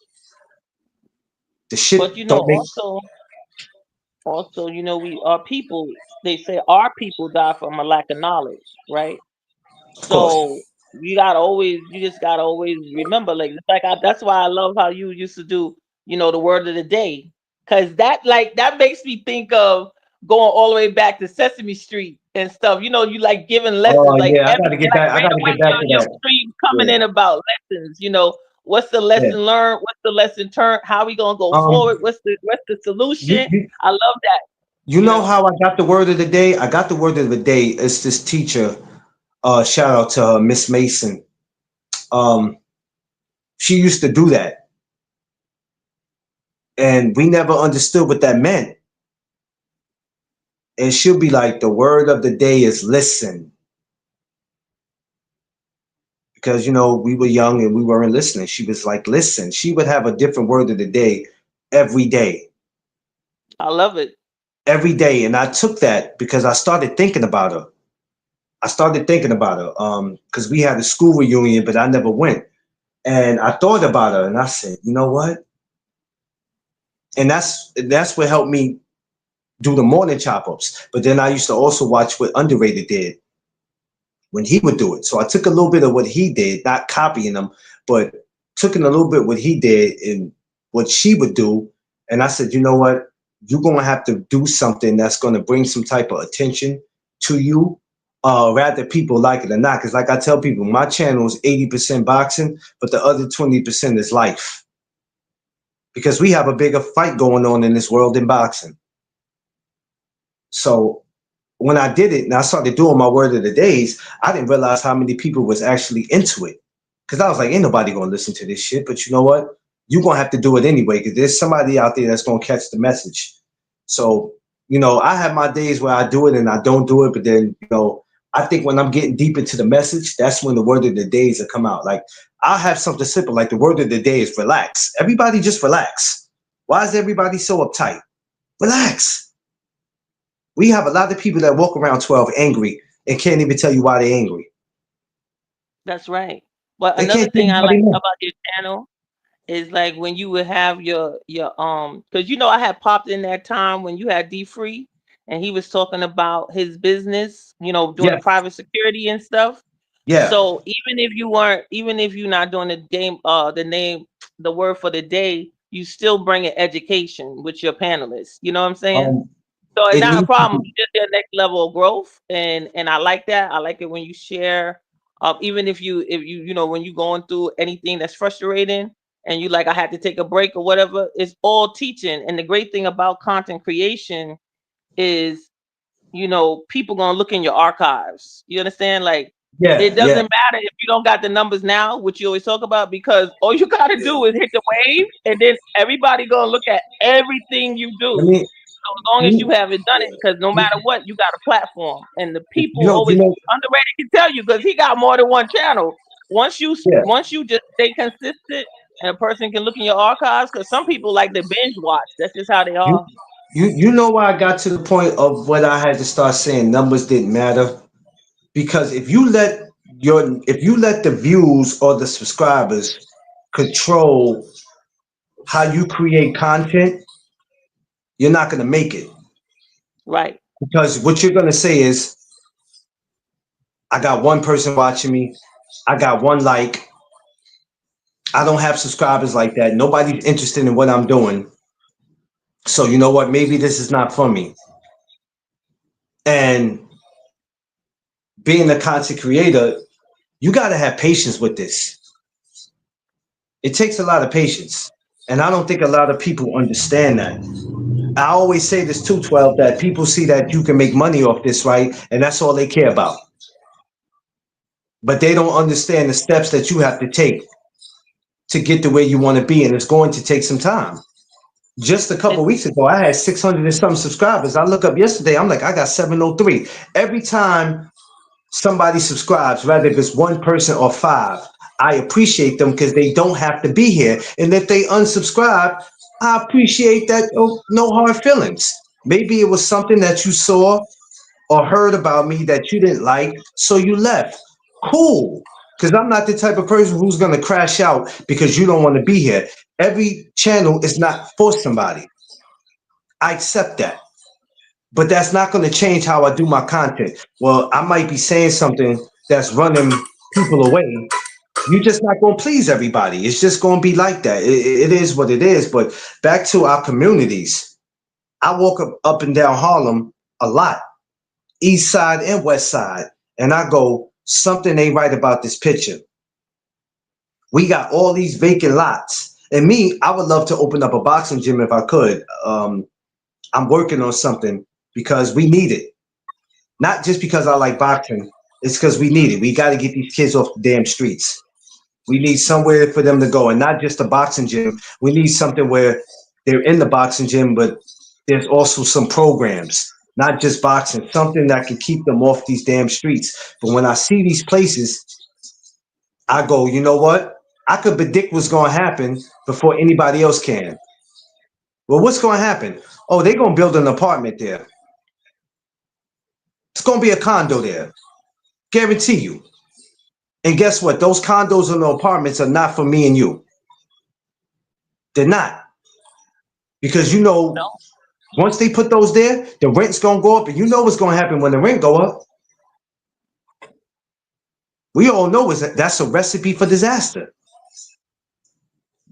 The But shit don't make. also, we our people. They say our people die from a lack of knowledge, right? Of course. So you just gotta always remember, that's why I love how you used to do, the word of the day, because that makes me think of going all the way back to Sesame Street and stuff. You like giving lessons, Oh like yeah, I every gotta get like back. I right gotta away get back to your that. stream coming Yeah, in about lessons. What's the yeah. lesson learned? What's the lesson turned? How we gonna go Um, forward? What's the you, solution? you I love that. you You know know. how I got the word of the day? I got the word of the day. It's this teacher. Shout out to Miss Mason. Um, she used to do that, and we never understood what that meant. And she'll be like, the word of the day is listen, because we were young and we weren't listening. She was like, listen. She would have a different word of the day every day. I love it. Every day. And I took that because I started thinking about her. Because we had a school reunion, but I never went. And I thought about her and I said, you know what? And that's what helped me do the morning chop ups. But then I used to also watch what Underrated did when he would do it. So I took a little bit of what he did, not copying him, but took in a little bit what he did and what she would do. And I said, you know what? You're gonna have to do something that's gonna bring some type of attention to you, rather people like it or not. Because like I tell people, my channel is 80% boxing, but the other 20% is life. Because we have a bigger fight going on in this world than boxing. So when I did it and I started doing my word of the days, I didn't realize how many people was actually into it. Cause I was like, ain't nobody gonna listen to this shit. But you know what? You're gonna have to do it anyway, because there's somebody out there that's gonna catch the message. So, I have my days where I do it and I don't do it, but then, I think when I'm getting deep into the message, that's when the word of the days will come out. Like I'll have something simple, like the word of the day is relax. Everybody just relax. Why is everybody so uptight? Relax. We have a lot of people that walk around 12 angry and can't even tell you why they're angry. That's right. But They another can't tell thing you I why they're like mad. about your channel is like when you would have your because I had popped in that time when you had D Free and he was talking about his business, doing the Yes. private security and stuff. Yeah. So even if you're not doing the word for the day, you still bring an education with your panelists. You know what I'm saying? Um, So it's it not a needs to problem. be. You just get next level of growth, and I like that. I like it when you share. Even if you when you going through anything that's frustrating, and you like I had to take a break or whatever, it's all teaching. And the great thing about content creation is people gonna look in your archives. You understand? Like it Yeah. doesn't Yeah. matter if you don't got the numbers now, which you always talk about, because all you gotta do is hit the wave, and then everybody gonna look at everything you I do mean, as long as you you, haven't done it, because no matter what, you got a platform, and the you people know, you always know, Underrated can tell you because he got more than one channel. yeah. Once you just stay consistent, and a person can look in your archives, because some people like to binge watch. That's just how they You, are. you know why I got to the point of what I had to start saying numbers didn't matter? Because if you let the views or the subscribers control how you create content, you're not gonna make it. Right. Because what you're gonna say is, I got one person watching me, I got one like, I don't have subscribers like that. Nobody's interested in what I'm doing. So you know what? Maybe this is not for me. And being a content creator, you got to have patience with this. It takes a lot of patience. And I don't think a lot of people understand that. I always say this too, 12, that people see that you can make money off this, right? And that's all they care about. But they don't understand the steps that you have to take to get to where you want to be. And it's going to take some time. Just a couple weeks ago, I had 600 and some subscribers. I look up yesterday, I'm like, I got 703. Every time somebody subscribes, whether if it's one person or 5, I appreciate them because they don't have to be here. And if they unsubscribe, I appreciate that. Oh, no hard feelings. Maybe it was something that you saw or heard about me that you didn't like, so you left. Cool. Because I'm not the type of person who's going to crash out because you don't want to be here. Every channel is not for somebody. I accept that. But that's not going to change how I do my content. Well, I might be saying something that's running people away. You're just not going to please everybody. It's just going to be like that. It is what it is. But back to our communities. I walk up and down Harlem a lot, east side and west side. And I go, something ain't right about this picture. We got all these vacant lots. And me, I would love to open up a boxing gym if I could. I'm working on something because we need it. Not just because I like boxing. It's because we need it. We got to get these kids off the damn streets. We need somewhere for them to go, and not just a boxing gym. We need something where they're in the boxing gym, but there's also some programs, not just boxing, something that can keep them off these damn streets. But when I see these places, I go, you know what? I could predict what's going to happen before anybody else can. Well, what's going to happen? Oh, they're going to build an apartment there. It's going to be a condo there. Guarantee you. And guess what? Those condos and the apartments are not for me and you. They're not. Because you know, once they put those there, the rent's going to go up. And you know what's going to happen when the rent go up. We all know that's a recipe for disaster.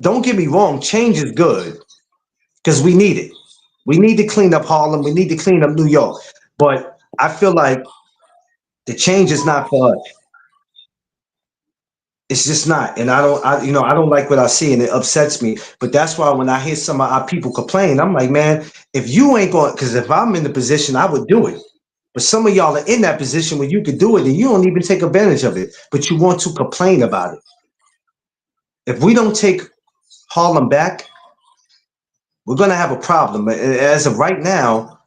Don't get me wrong. Change is good. Because we need it. We need to clean up Harlem. We need to clean up New York. But I feel like the change is not for us. It's just not. And I don't like what I see, and it upsets me. But that's why when I hear some of our people complain, I'm like, man, if you ain't going, because if I'm in the position, I would do it. But some of y'all are in that position where you could do it and you don't even take advantage of it, but you want to complain about it. If we don't take Harlem back, we're going to have a problem. As of right now,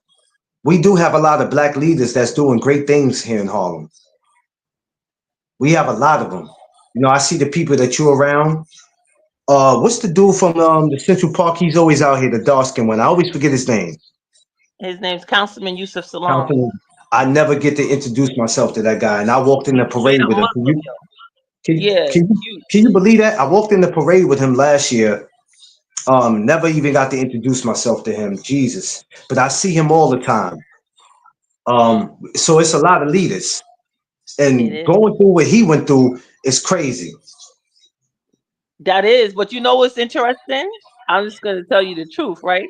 we do have a lot of black leaders that's doing great things here in Harlem. We have a lot of them. You know, I see the people that you're around. What's the dude from the Central Park? He's always out here, the dark-skinned one. I always forget his name. His name's Councilman Yusuf Salam. I never get to introduce myself to that guy, and I walked in the parade with him. Can you believe that? I walked in the parade with him last year. Never even got to introduce myself to him. Jesus. But I see him all the time. So it's a lot of leaders. And going through what he went through is crazy. That is, but you know what's interesting? I'm just gonna tell you the truth, right?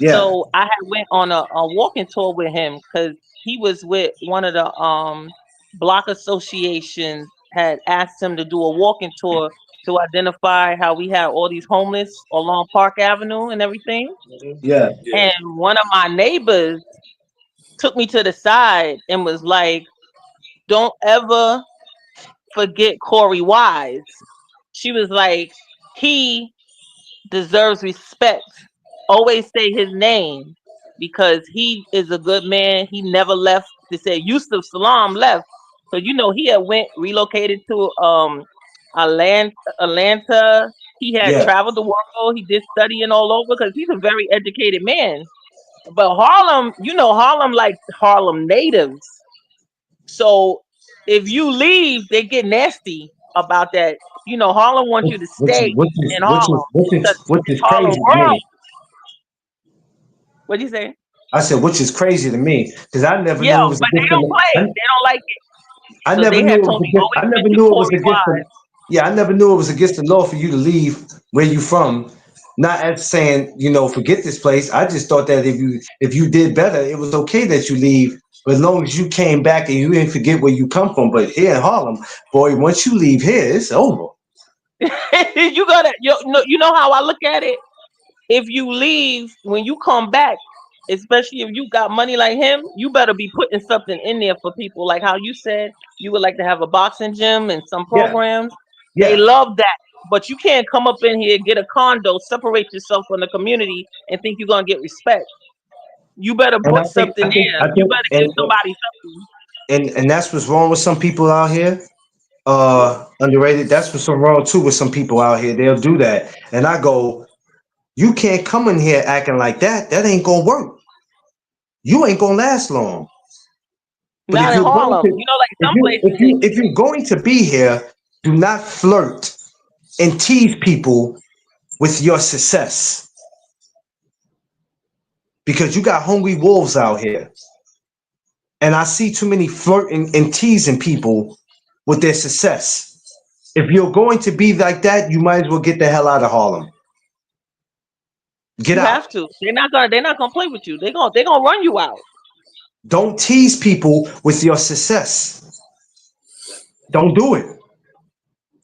Yeah. So I had went on a walking tour with him because he was with one of the block associations, had asked him to do a walking tour to identify how we had all these homeless along Park Avenue and everything. Yeah. And one of my neighbors took me to the side and was like, don't ever forget Corey Wise. She was like, he deserves respect. Always say his name because he is a good man. He never left. To say Yusuf Salam left. So, you know, he had relocated to Atlanta. He had traveled the world. He did studying all over because he's a very educated man. But Harlem, you know, Harlem like Harlem natives. So if you leave, they get nasty about that. You know, Harlem wants you to stay in Harlem. Which is crazy to me. What'd you say? I said, which is crazy to me because I never knew it was but they don't play. They don't like it. I So never knew it was against the I never knew it was against the law for you to leave where you from. Not as saying, you know, forget this place. I just thought that if you did better, it was okay that you leave. But as long as you came back and you didn't forget where you come from. But here in Harlem, boy, once you leave here, it's over. You gotta, you know how I look at it. If you leave, when you come back, especially if you got money like him, you better be putting something in there for people. Like how you said you would like to have a boxing gym and some Yeah, programs. They yeah. love that. But you can't come up in here, get a condo, separate yourself from the community, and think you're gonna get respect. You better And put something there. I You think, better give somebody something. and that's what's wrong with some people out here. Underrated. That's what's so wrong too with some people out here. They'll do that, and I go, you can't come in here acting like that. That ain't gonna work. You ain't gonna last long. But Not if in you're going Harlem. to, You know, like some places if you're going to be here, do not flirt and tease people with your success, because you got hungry wolves out here, and I see too many flirting and teasing people with their success. If you're going to be like that, you might as well get the hell out of Harlem. Get you out. have to. They're not gonna play with you. They're gonna run you out. Don't tease people with your success. Don't do it.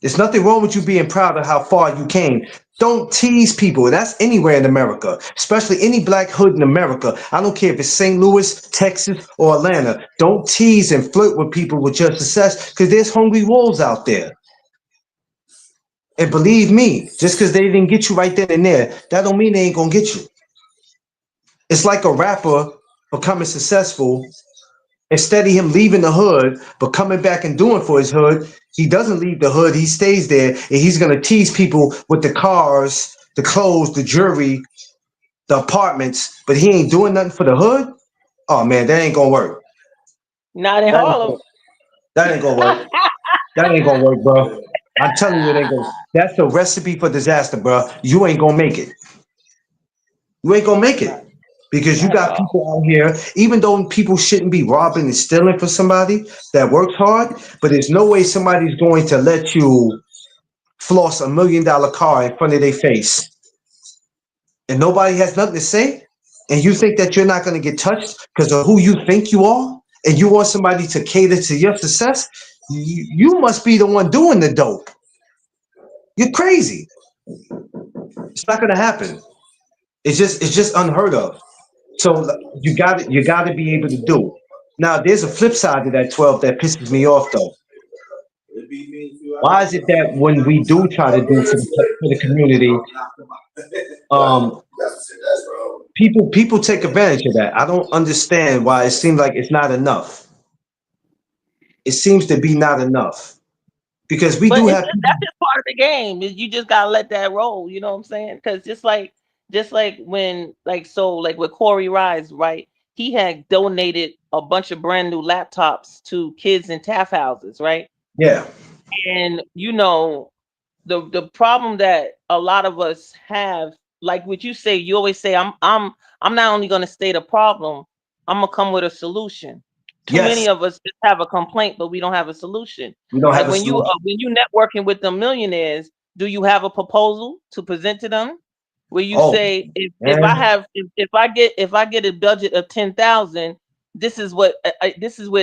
There's nothing wrong with you being proud of how far you came. Don't tease people. That's anywhere in America, especially any black hood in America. I don't care if it's St. Louis, Texas, or Atlanta. Don't tease and flirt with people with your success, because there's hungry wolves out there. And believe me, just because they didn't get you right then and there, that don't mean they ain't gonna get you. It's like a rapper becoming successful. Instead of him leaving the hood, but coming back and doing for his hood, he doesn't leave the hood. He stays there, and he's gonna tease people with the cars, the clothes, the jewelry, the apartments, but he ain't doing nothing for the hood. Oh man, that ain't gonna work. Not in That ain't Harlem. gonna, that ain't gonna work. That ain't gonna work, bro. I'm telling you, it ain't gonna. That's the recipe for disaster, bro. You ain't gonna make it. You ain't gonna make not, it, because you not at got all. people out here, even though people shouldn't be robbing and stealing for somebody that works hard, but there's no way somebody's going to let you floss $1 million car in front of their face and nobody has nothing to say, and you think that you're not going to get touched because of who you think you are, and you want somebody to cater to your success. You must be the one doing the dope. You're crazy. It's not going to happen. It's just unheard of. So you got to be able to do it. Now there's a flip side to that 12 that pisses me off though. Why is it that when we do try to do for the community, um, people take advantage of that? I don't understand why it seems like it's not enough. It seems to be not enough, because we But do it's have just people. that's just part of the game. You just gotta let that roll. You know what I'm saying? Because just like when like with Corey Rise, right? He had donated a bunch of brand new laptops to kids in TAF houses, right? Yeah, And the problem that a lot of us have, like what you say, you always say, I'm not only gonna state a problem, I'm gonna come with a solution. Too many yes, of us just have a complaint, but we don't have a solution. we don't Like have a when solution. you networking with the millionaires, do you have a proposal to present to them? Where you Oh say, man, if I get a budget of 10,000, this is where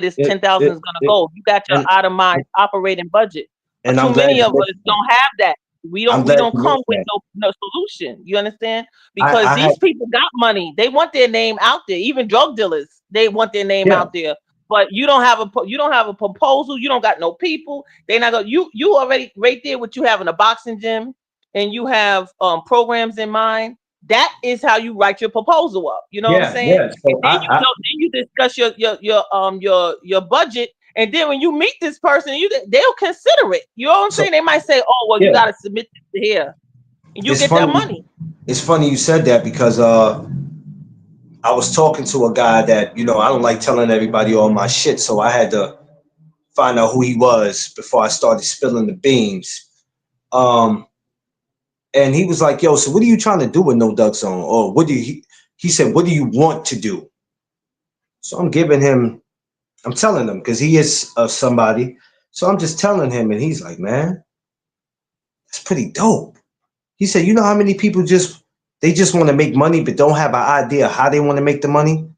this it, 10,000 it, is gonna it, go. You got your and itemized operating budget. But and I'm too glad many you of us mentioned that. don't have that. We I'm don't we glad don't you come mentioned with that. no solution. You understand? I Because I had these people got money. They want their name out there. Even drug dealers, they want their name yeah out there. But you don't have a proposal. You don't got no people. They not going. You already right there. With you having a boxing gym and you have programs in mind. That is how you write your proposal up. You know what I'm yeah saying? yeah. And So then you discuss your budget. And then when you meet this person, they'll consider it. You know what I'm so saying? They might say, "Oh, well, you yeah. got to submit this to here, and you It's get that funny. money." It's funny you said that, because I was talking to a guy that, I don't like telling everybody all my shit, so I had to find out who he was before I started spilling the beans. Um, and he was like, "Yo, so what are you trying to do with No Duck Zone?" Or what do you? He said, "What do you want to do?" So I'm telling him, because he is somebody. So I'm just telling him, and he's like, "Man, that's pretty dope." He said, "You know how many people just want to make money but don't have an idea how they want to make the money?"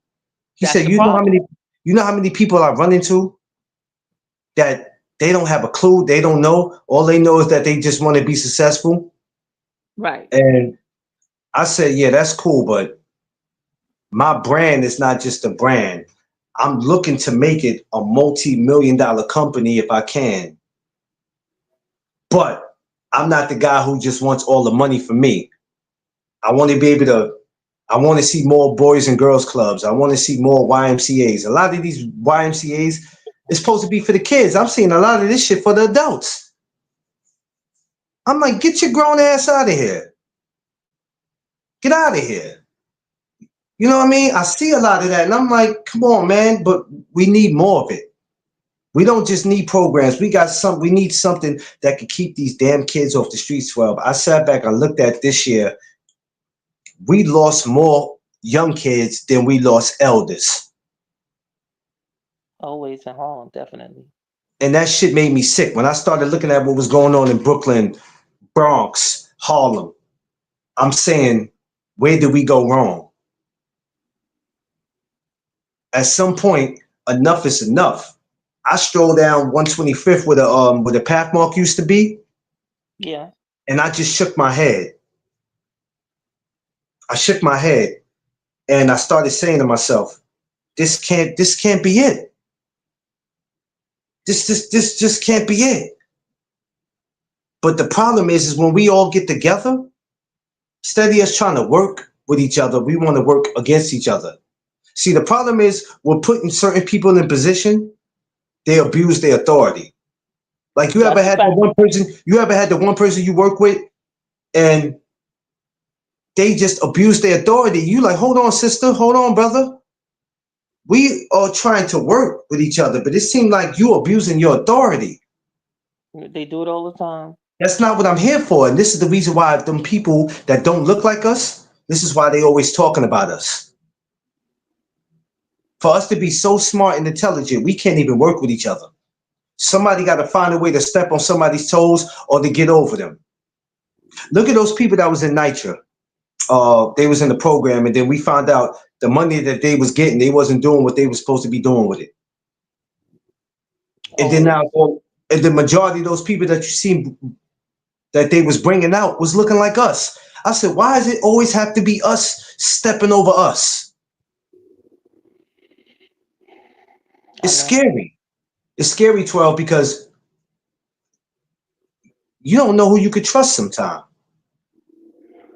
He That's said, the "You know how problem. many people I run into that They don't have a clue. They don't know. All they know is that they just want to be successful. Right. And I said, yeah, that's cool, but my brand is not just a brand. I'm looking to make it a multi-million-dollar company if I can. But I'm not the guy who just wants all the money for me. I want to be able to, I want to see more boys and girls clubs. I want to see more YMCAs. A lot of these YMCAs is supposed to be for the kids. I'm seeing a lot of this shit for the adults. I'm like, get your grown ass out of here. Get out of here. You know what I mean? I see a lot of that, and I'm like, come on, man, but we need more of it. We don't just need programs. We need something that can keep these damn kids off the streets. 12. I sat back and looked at this year. We lost more young kids than we lost elders. Always in Harlem, definitely. And that shit made me sick. When I started looking at what was going on in Brooklyn, Bronx, Harlem, I'm saying, where did we go wrong? At some point, enough is enough. I strolled down 125th where the Pathmark used to be. Yeah. And I just shook my head. I shook my head and I started saying to myself, this can't be it. This just can't be it. But the problem is when we all get together, instead of us trying to work with each other, we want to work against each other. See, the problem is we're putting certain people in position, they abuse their authority. Like you ever had the one person you work with and they just abuse their authority. You like, hold on, sister, hold on, brother. We are trying to work with each other, but it seemed like you abusing your authority. They do it all the time. That's not what I'm here for. And this is the reason why them people that don't look like us, this is why they always talking about us. For us to be so smart and intelligent, we can't even work with each other. Somebody got to find a way to step on somebody's toes or to get over them. Look at those people that was in Nitra. They was in the program, and then we found out the money that they was getting, they wasn't doing what they was supposed to be doing with it. And then now, and the majority of those people that you see that they was bringing out was looking like us. I said, why does it always have to be us stepping over us? It's scary. It's scary, 12, because you don't know who you could trust sometimes.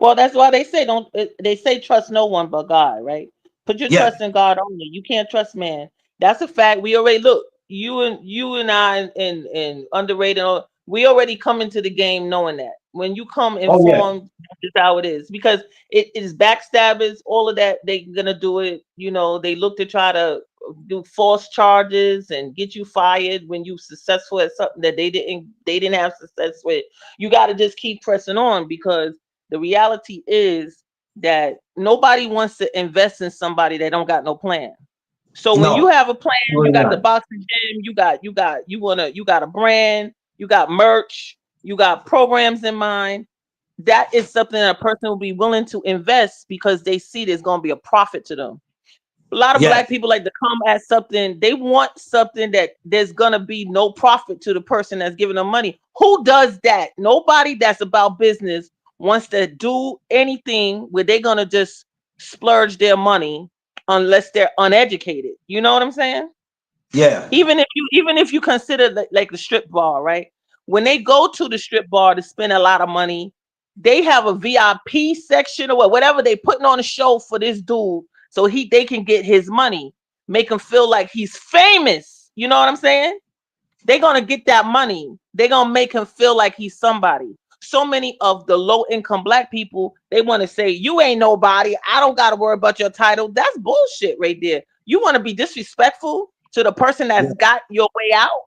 Well, that's why they say trust no one but God, right? Put your trust in God only. You can't trust man. That's a fact. We already look. You and I and underrated. We already come into the game knowing that. When you come informed, that's how it is. Because it is backstabbers, all of that. They're gonna do it. You know, they look to try to do false charges and get you fired when you successful at something that they didn't have success with. You got to just keep pressing on, because the reality is that nobody wants to invest in somebody that don't got no plan. So when you have a plan, you got the boxing gym, you got a brand, you got merch, you got programs in mind. That is something that a person will be willing to invest because they see there's going to be a profit to them. A lot of black people like to come at something. They want something that there's going to be no profit to the person that's giving them money. Who does that? Nobody that's about business wants to do anything where they're going to just splurge their money unless they're uneducated. You know what I'm saying? Yeah. Even if you consider like the strip bar, right? When they go to the strip bar to spend a lot of money, they have a VIP section or whatever they putting on a show for this dude. So they can get his money, make him feel like he's famous. You know what I'm saying? They're going to get that money. They're going to make him feel like he's somebody. So many of the low income black people, they want to say, you ain't nobody. I don't got to worry about your title. That's bullshit right there. You want to be disrespectful to the person that's got your way out?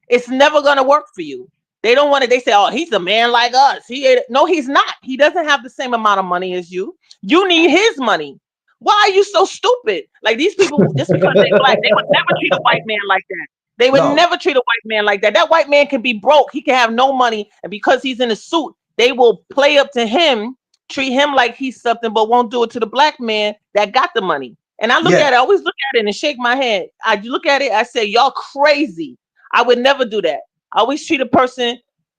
It's never going to work for you. They don't want to, they say, oh, he's a man like us. No, he's not. He doesn't have the same amount of money as you. You need his money. Why are you so stupid? Like these people, just because they're black, they would never treat a white man like that. They would never treat a white man like that. That white man can be broke. He can have no money. And because he's in a suit, they will play up to him, treat him like he's something, but won't do it to the black man that got the money. And I look at it, I always look at it and shake my head. I look at it, I say, y'all crazy. I would never do that. I always treat a person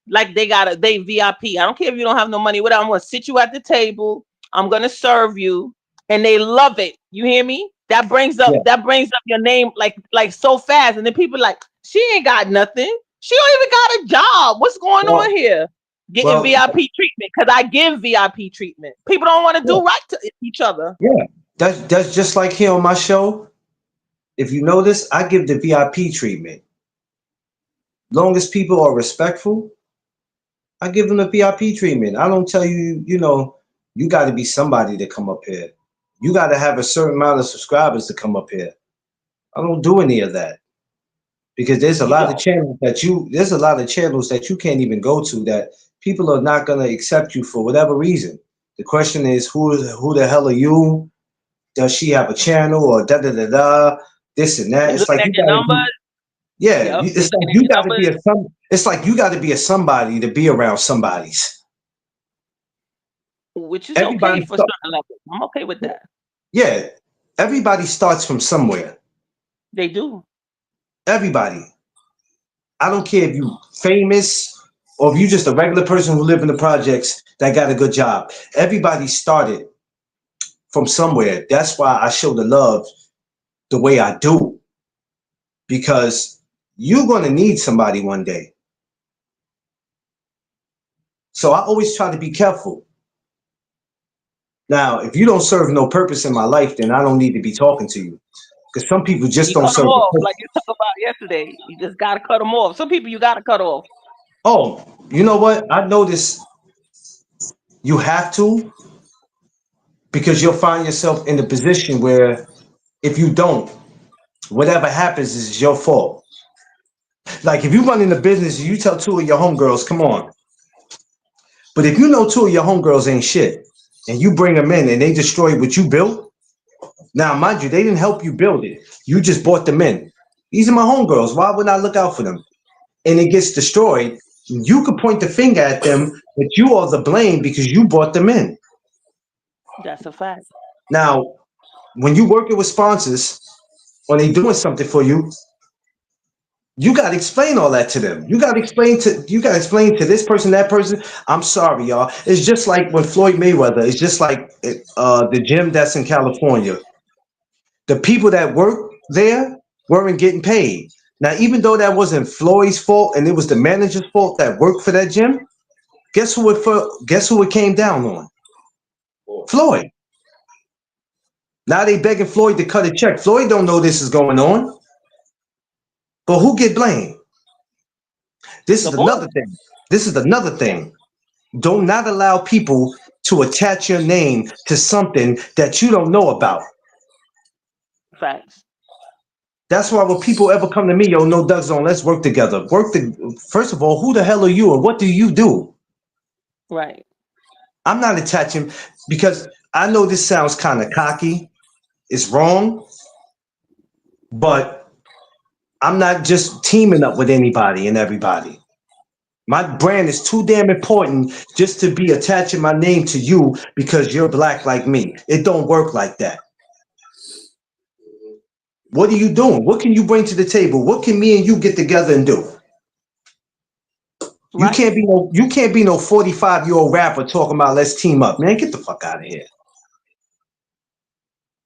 like they VIP. I don't care if you don't have no money, whatever. I'm gonna sit you at the table. I'm gonna serve you, and they love it. You hear me? That brings up your name like so fast, and then people like, she ain't got nothing. She don't even got a job. What's going on here? Getting VIP treatment because I give VIP treatment. People don't want to do right to each other. Yeah, that's just like here on my show. If you notice, I give the VIP treatment. Long as people are respectful, I give them the VIP treatment. I don't tell you, you know, you got to be somebody to come up here. You got to have a certain amount of subscribers to come up here. I don't do any of that because there's a lot of channels that you can't even go to that people are not going to accept you for whatever reason. The question is, who the hell are you? Does she have a channel or da da da da? This and that. It's like you gotta it's like you got to be it's like you got to be a somebody to be around somebody's. Which is okay for certain levels. I'm okay with that. Yeah, everybody starts from somewhere. They do. Everybody. I don't care if you famous or if you just a regular person who live in the projects that got a good job. Everybody started from somewhere. That's why I show the love the way I do. Because you're going to need somebody one day. So I always try to be careful. Now, if you don't serve no purpose in my life, then I don't need to be talking to you. Because some people just don't serve. Like you talked about yesterday. You just got to cut them off. Some people you got to cut off. Oh, you know what? I noticed you have to, because you'll find yourself in the position where if you don't, whatever happens is your fault. Like if you run in the business, you tell two of your homegirls, come on. But if you know two of your homegirls ain't shit, and you bring them in and they destroy what you built, now mind you, they didn't help you build it. You just brought them in. These are my homegirls. Why wouldn't I look out for them? And it gets destroyed. You could point the finger at them, but you are the blame because you brought them in. That's a fact. Now, when you working with sponsors, when they doing something for you, you got to explain all that to them. You got to explain to this person, that person. I'm sorry, y'all. It's just like when Floyd Mayweather. It's just like the gym that's in California. The people that work there weren't getting paid. Now, even though that wasn't Floyd's fault and it was the manager's fault that worked for that gym, guess who it came down on? Floyd. Now they begging Floyd to cut a check. Floyd don't know this is going on. But who get blamed? This is another thing. This is another thing. Do not allow people to attach your name to something that you don't know about. Facts. That's why when people ever come to me, yo, no Doug Zone, let's work together. First of all, who the hell are you and what do you do? Right. I'm not attaching because I know this sounds kind of cocky. It's wrong. But I'm not just teaming up with anybody and everybody. My brand is too damn important just to be attaching my name to you because you're black like me. It don't work like that. What are you doing? What can you bring to the table? What can me and you get together and do? Right. You can't be no 45-year-old rapper talking about let's team up. Man, get the fuck out of here.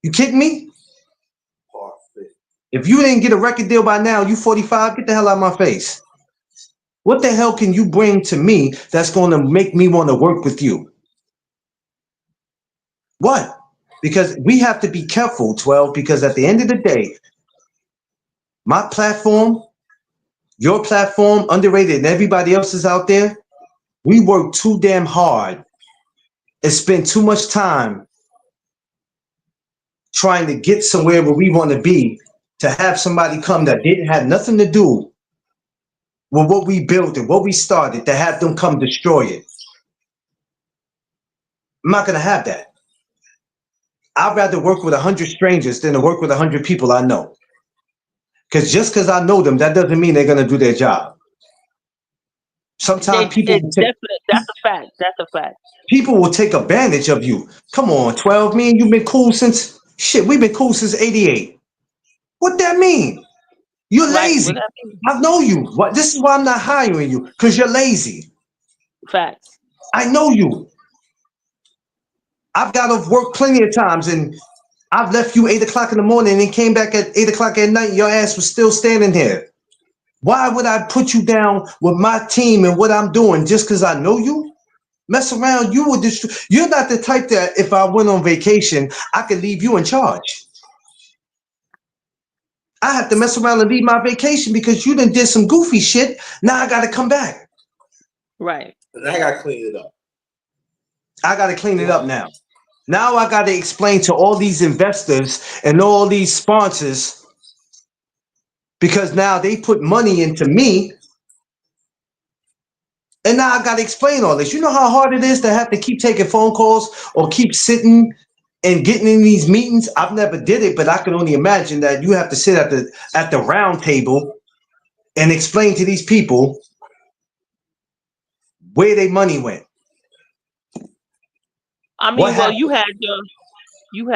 You kidding me? If you didn't get a record deal by now, you 45, get the hell out of my face. What the hell can you bring to me that's going to make me want to work with you? What? Because we have to be careful, 12, because at the end of the day, my platform, your platform, Underrated, and everybody else is out there, we work too damn hard and spend too much time trying to get somewhere where we want to be, to have somebody come that didn't have nothing to do with what we built and what we started, to have them come destroy it. I'm not going to have that. I'd rather work with 100 strangers than to work with 100 people I know. Because just because I know them, that doesn't mean they're going to do their job. Sometimes that's a fact. That's a fact. People will take advantage of you. Come on, 12, me and you've been cool since, shit, we've been cool since 88. What that mean? You're Right. lazy. What that mean? I know you. What? This is why I'm not hiring you, because you're lazy. Facts. I know you. I've got off work plenty of times, and I've left you 8 o'clock in the morning and came back at 8 o'clock at night. Your ass was still standing here. Why would I put you down with my team and what I'm doing just because I know you? Mess around, you would destroy. You're not the type that if I went on vacation, I could leave you in charge. I have to mess around and leave my vacation because you done did some goofy shit. Now I got to come back. Right. And I gotta clean it up. I got to clean it up now. Now I got to explain to all these investors and all these sponsors, because now they put money into me. And now I got to explain all this. You know how hard it is to have to keep taking phone calls or keep sitting and getting in these meetings? I've never did it, but I can only imagine that you have to sit at the round table and explain to these people where their money went. I mean, What well, happened? you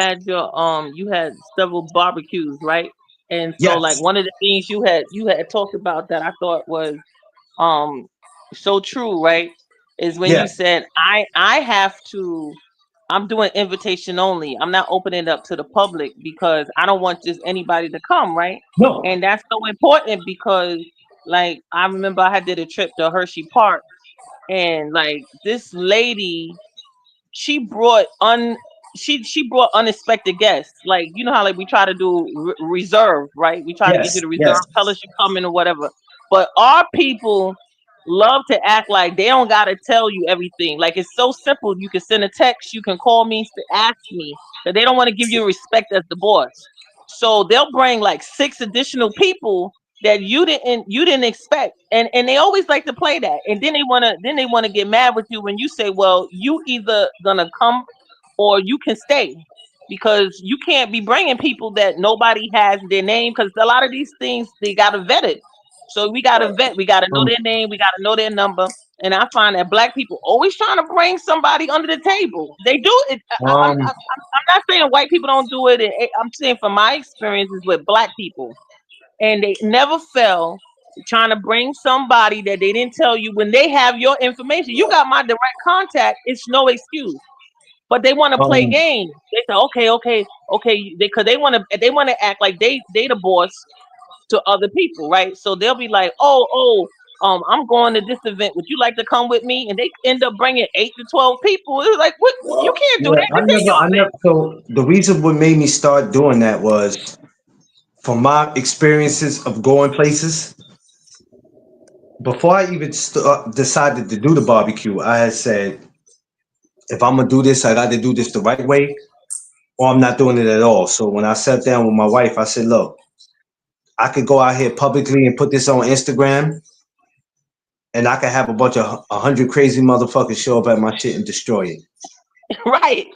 had several barbecues, right? And so like Yes. one of the things you had talked about that I thought was so true, right? Is when Yeah. you said I'm doing invitation only. I'm not opening it up to the public because I don't want just anybody to come, right? No. And that's so important because like I remember I did a trip to Hershey Park, and like this lady, she brought she brought unexpected guests. Like, you know how like we try to do reserve, right? We try to get you Yes. to reserve, Yes. tell us you coming or whatever. But our people love to act like they don't gotta tell you everything. Like it's so simple. You can send a text, you can call me to ask me, that they don't want to give you respect as the boss. So they'll bring like 6 additional people that you didn't expect. And they always like to play that. And then they wanna get mad with you when you say, well, you either gonna come or you can stay, because you can't be bringing people that nobody has their name, because a lot of these things they gotta vet it. So we gotta vet, we gotta know their name, we gotta know their number. And I find that black people always trying to bring somebody under the table. They do it. I'm Um. not saying white people don't do it. I'm saying from my experiences with black people, and they never fell trying to bring somebody that they didn't tell you when they have your information. You got my direct contact. It's no excuse. But they want to play Um. games. They say, okay, because they want to act like they the boss to other people, right? So they'll be like, I'm going to this event. Would you like to come with me? And they end up bringing 8 to 12 people. It's like, what? You can't do Yeah. that. This ain't your I event. never. So the reason what made me start doing that was from my experiences of going places. Before I even decided to do the barbecue, I had said, if I'm gonna do this, I got to do this the right way, or I'm not doing it at all. So when I sat down with my wife, I said, look, I could go out here publicly and put this on Instagram, and I could have a bunch of 100 crazy motherfuckers show up at my shit and destroy it, Right.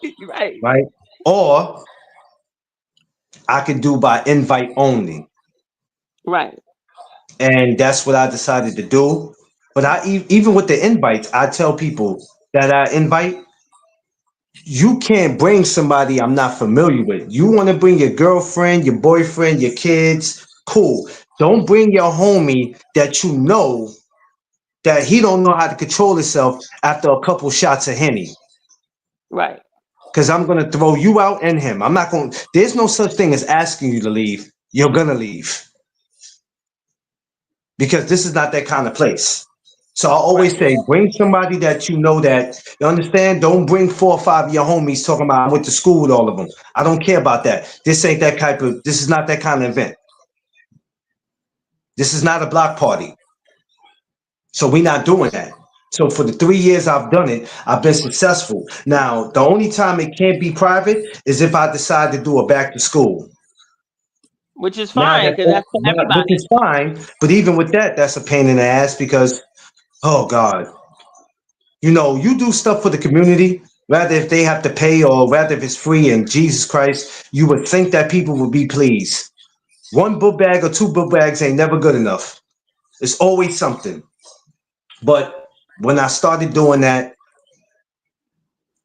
right? Or I could do by invite only, Right. and that's what I decided to do. But even with the invites, I tell people that I invite, you can't bring somebody I'm not familiar with. You want to bring your girlfriend, your boyfriend, your kids, cool. Don't bring your homie that you know that he don't know how to control himself after a couple shots of Henny. Right. Because I'm going to throw you out and him. I'm not going to, there's no such thing as asking you to leave. You're going to leave. Because this is not that kind of place. So I always say, bring somebody that you know that, you understand? Don't bring 4 or 5 of your homies talking about I went to school with all of them. I don't care about that. This is not that kind of event. This is not a block party. So we're not doing that. So for the 3 years I've done it, I've been successful. Now, the only time it can't be private is if I decide to do a back to school. Which is fine, because that's for Which everybody. is fine. But even with that, that's a pain in the ass because, oh God, you know, you do stuff for the community, rather if they have to pay or rather if it's free, and Jesus Christ, you would think that people would be pleased. 1 book bag or 2 book bags ain't never good enough. It's always something. But when I started doing that,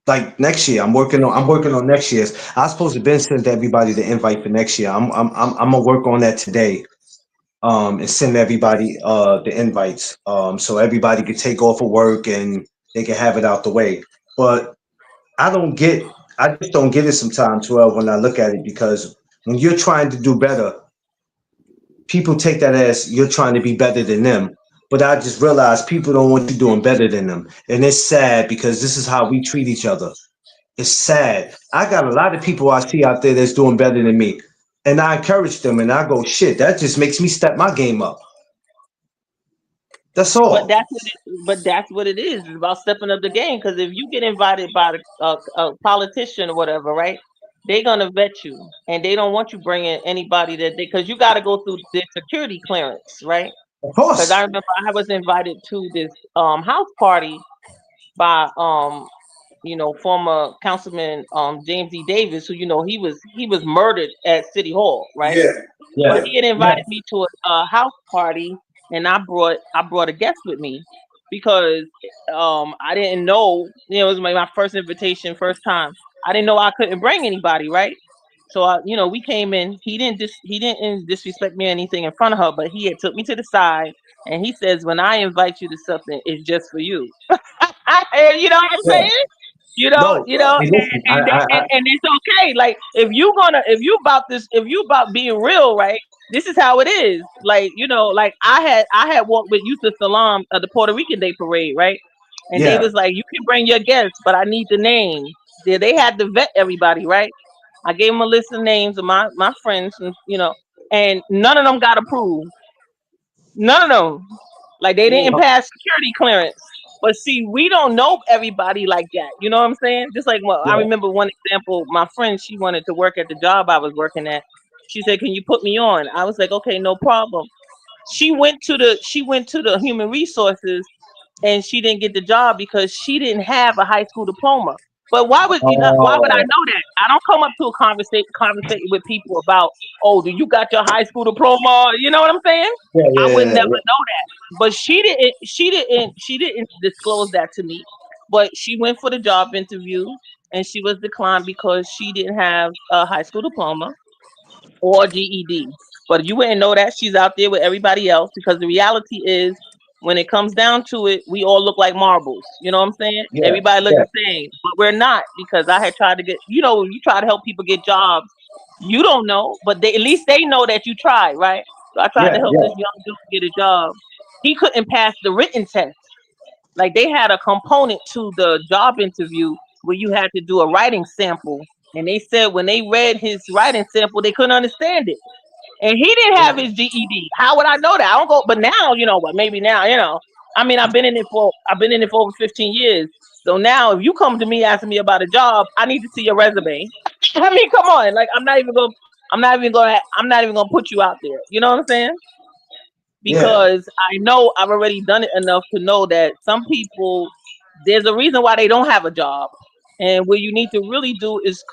like next year, I'm working on next year's. I was supposed to send everybody the invite for next year. I'm gonna work on that today. and send everybody the invites, so everybody could take off of work and they can have it out the way. But I just don't get it sometimes, 12, when I look at it, because when you're trying to do better, people take that as you're trying to be better than them. But I just realized people don't want you doing better than them. And it's sad because this is how we treat each other. It's sad. I got a lot of people I see out there that's doing better than me. And I encourage them and I go, shit, that just makes me step my game up. That's But all. that's what it is. It's about stepping up the game. Because if you get invited by a politician or whatever, right? They're gonna vet you, and they don't want you bringing anybody because you got to go through the security clearance, right? Of Because I course. remember I was invited to this house party by former councilman James E. Davis, who he was murdered at City Hall, right? Yeah, But Yeah. he had Yeah. invited me to a house party, and I brought a guest with me because I didn't know, it was my first invitation, first time. I didn't know I couldn't bring anybody, right? So we came in. He didn't disrespect me or anything in front of her, but he had took me to the side and he says, "When I invite you to something, it's just for you." And you know what I'm Yeah. saying? You know, No. you know, Hey, listen. and it's okay. Like if you about being real, right? This is how it is. Like like I had walked with Yusuf Salam at the Puerto Rican Day Parade, right? And they Yeah. was like, you can bring your guests, but I need the names. They had to vet everybody, right? I gave them a list of names of my friends, and none of them got approved. None of them. Like they didn't Uh, pass security clearance. But see, we don't know everybody like that. You know what I'm saying? Just like, well, I yeah. remember one example. My friend, she wanted to work at the job I was working at. She said, "Can you put me on?" I was like, "Okay, no problem." She went to the human resources and she didn't get the job because she didn't have a high school diploma. But why would I Oh. know that? I don't come up to a conversation with people about, "Oh, do you got your high school diploma?" You know what I'm saying? Yeah. I would Yeah. never know that. But she didn't disclose that to me. But she went for the job interview and she was declined because she didn't have a high school diploma or GED. But you wouldn't know that she's out there with everybody else because the reality is, when it comes down to it, we all look like marbles. You know what I'm saying? Yeah. Everybody look Yeah. the same, but we're not, because I had tried to get, you try to help people get jobs. You don't know, but at least they know that you tried, right? So I tried Yeah. to help Yeah. this young dude get a job. He couldn't pass the written test. Like they had a component to the job interview where you had to do a writing sample. And they said when they read his writing sample, they couldn't understand it. And he didn't have his GED. How would I know that? I don't go. But now, you know what? Maybe now, I mean, I've been in it for over 15 years. So now, if you come to me asking me about a job, I need to see your resume. I mean, come on. Like, I'm not even gonna put you out there. You know what I'm saying? Yeah. Because I know I've already done it enough to know that some people, there's a reason why they don't have a job, and what you need to really do is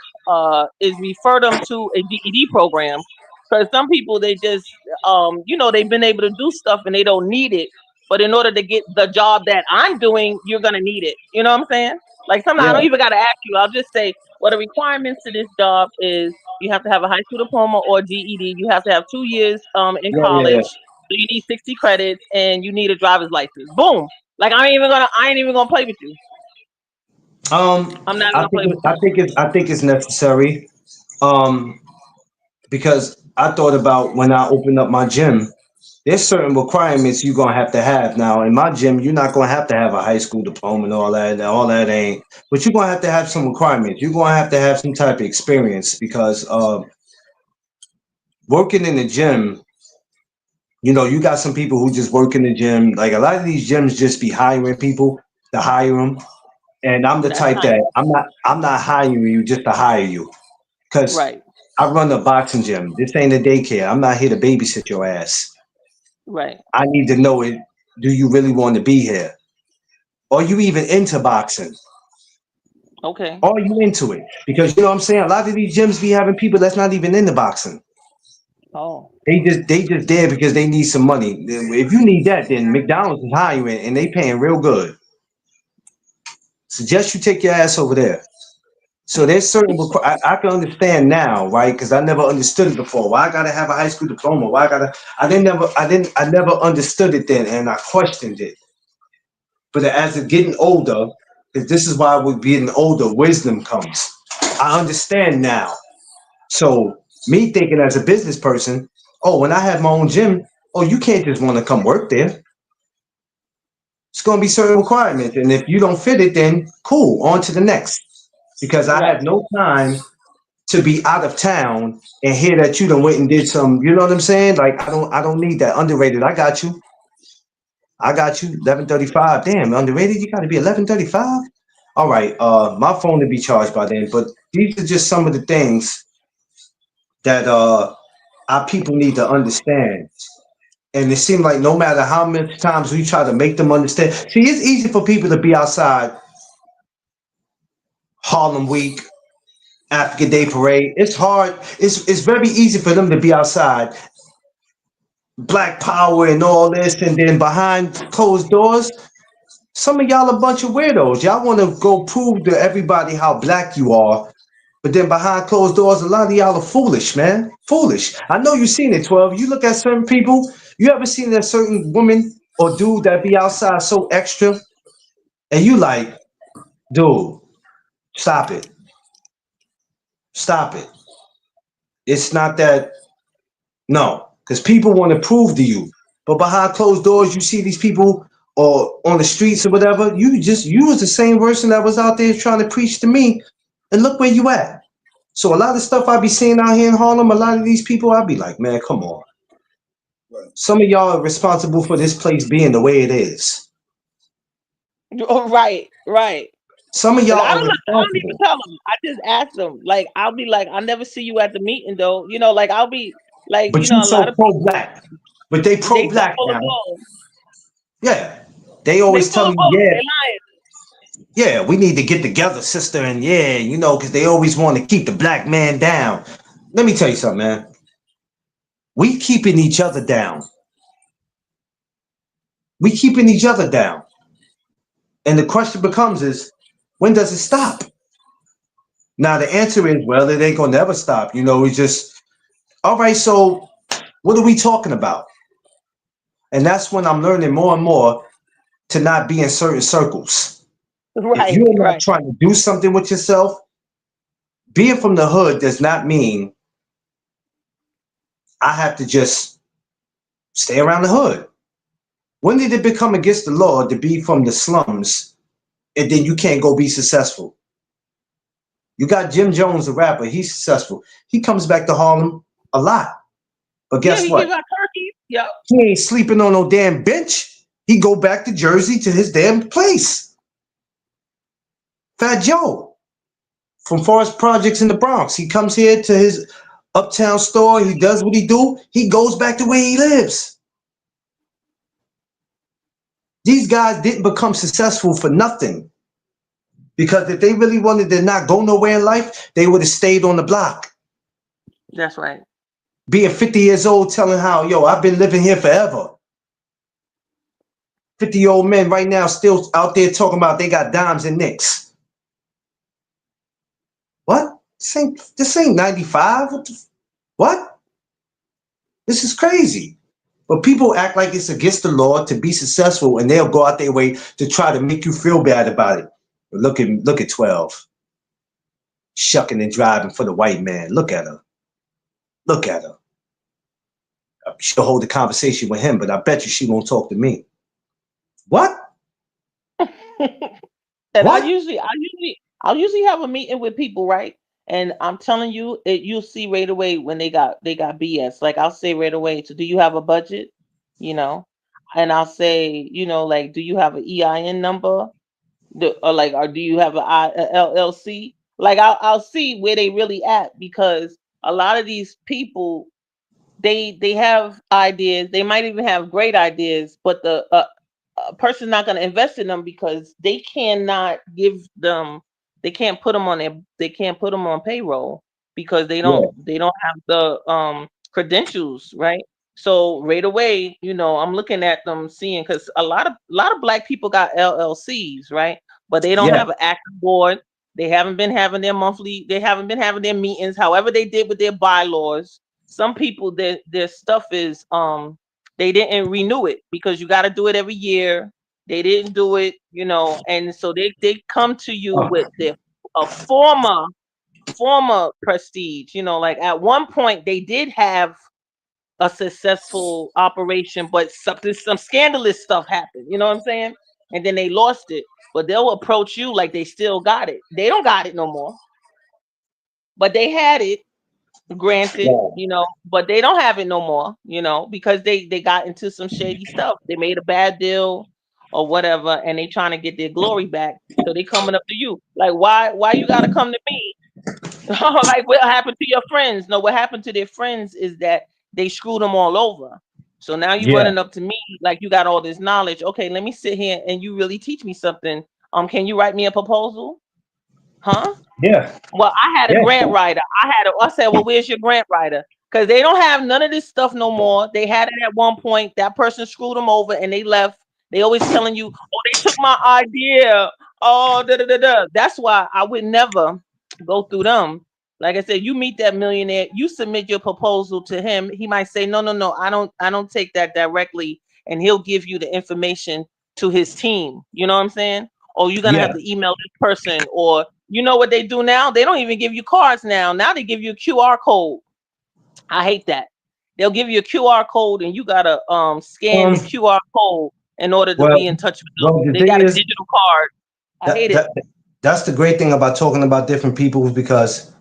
refer them to a GED program, because some people, they just they've been able to do stuff and they don't need it, but in order to get the job that I'm doing, you're gonna need it. You know what I'm saying? Like sometimes I don't Yeah. even gotta ask you. I'll just say, well, the requirements to this job is you have to have a high school diploma or GED. You have to have 2 years in Yeah. Yeah. college. So you need 60 credits and you need a driver's license. Boom. Like I ain't even gonna play with you. I'm not I gonna think play with I you. think it's necessary. Um, because I thought about when I opened up my gym. There's certain requirements you're gonna have to have. Now in my gym, you're not gonna have to have a high school diploma and all that. All that ain't. But you're gonna have to have some requirements. You're gonna have to have some type of experience because working in the gym. You got some people who just work in the gym. Like a lot of these gyms just be hiring people to hire them. And I'm the That's type not that I'm not hiring you just to hire you. Cause right. I run a boxing gym. This ain't a daycare. I'm not here to babysit your ass. Right. I need to know it. Do you really want to be here? Are you even into boxing? Okay. Are you into it? Because you know what I'm saying? A lot of these gyms be having people that's not even into boxing. Oh. They just there because they need some money. If you need that, then McDonald's is hiring and they paying real good. Suggest you take your ass over there. So there's certain I can understand now, right? Because I never understood it before. Why I gotta have a high school diploma? Why I never understood it then, and I questioned it. But as it's getting older, because this is why we're getting older, wisdom comes. I understand now. So me thinking as a business person, oh, when I have my own gym, oh, you can't just want to come work there. It's going to be certain requirements, and if you don't fit it, then cool, on to the next. Because I Right. have no time to be out of town and hear that you done went and did some. You know what I'm saying? Like I don't need that. Underrated. I got you. 11:35. Damn, underrated. You got to be 11:35. All right. My phone to be charged by then. But these are just some of the things that our people need to understand. And it seems like no matter how many times we try to make them understand. See, it's easy for people to be outside Harlem Week, African Day Parade. It's hard. It's very easy for them to be outside Black Power and all this, and then behind closed doors, some of y'all a bunch of weirdos. Y'all want to go prove to everybody how black you are, but then behind closed doors, a lot of y'all are foolish, man. Foolish. I know you've seen it, 12. You look at certain people. You ever seen a certain woman or dude that be outside so extra, and you like, dude, stop it. Stop it. It's not that. No, because people want to prove to you. But behind closed doors, you see these people or on the streets or whatever. You was the same person that was out there trying to preach to me, and look where you at. So a lot of stuff I be seeing out here in Harlem, a lot of these people, I be like, man, come on. Right. Some of y'all are responsible for this place being the way it is. Oh, right. Some of And y'all I are don't even responsible. tell them. I just ask them. Like I'll be like, I'll never see you at the meeting though. You know, like I'll be like, But you you know, a lot so of people pro-black. But they they so pro-black full of now. bull. Yeah. They They always full tell of me, bull. yeah, They lying. yeah, we need to get together, sister, and yeah, because they always want to keep the black man down. Let me tell you something, man. We keeping each other down. We keeping each other down. And the question becomes is, when does it stop? Now the answer is, well, it ain't gonna never stop. It's just all right, so what are we talking about? And that's when I'm learning more and more to not be in certain circles. If Right, you're not right. trying to do something with yourself, being from the hood does not mean I have to just stay around the hood. When did it become against the law to be from the slums and then you can't go be successful? You got Jim Jones, a rapper, he's successful. He comes back to Harlem a lot. But Yeah, guess he what? give out turkeys. Yep. He ain't sleeping on no damn bench. He go back to Jersey to his damn place. Fat Joe from Forest Projects in the Bronx. He comes here to his uptown store. He does what he do. He goes back to where he lives. These guys didn't become successful for nothing. Because if they really wanted to not go nowhere in life, they would have stayed on the block. That's right. Being 50 years old, telling how, yo, I've been living here forever. 50-year-old men right now still out there talking about they got dimes and nicks. What? This ain't 95. What? This is crazy. But people act like it's against the law to be successful, and they'll go out their way to try to make you feel bad about it. But look at 12. Shucking and driving for the white man. Look at her. Look at her. She'll hold a conversation with him, but I bet you she won't talk to me. What? And What? I'll usually have a meeting with people, right? And I'm telling you, you'll see right away when they got BS. Like I'll say right away, so do you have a budget? You know, and I'll say, like, do you have an EIN number? Or do you have a LLC? Like I'll see where they really at, because a lot of these people, they have ideas. They might even have great ideas, but the a person's not going to invest in them because they cannot give them. They can't put them on payroll because Yeah. they don't have the credentials, right? So right away, I'm looking at them, seeing, because a lot of black people got LLCs, right? But they don't Yeah. have an active board. They haven't been having their monthly. They haven't been having their meetings. However, they did with their bylaws. Some people, their stuff is they didn't renew it because you got to do it every year. They didn't do it, you know, and so they come to you with their a former prestige. You know, like at one point they did have a successful operation, but some scandalous stuff happened. You know what I'm saying? And then they lost it. But they'll approach you like they still got it. They don't got it no more, but they had it. Granted, you know, but they don't have it no more. You know, because they got into some shady stuff. They made a bad deal or whatever, and they trying to get their glory back. So they coming up to you like, why you got to come to me? Like what happened to your friends? No, what happened to their friends is that they screwed them all over. So now you running up to me like you got all this knowledge. Okay, let me sit here and you really teach me something. Can you write me a proposal? Huh? Yeah. Well, I had a Yeah. grant writer. I said, well, where's your grant writer? Because they don't have none of this stuff no more. They had it at one point. That person screwed them over and they left. They always telling you, oh, they took my idea. Oh, da da da da. That's why I would never go through them. Like I said, you meet that millionaire, you submit your proposal to him. He might say, no, I don't take that directly, and he'll give you the information to his team. You know what I'm saying? Or you're gonna have to email this person, or you know what they do now? They don't even give you cards now. Now they give you a QR code. I hate that. They'll give you a QR code, and you gotta scan the QR code in order to be in touch with them. They got a digital card. I hate it. That's the great thing about talking about different people, because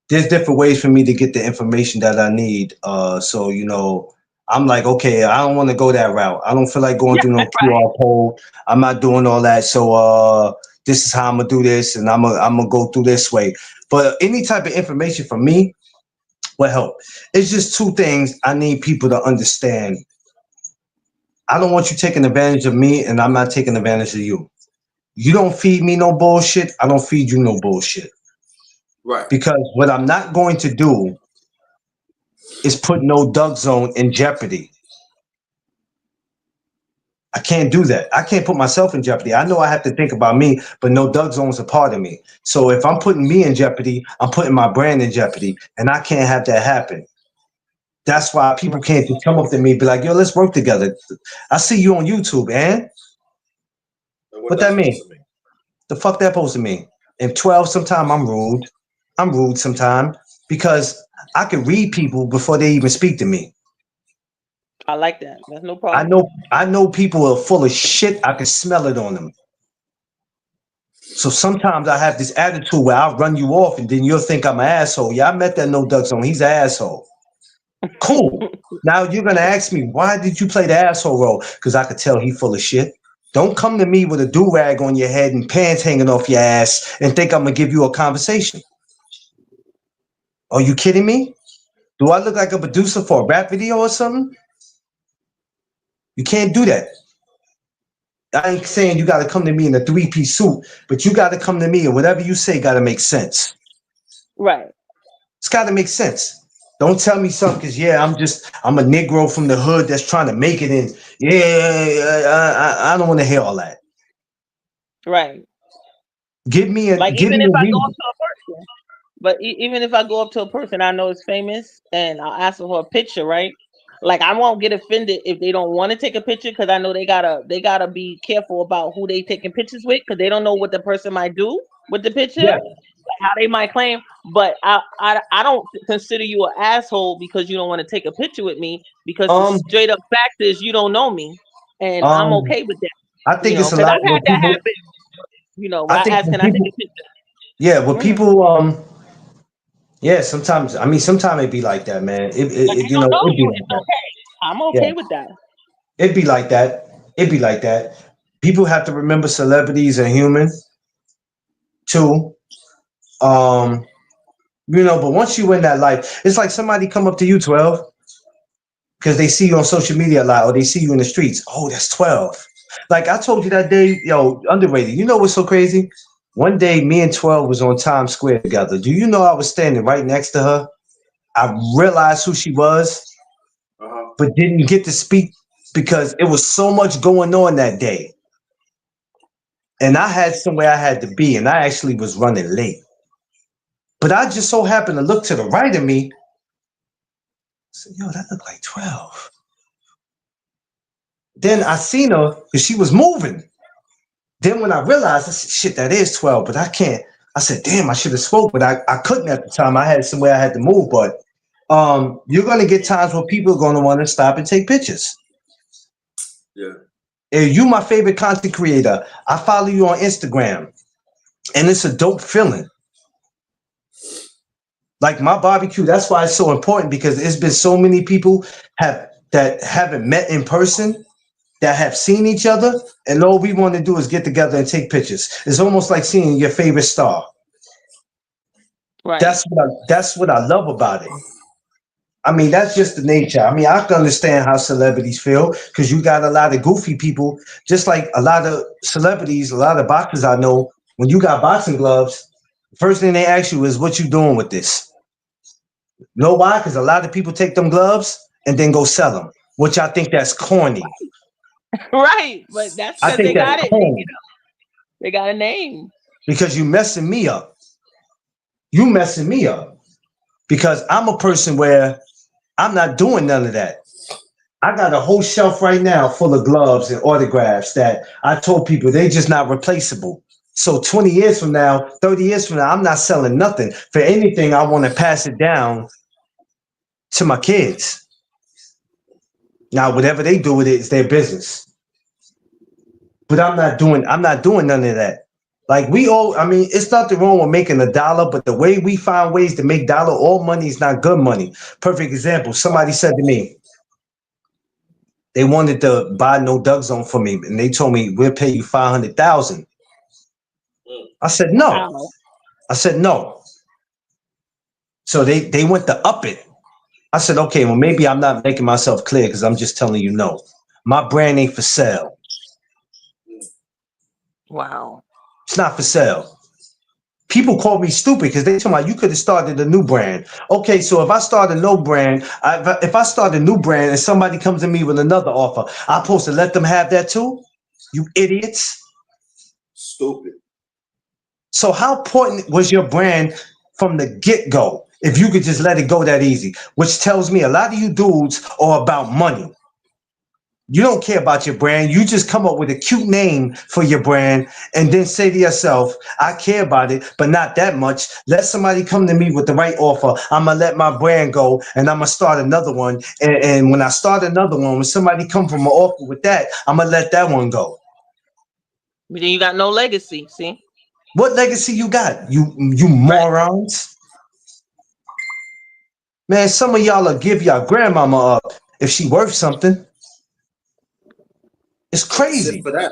there's different ways for me to get the information that I need. So, you know, I'm like, okay, I don't want to go that route. I don't feel like going through no QR code. I'm not doing all that. So this is how I'm gonna do this, and I'm gonna go through this way. But any type of information from me will help. It's just two things I need people to understand. I don't want you taking advantage of me, and I'm not taking advantage of you. You don't feed me no bullshit. I don't feed you no bullshit. Right. Because what I'm not going to do is put No Doug Zone in jeopardy. I can't do that. I can't put myself in jeopardy. I know I have to think about me, but No Doug Zone's a part of me. So if I'm putting me in jeopardy, I'm putting my brand in jeopardy, and I can't have that happen. That's why people can't just come up to me and be like, yo, let's work together. I see you on YouTube, man. What that mean? The fuck that supposed to mean? And 12, sometimes I'm rude. I'm rude sometimes because I can read people before they even speak to me. I like that. That's no problem. I know people are full of shit. I can smell it on them. So sometimes I have this attitude where I'll run you off and then you'll think I'm an asshole. Yeah, I met that No Doug Zone. He's an asshole. Cool. Now you're gonna ask me, why did you play the asshole role? Because I could tell he full of shit. Don't come to me with a do-rag on your head and pants hanging off your ass and think I'm gonna give you a conversation. Are you kidding me? Do I look like a producer for a rap video or something? You can't do that. I ain't saying you got to come to me in a 3-piece suit, but you got to come to me and whatever you say got to make sense. Right. It's got to make sense. Don't tell me something because, I'm a Negro from the hood that's trying to make it in. I don't want to hear all that. Right. Give me a like give even me if a I go reason. up to a person, but even if I go up to a person I know is famous and I'll ask them for a picture, right? Like I won't get offended if they don't want to take a picture because I know they gotta be careful about who they taking pictures with because they don't know what the person might do with the picture, Yeah. like how they might claim. But I don't consider you an asshole because you don't want to take a picture with me because the straight up fact is you don't know me, and I'm okay with that. I think it's a Because lot I've where had that people. happen. When I I think ask, when can I take people. a picture? Yeah, when people. Yeah, sometimes it be like that, man. Like I It don't know be you. like It's that. okay. I'm Yeah, okay with that. it'd be like that. It'd be like that. People have to remember celebrities are human too. But once you win that life, it's like somebody come up to you, 12, because they see you on social media a lot or they see you in the streets. Oh, that's 12. Like I told you that day, yo, underrated. You know what's so crazy? One day, me and 12 was on Times Square together. Do you know I was standing right next to her? I realized who she was, but didn't get to speak because it was so much going on that day. and I had somewhere I had to be, and I actually was running late. But I just so happened to look to the right of me. I said, yo, that looked like 12. Then I seen her because she was moving. Then when I realized, I said, shit, that is 12, but I can't. I said, damn, I should have spoke, but I couldn't at the time. I had somewhere I had to move. But you're going to get times where people are going to want to stop and take pictures. Yeah. And you, my favorite content creator, I follow you on Instagram, and it's a dope feeling. Like my barbecue, that's why it's so important, because it's been so many people that haven't met in person, that have seen each other, and all we want to do is get together and take pictures. It's almost like seeing your favorite star. Right. That's what I love about it. I mean, that's just the nature. I mean, I can understand how celebrities feel, because you got a lot of goofy people, just like a lot of celebrities, a lot of boxers I know. When you got boxing gloves, the first thing they ask you is, what you doing with this? Know why? Because a lot of people take them gloves and then go sell them, which I think that's corny. Right, but that's I because think they got that's it. corny. They got a name. Because you messing me up. You messing me up. Because I'm a person where I'm not doing none of that. I got a whole shelf right now full of gloves and autographs that I told people they just not replaceable. So 20 years from now, 30 years from now, I'm not selling nothing. For anything, I want to pass it down to my kids. Now, whatever they do with it is their business. But I'm not doing none of that. Like I mean, it's nothing wrong with making $1, but the way we find ways to make dollar, all money is not good money. Perfect example. Somebody said to me, they wanted to buy No Doug Zone for me, and they told me, we'll pay you $500,000. I said no. Wow. I said no. So they went to up it. I said, okay, well, maybe I'm not making myself clear, because I'm just telling you no. My brand ain't for sale. Wow. It's not for sale. People call me stupid because they tell me, you could have started a new brand. Okay, so if I start a no brand, if I start a new brand and somebody comes to me with another offer, I'm supposed to let them have that too? You idiots. Stupid. So how important was your brand from the get-go if you could just let it go that easy? Which tells me a lot of you dudes are about money. You don't care about your brand. You just come up with a cute name for your brand and then say to yourself, I care about it, but not that much. Let somebody come to me with the right offer. I'm going to let my brand go, and I'm going to start another one. And when I start another one, when somebody come from an offer with that, I'm going to let that one go. But then you got no legacy, see? What legacy you got? You morons. Man, some of y'all will give y'all grandmama up if she worth something. It's crazy. For that.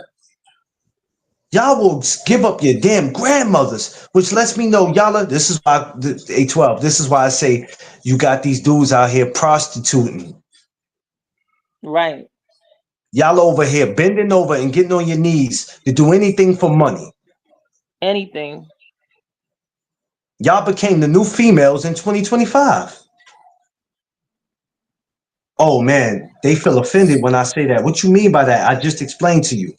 Y'all will give up your damn grandmothers, which lets me know this is why A12. This is why I say you got these dudes out here prostituting. Right. Y'all over here bending over and getting on your knees to do anything for money. Anything. Y'all became the new females in 2025. Oh man, they feel offended when I say that. What you mean by that? I just explained to you.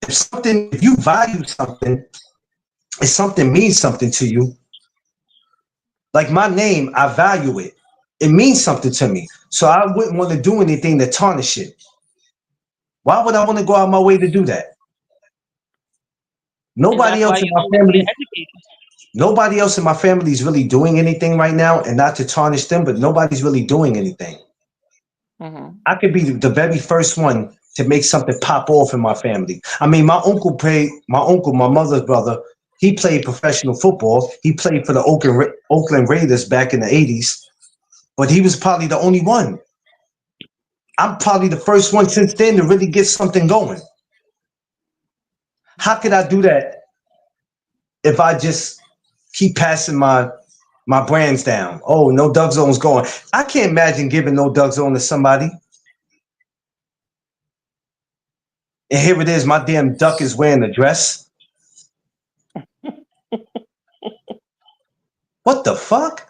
If you value something, if something means something to you, like my name, I value it. It means something to me. So I wouldn't want to do anything to tarnish it. Why would I want to go out my way to do that? Nobody else in my family. Nobody else in my family is really doing anything right now, and not to tarnish them, but nobody's really doing anything. Mm-hmm. I could be the very first one to make something pop off in my family. I mean, my uncle, my mother's brother, he played professional football. He played for the Oakland Raiders back in the 80s, but he was probably the only one. I'm probably the first one since then to really get something going. How could I do that if I just keep passing my brands down? Oh, No Doug Zone's going. I can't imagine giving No Doug Zone to somebody. And here it is, my damn duck is wearing a dress. What the fuck?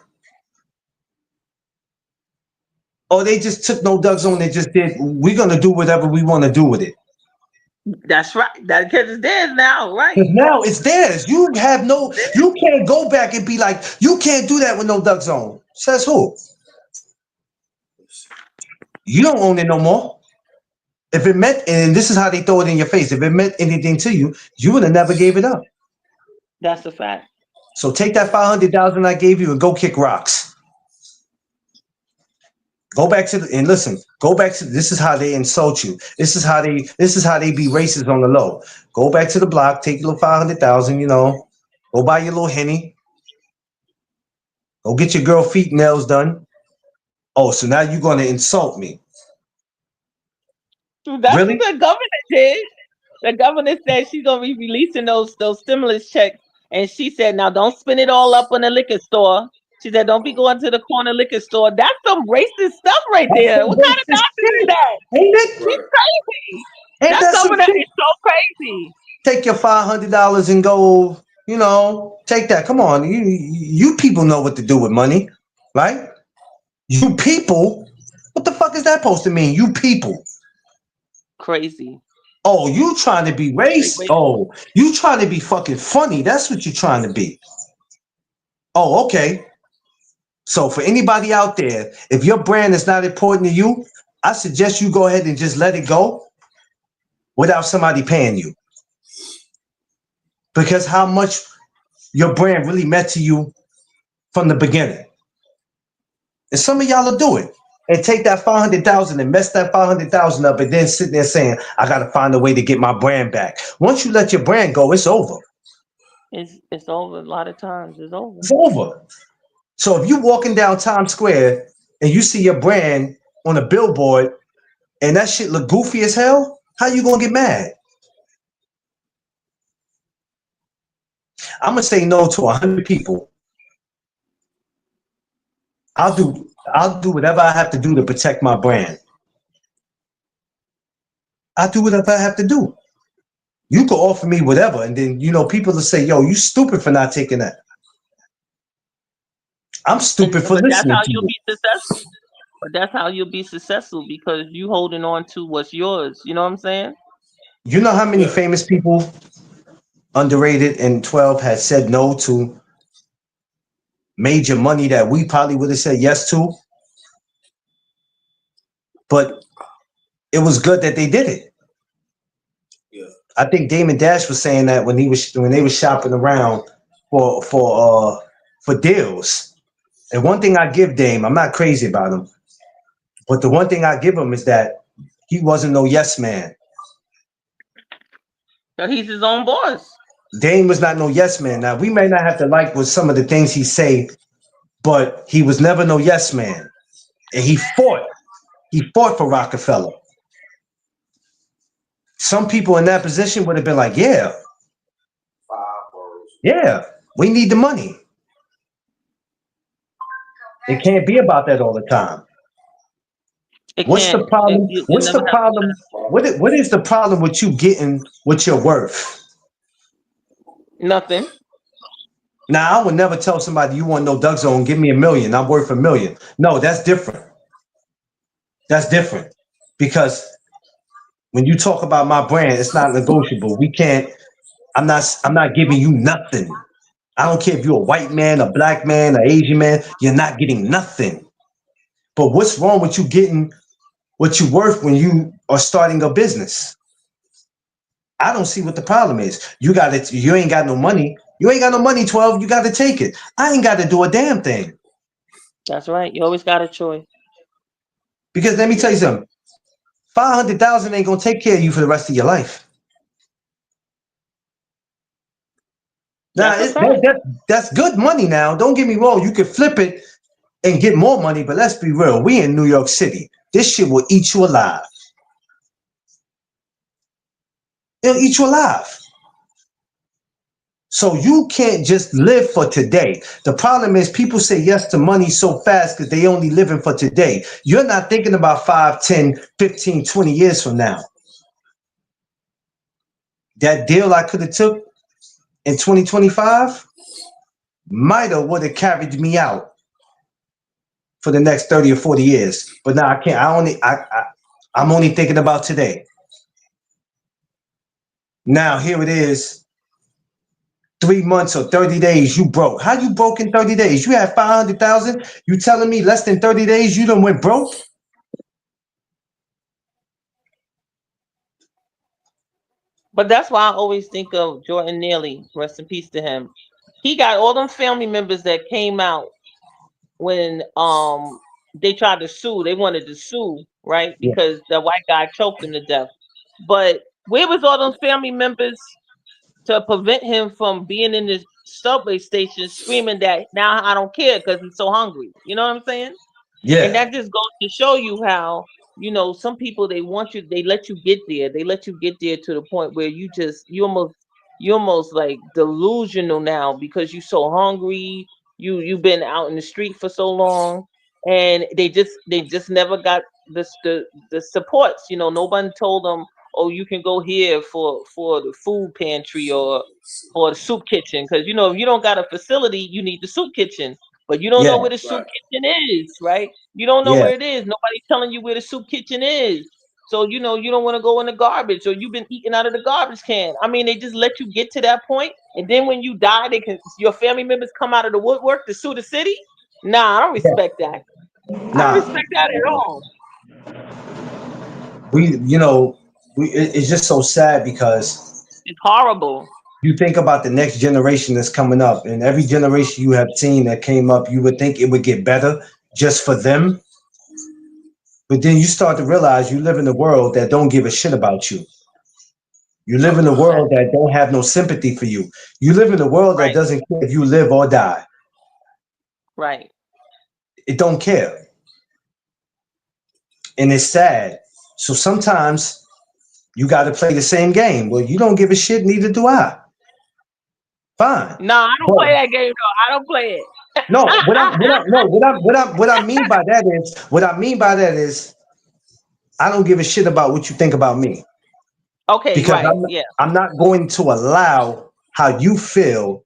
Oh, they just took No Doug Zone. They just did. We're going to do whatever we want to do with it. That's right. That because it's theirs now, right? Because now it's theirs. You can't go back and be like, you can't do that with no duck zone. Says who? You don't own it no more. If it meant, and this is how they throw it in your face, if it meant anything to you, you would have never gave it up. That's a fact. So take that 500,000 I gave you and go kick rocks. Go back to and listen. Go back to this is how they insult you. This is how they be racist on the low. Go back to the block, take your little 500,000. Go buy your little Henny. Go get your girl feet nails done. Oh, so now you're gonna insult me? That's Really? what the governor did. The governor said she's gonna be releasing those stimulus checks, and she said, "Now don't spend it all up on the liquor store." She said, "Don't be going to the corner liquor store." That's some racist stuff right there. What kind of nonsense is that? Ain't it? She's crazy. Ain't That that some governor shit? is so crazy. Take your $500 and go. Take that. Come on, you people know what to do with money, right? You people. What the fuck is that supposed to mean? You people. Crazy. Oh, you trying to be racist? Oh, you trying to be fucking funny? That's what you're trying to be. Oh, okay. So for anybody out there, if your brand is not important to you, I suggest you go ahead and just let it go without somebody paying you. Because how much your brand really meant to you from the beginning. And some of y'all will do it and take that 500,000 and mess that 500,000 up and then sit there saying, I got to find a way to get my brand back. Once you let your brand go, it's over. It's over. A lot of times it's over. It's over. So if you're walking down Times Square and you see your brand on a billboard and that shit look goofy as hell, how you gonna get mad? I'm gonna say no to 100 people. I'll do whatever I have to do to protect my brand. I'll do whatever I have to do. You can offer me whatever, and then people will say, "Yo, you stupid for not taking that." I'm stupid for But that's listening how to you'll you. be successful. But that's how you'll be successful because you holding on to what's yours. You know what I'm saying? You know how many famous people, underrated and 12, had said no to major money that we probably would have said yes to? But it was good that they did it. Yeah. I think Damon Dash was saying that when they were shopping around for deals. And one thing I give Dame, I'm not crazy about him, but the one thing I give him is that he wasn't no yes man. So he's his own boss. Dame was not no yes man. Now we may not have to like with some of the things he say, but he was never no yes man. And he fought for Rockefeller. Some people in that position would have been like, yeah, we need the money. It can't be about that all the time. What's the problem? What's the problem? What is the problem with you getting what you're worth? Nothing. Now, I would never tell somebody you want no Duck Zone, give me $1 million. I'm worth $1 million. No, that's different. That's different. Because when you talk about my brand, it's not negotiable. We can't, I'm not giving you nothing. I don't care if you're a white man, a black man, an Asian man, you're not getting nothing. But what's wrong with you getting what you're worth when you are starting a business? I don't see what the problem is. You ain't got no money. You ain't got no money, 12. You got to take it. I ain't got to do a damn thing. That's right. You always got a choice. Because let me tell you something. 500,000 ain't gonna take care of you for the rest of your life. Now, that's good money now. Don't get me wrong. You can flip it and get more money, but let's be real. We in New York City. This shit will eat you alive. It'll eat you alive. So you can't just live for today. The problem is people say yes to money so fast because they only living for today. You're not thinking about 5, 10, 15, 20 years from now. That deal I could have took in 2025 might have would have carried me out for the next 30 or 40 years. But now I can't. I'm only thinking about today. Now here it is, 3 months or 30 days, you broke. How you broke in 30 days? You had 500,000. You telling me less than 30 days you done went broke? But that's why I always think of Jordan Neely, rest in peace to him. He got all them family members that came out when they tried to sue. They wanted to sue, right? Yeah. Because the white guy choked him to death. But where was all those family members to prevent him from being in this subway station screaming that now I don't care because he's so hungry? You know what I'm saying? And Yeah. that just goes to show you how, some people, they want you, they let you get there. They let you get there to the point where you almost like delusional now because you're so hungry. You've been out in the street for so long, and they just never got the supports. No one told them, oh, you can go here for the food pantry or the soup kitchen, because if you don't got a facility, you need the soup kitchen. But you don't know Yeah. where the soup kitchen is, right? You don't know Yeah. where it is. Nobody's telling you where the soup kitchen is. So, you don't want to go in the garbage, or you've been eating out of the garbage can. I mean, they just let you get to that point, and then when you die, your family members come out of the woodwork to sue the city. Nah, I don't respect that. I don't Nah, respect that at all. it's just so sad because It's horrible. you think about the next generation that's coming up, and every generation you have seen that came up, you would think it would get better just for them. But then you start to realize you live in a world that don't give a shit about you. You live in a world that don't have no sympathy for you. You live in a world that Right. doesn't care if you live or die. Right. It don't care. And it's sad. So sometimes you got to play the same game. Well, you don't give a shit, neither do I. Fine. No, I don't But play that game though. I don't play it. no, what I mean by that is I don't give a shit about what you think about me, Okay, because right. Yeah. I'm not going to allow how you feel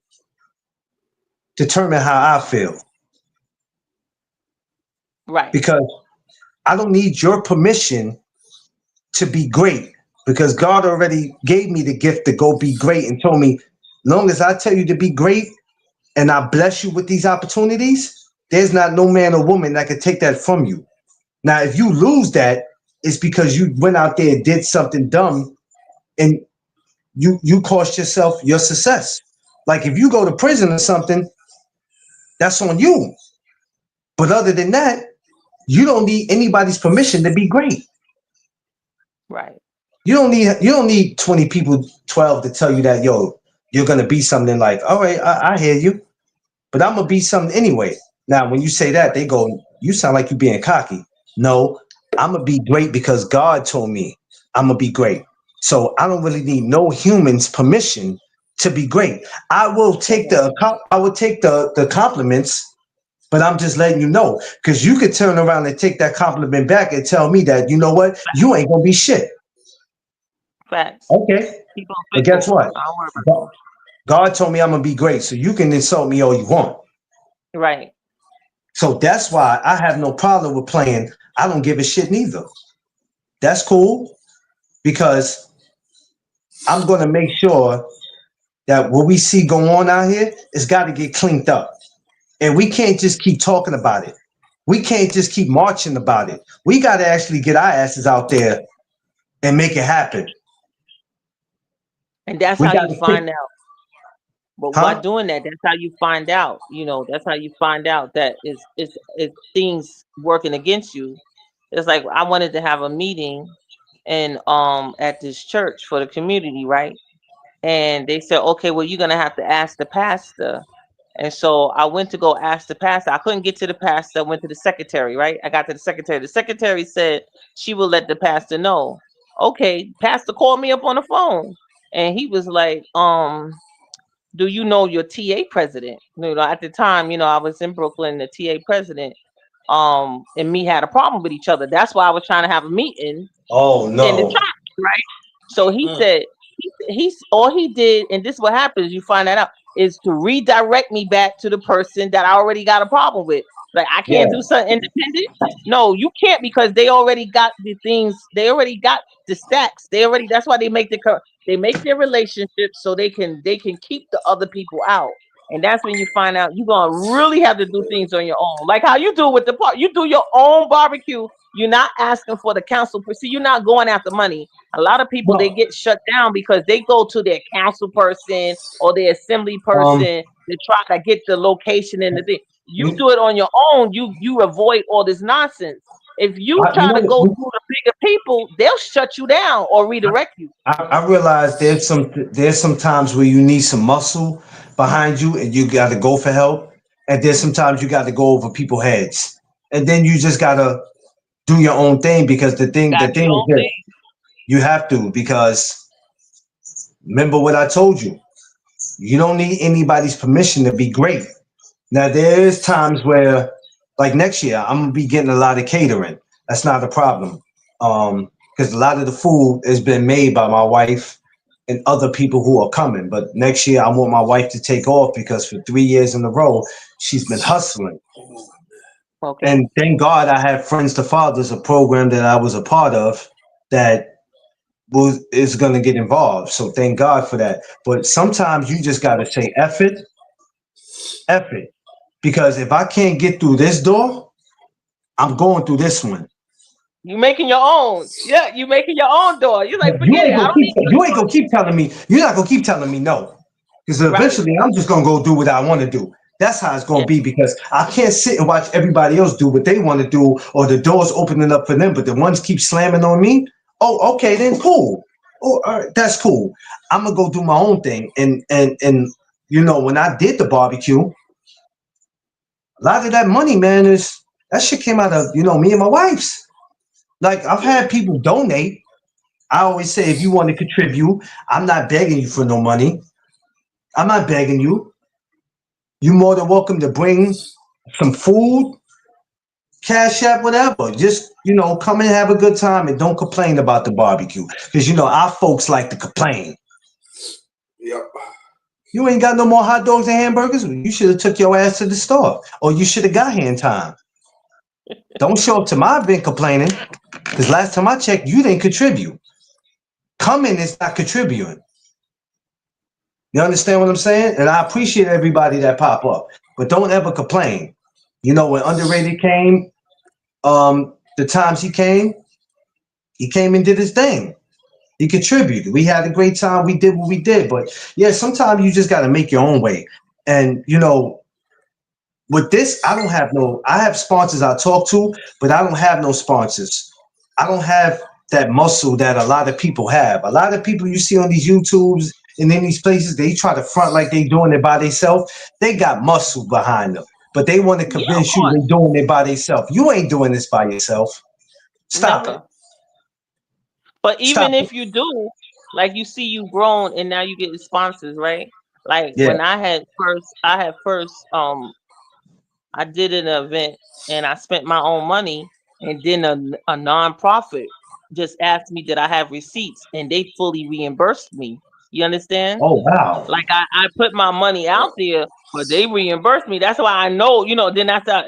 determine how I feel, Right. because I don't need your permission to be great, because God already gave me the gift to go be great and told me, long as I tell you to be great and I bless you with these opportunities, there's not no man or woman that can take that from you. Now, if you lose that, it's because you went out there and did something dumb, and you cost yourself your success. Like if you go to prison or something, that's on you. But other than that, you don't need anybody's permission to be great. Right. You don't need 20 people, 12 to tell you that, yo, you're gonna be something. Like, all right, I hear you, but I'm gonna be something anyway. Now, when you say that, they go, you sound like you being cocky. No, I'm gonna be great because God told me I'm gonna be great. So I don't really need no human's permission to be great. I will take the compliments, but I'm just letting you know, because you could turn around and take that compliment back and tell me that, you know what, you ain't gonna be shit. Facts. Okay, People but guess what? I don't worry about God told me I'm gonna be great, so you can insult me all you want. that. Right. So that's why I have no problem with playing. I don't give a shit neither. That's cool, because I'm gonna make sure that what we see going on out here has got to get cleaned up, and we can't just keep talking about it. We can't just keep marching about it. We got to actually get our asses out there and make it happen. And that's We how got you to find out. But by huh? doing that, that's how you find out. That's how you find out that it's things working against you. It's like I wanted to have a meeting and at this church for the community, right? And they said, okay, well, you're gonna have to ask the pastor. And so I went to go ask the pastor. I couldn't get to the pastor. I went to the secretary, right? I got to the secretary. The secretary said she will let the pastor know. Okay, pastor called me up on the phone, and he was like, do you know your TA president? At the time, I was in Brooklyn, the TA president, and me had a problem with each other. That's why I was trying to have a meeting Oh in the no. church, right? So he said, he's all he did, and this is what happens, you find that out, is to redirect me back to the person that I already got a problem with. Like, I Yeah. can't do something independent. No, you can't, because they already got the things, they already got the stacks. That's why they make They make their relationships so they can keep the other people out. And that's when you find out you're gonna really have to do things on your own. Like how you do with the park. You do your own barbecue. You're not asking for the council. See, you're not going after money. A lot of people they No. get shut down because they go to their council person or their assembly person to try to get the location and the thing. You you- do it on your own. You avoid all this nonsense. If you you try to go know, through the bigger people, they'll shut you down or redirect you. I realize there's some times where you need some muscle behind you and you got to go for help, and there's sometimes you got to go over people's heads, and then you just gotta do your own thing because the Gotta do thing your is own this, thing. you have to because remember what I told you. You don't need anybody's permission to be great. Now there is times where, like next year, I'm gonna be getting a lot of catering. That's not a problem, because a lot of the food has been made by my wife and other people who are coming. But next year, I want my wife to take off because for 3 years in a row, she's been hustling. Okay. And thank God I had Friends to Fathers, a program that I was a part of that is going to get involved. So thank God for that. But sometimes you just got to say, F it. Because if I can't get through this door, I'm going through this one. You making your own. Yeah, you making your own door. You're like, You forget it. ain't I gonna don't need keep, you ain't gonna keep telling me, you're not gonna keep telling me no. Because right. eventually I'm just gonna go do what I want to do. That's how it's gonna Yeah. be because I can't sit and watch everybody else do what they want to do or the doors opening up for them, but the ones keep slamming on me. Oh, okay, then cool. Oh, all right, that's cool. I'm gonna go do my own thing. And you know, when I did the barbecue, a lot of that money, man, that shit came out of, you know, me and my wife's. Like I've had people donate. I always say, if you want to contribute, I'm not begging you for no money. I'm not begging you. You're more than welcome to bring some food, cash app, whatever. Just, you know, come and have a good time and don't complain about the barbecue. Because, you know, our folks like to complain. Yep. You ain't got no more hot dogs and hamburgers? You should have took your ass to the store. Or you should have got here in time. Don't show up to my event complaining. Because last time I checked, you didn't contribute. Coming is not contributing. You understand what I'm saying? And I appreciate everybody that pop up, but don't ever complain. You know, when Underrated came, the times he came and did his thing. He contributed. We had a great time. We did what we did. But yeah, sometimes you just got to make your own way. And, you know, with this, I have sponsors I talk to, but I don't have no sponsors. I don't have that muscle that a lot of people have. A lot of people you see on these YouTubes and in these places, they try to front like they doing it by themselves. They got muscle behind them, but they want to Yeah, of convince you course. they're doing it by themselves. You ain't doing this by yourself. Stop it. Never. But Stop even it. if you do, like you see you grown and now you get sponsors, right? Like Yeah. when I had first I did an event and I spent my own money, and then a nonprofit just asked me did I have receipts, and they fully reimbursed me. You understand? Oh wow. Like I put my money out there, but they reimbursed me. That's why I know, you know, then that's how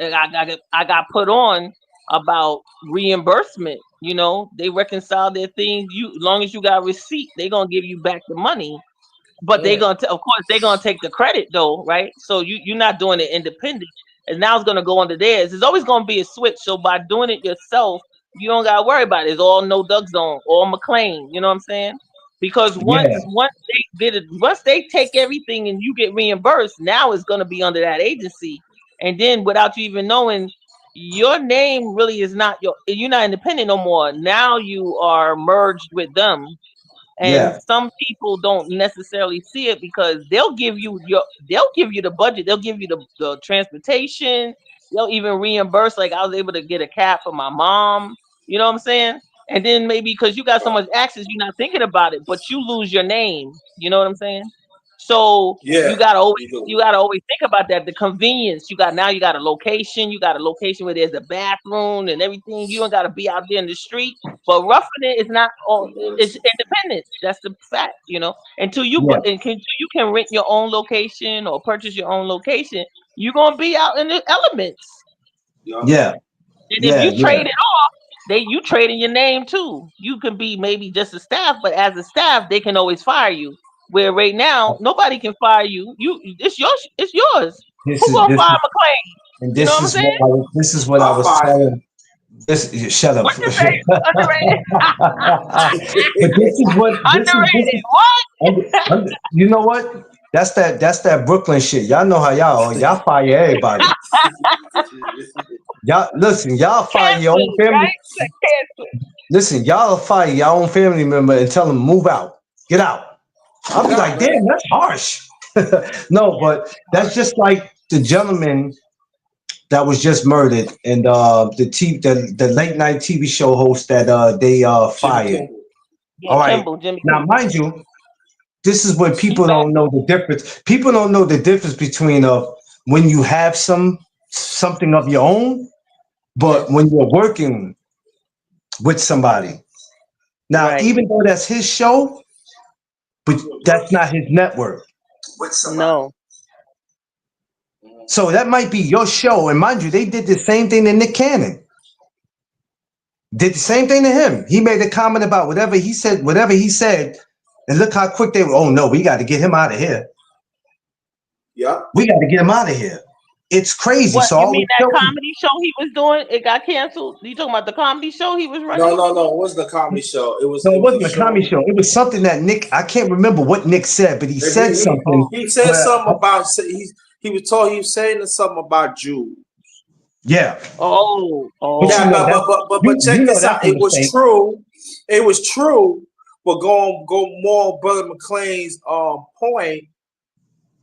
I got put on about reimbursement. You know, they reconcile their things. You long as you got receipt, they gonna give you back the money. But they gonna of course they're gonna take the credit though, right? So you're not doing it independent. And now it's gonna go under theirs. There's always gonna be a switch. So by doing it yourself, you don't gotta worry about it. It's all No Doug Zone, all McLean. You know what I'm saying? Because Yeah. once they did it, once they take everything and you get reimbursed, now it's gonna be under that agency. And then without you even knowing, your name really is not you're not independent no more. Now you are merged with them. And Yeah. some people don't necessarily see it because they'll give you the budget, they'll give you the transportation, they'll even reimburse. Like I was able to get a cab for my mom, you know what I'm saying? And then maybe because you got so much access, you're not thinking about it, but you lose your name, you know what I'm saying? So Yeah. you gotta always think about that. The convenience you got now, you got a location where there's a bathroom and everything. You don't gotta be out there in the street. But roughing it is not all. It's independent. That's the fact, you know. Until Yeah. you can rent your own location or purchase your own location, you're gonna be out in the elements. Yeah. And if Yeah. you trade it off, you trading your name too. You can be maybe just a staff, but as a staff, they can always fire you. Where right now, nobody can fire you. It's yours. It's yours. This Who is gonna this fire is McClain? and You know what I'm saying? this is what I I'll was find it. telling. This shut up. What you say? Underrated. But this Underrated. is What? you know what? That's that Brooklyn shit. Y'all know how y'all fire everybody. Y'all listen, y'all fire your own Cancel, family. right? Like cancel. Listen, y'all fire your own family member and tell them move out, get out. I'll be Yeah, like, man. damn, that's harsh. No, but that's just like the gentleman that was just murdered and the late night TV show host that they Jimmy fired. Kimmel. Yeah, All right. Jimmy Now, Kimball. mind you, this is when He's people back. don't know the difference. People don't know the difference between when you have something of your own, but when you're working with somebody. Now, Right. even though that's his show, but that's not his network. No. So that might be your show. And mind you, they did the same thing to Nick Cannon. Did the same thing to him. He made a comment about whatever he said, and look how quick they were. Oh no, we got to get him out of here. Yeah. We got to get him out of here. It's crazy. What, So you all mean the that shows, comedy show he was doing? It got canceled? You talking about the comedy show he was running? No. It wasn't a comedy show. It was wasn't a a comedy show. It was something that Nick. I can't remember what Nick said, but he said something. He said where- something about he was saying something about Jews. Yeah. Oh. But Yeah, you know but check this that's out. a It was mistake. true. It was true. But go more on Brother McClain's point.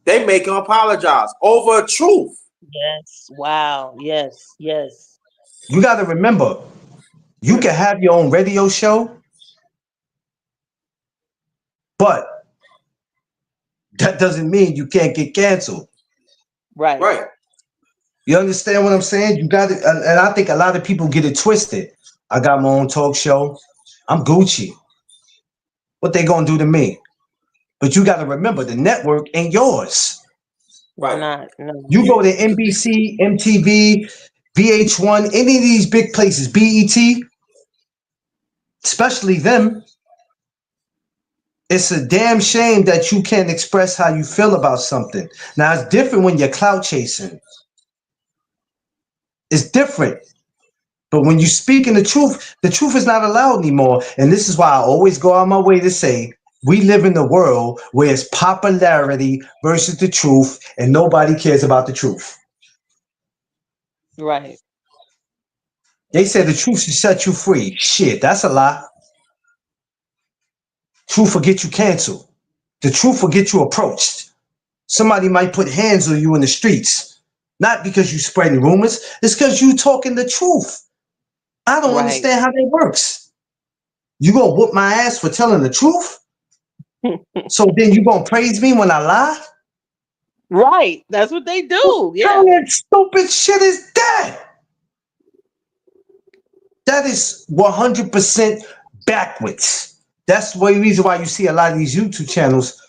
They make him apologize over a truth. Yes. Wow. Yes. You got to remember, you can have your own radio show, but that doesn't mean you can't get canceled. Right. You understand what I'm saying? You got it, and I think a lot of people get it twisted. I got my own talk show. I'm Gucci. What they gonna do to me? But you got to remember, the network ain't yours. Right. Not. No. You go to NBC, MTV, VH1, any of these big places, BET, especially them. It's a damn shame that you can't express how you feel about something. Now it's different when you're clout chasing. It's different. But when you speak in the truth is not allowed anymore. And this is why I always go out my way to say, we live in a world where it's popularity versus the truth, and nobody cares about the truth. Right. They said the truth should set you free. Shit, that's a lie. Truth will get you canceled. The truth will get you approached. Somebody might put hands on you in the streets. Not because you spreading rumors. It's because you talking the truth. I don't understand how that works. You gonna whoop my ass for telling the truth? So then you gonna praise me when I lie? Right. That's what they do. Yeah. That stupid shit is that. That is 100% backwards. That's the reason why you see a lot of these YouTube channels.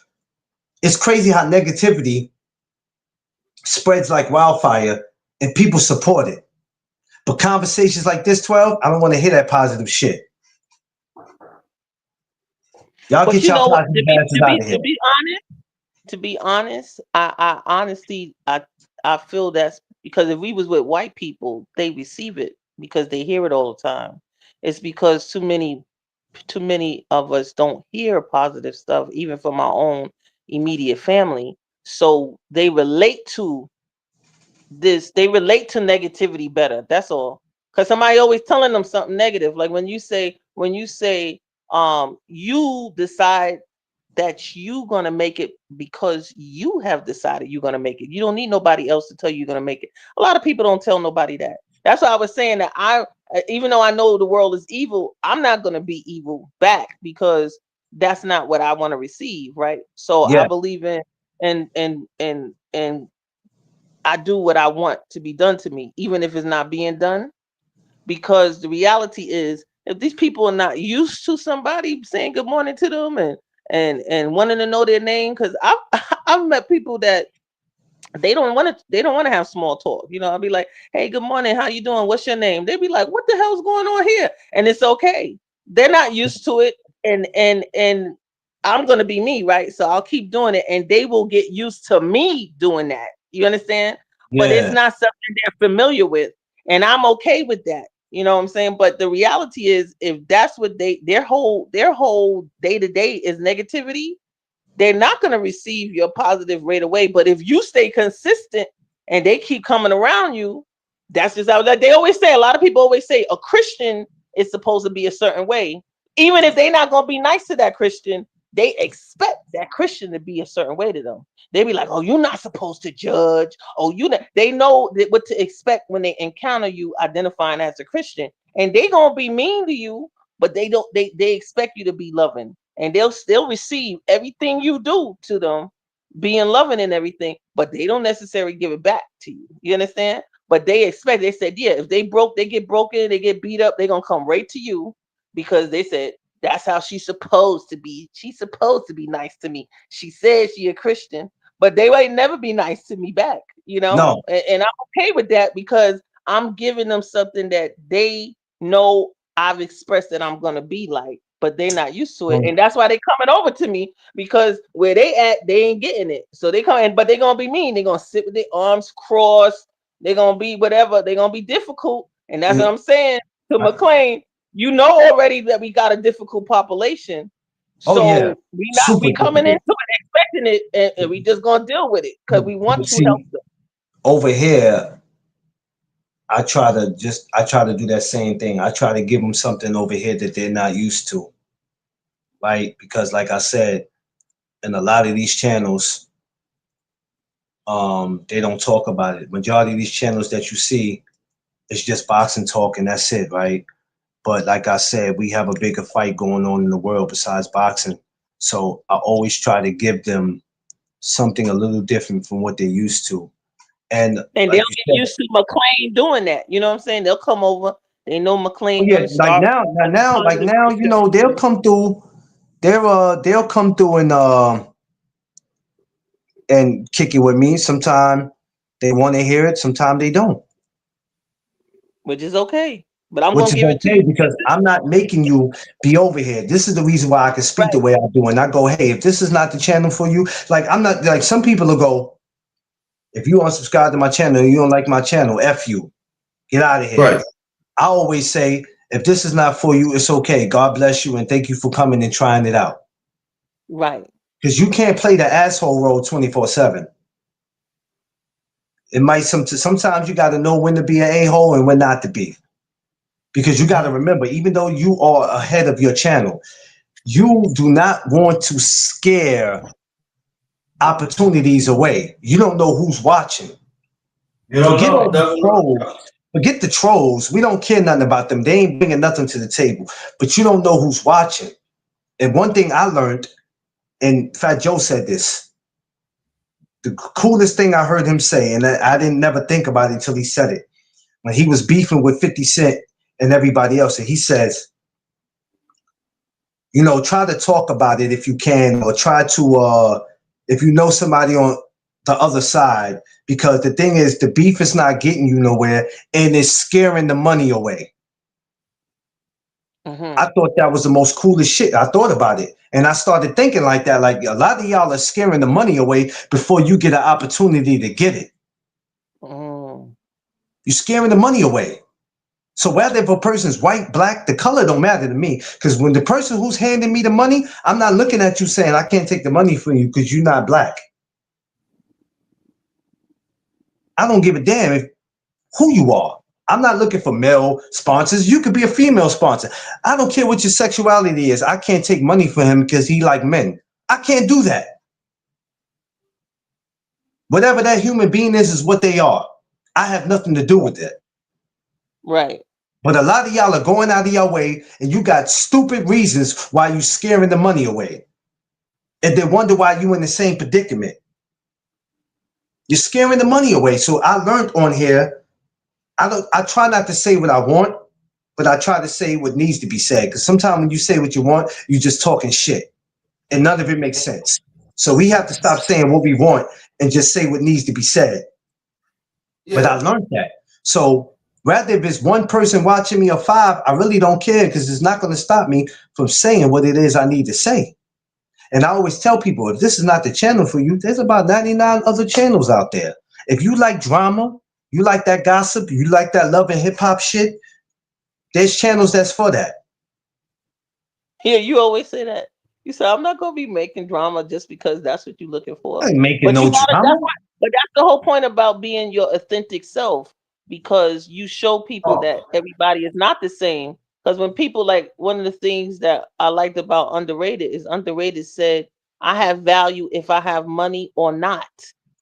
It's crazy how negativity spreads like wildfire and people support it. But conversations like this, 12, I don't want to hear that positive shit. Y'all get y'all positive asses out of here. To be honest, I honestly feel that's because if we was with white people, they receive it because they hear it all the time. It's because too many of us don't hear positive stuff, even from our own immediate family. So they relate to this. They relate to negativity better. That's all. Because somebody always telling them something negative. Like when you say, you decide that you gonna make it because you have decided you're gonna make it. You don't need nobody else to tell you you're gonna make it. A lot of people don't tell nobody that. That's why I was saying that even though I know the world is evil, I'm not gonna be evil back because that's not what I want to receive, right? So Yeah. I believe in and I do what I want to be done to me, even if it's not being done. Because the reality is, if these people are not used to somebody saying good morning to them and wanting to know their name, because I've met people that they don't want to have small talk. You know, I'll be like, hey, good morning, how you doing? What's your name? They'd be like, what the hell's going on here? And it's okay. They're not used to it. And I'm gonna be me, right? So I'll keep doing it, and they will get used to me doing that. You understand? But it's Yeah. not something they're familiar with, and I'm okay with that. You know what I'm saying? But the reality is, if that's what their whole day to day is negativity, they're not going to receive your positive right away. But if you stay consistent and they keep coming around you, that's just how they always say. A lot of people always say a Christian is supposed to be a certain way. Even if they're not going to be nice to that Christian, they expect that Christian to be a certain way to them. They be like, oh, you're not supposed to judge. Oh, they know what to expect when they encounter you identifying as a Christian. And they going to be mean to you, but they expect you to be loving. And they'll still receive everything you do to them, being loving and everything, but they don't necessarily give it back to you. You understand? But they said, yeah, if they get broken, they get beat up, they're going to come right to you because they said, that's how she's supposed to be. She's supposed to be nice to me. She says she a Christian, but they might never be nice to me back, you know? No. And I'm okay with that because I'm giving them something that they know I've expressed that I'm going to be like. But they're not used to it, and that's why they coming over to me because where they at, they ain't getting it. So they come in, but they're gonna be mean. They're gonna sit with their arms crossed. They're gonna be whatever. They're gonna be difficult, and that's what I'm saying to McLean. You know already that we got a difficult population, so yeah. we coming into it expecting it, and we just gonna deal with it because we want to help them. Over here, I try to do that same thing. I try to give them something over here that they're not used to. Right? Because like I said, in a lot of these channels, they don't talk about it. Majority of these channels that you see, it's just boxing talk and that's it, right? But like I said, we have a bigger fight going on in the world besides boxing. So I always try to give them something a little different from what they're used to. And they'll get used to McLean doing that. You know what I'm saying? They'll come over. They know McLean. Yeah, like now, you know, they'll come through. They'll come through and kick it with me. Sometimes they want to hear it. Sometimes they don't. Which is okay. But I'm going to give it to you because I'm not making you be over here. This is the reason why I can speak the way I do. And I go, hey, if this is not the channel for you, like I'm not like some people will go, if you unsubscribe to my channel, you don't like my channel, F you. Get out of here. Right. I always say, if this is not for you, it's okay. God bless you and thank you for coming and trying it out. Right. Because you can't play the asshole role 24/7. It might sometimes you got to know when to be an a-hole and when not to be. Because you got to remember, even though you are ahead of your channel, you do not want to scare opportunities away. You don't know who's watching. Forget the trolls. We don't care nothing about them. They ain't bringing nothing to the table. But you don't know who's watching. And one thing I learned, and Fat Joe said this, the coolest thing I heard him say, and I didn't never think about it until he said it, when he was beefing with 50 Cent and everybody else, and he says, you know, try to talk about it if you can, or try to, if you know somebody on the other side, because the thing is, the beef is not getting you nowhere, and it's scaring the money away. I thought that was the most coolest shit. I thought about it, and I started thinking like that. Like a lot of y'all are scaring the money away before you get an opportunity to get it. You're scaring the money away. So whether if a person's white, black, the color don't matter to me. Because when the person who's handing me the money, I'm not looking at you saying I can't take the money from you because you're not black. I don't give a damn who you are. I'm not looking for male sponsors. You could be a female sponsor. I don't care what your sexuality is. I can't take money from him because he like men. I can't do that. Whatever that human being is what they are. I have nothing to do with it. Right. But a lot of y'all are going out of your way and you got stupid reasons why you scaring the money away. And they wonder why you in the same predicament. You're scaring the money away. So I learned on here, I try not to say what I want, but I try to say what needs to be said. Because sometimes when you say what you want, you're just talking shit. And none of it makes sense. So we have to stop saying what we want and just say what needs to be said. But I learned that. So rather if it's one person watching me or 5, I really don't care because it's not going to stop me from saying what it is I need to say. And I always tell people, if this is not the channel for you, there's about 99 other channels out there. If you like drama, you like that gossip, you like that love and hip hop shit, there's channels that's for that. Yeah, you always say that. You say I'm not gonna be making drama just because that's what you're looking for. I ain't making But no you gotta. drama. But that's the whole point about being your authentic self, because you show people that everybody is not the same. Because when people, like, one of the things that I liked about Underrated is Underrated said, I have value if I have money or not.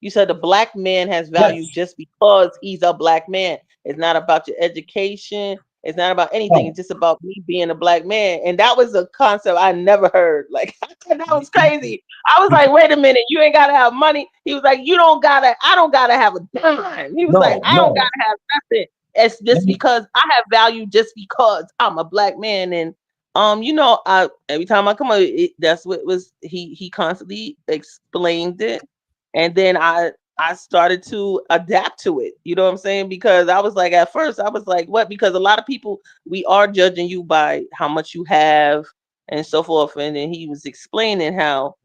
You said a black man has value Yes. just because he's a black man. It's not about your education. It's not about anything. Oh. It's just about me being a black man. And that was a concept I never heard. Like, that was crazy. I was like, wait a minute, you ain't gotta have money. He was like, I don't gotta have a dime. He was like, I don't gotta have nothing. It's just because I have value just because I'm a black man. And you know, every time I come on, that's what was he constantly explained it. And then I started to adapt to it. You know what I'm saying? Because I was like, at first, I was like, what? Because a lot of people, we are judging you by how much you have and so forth. And then he was explaining how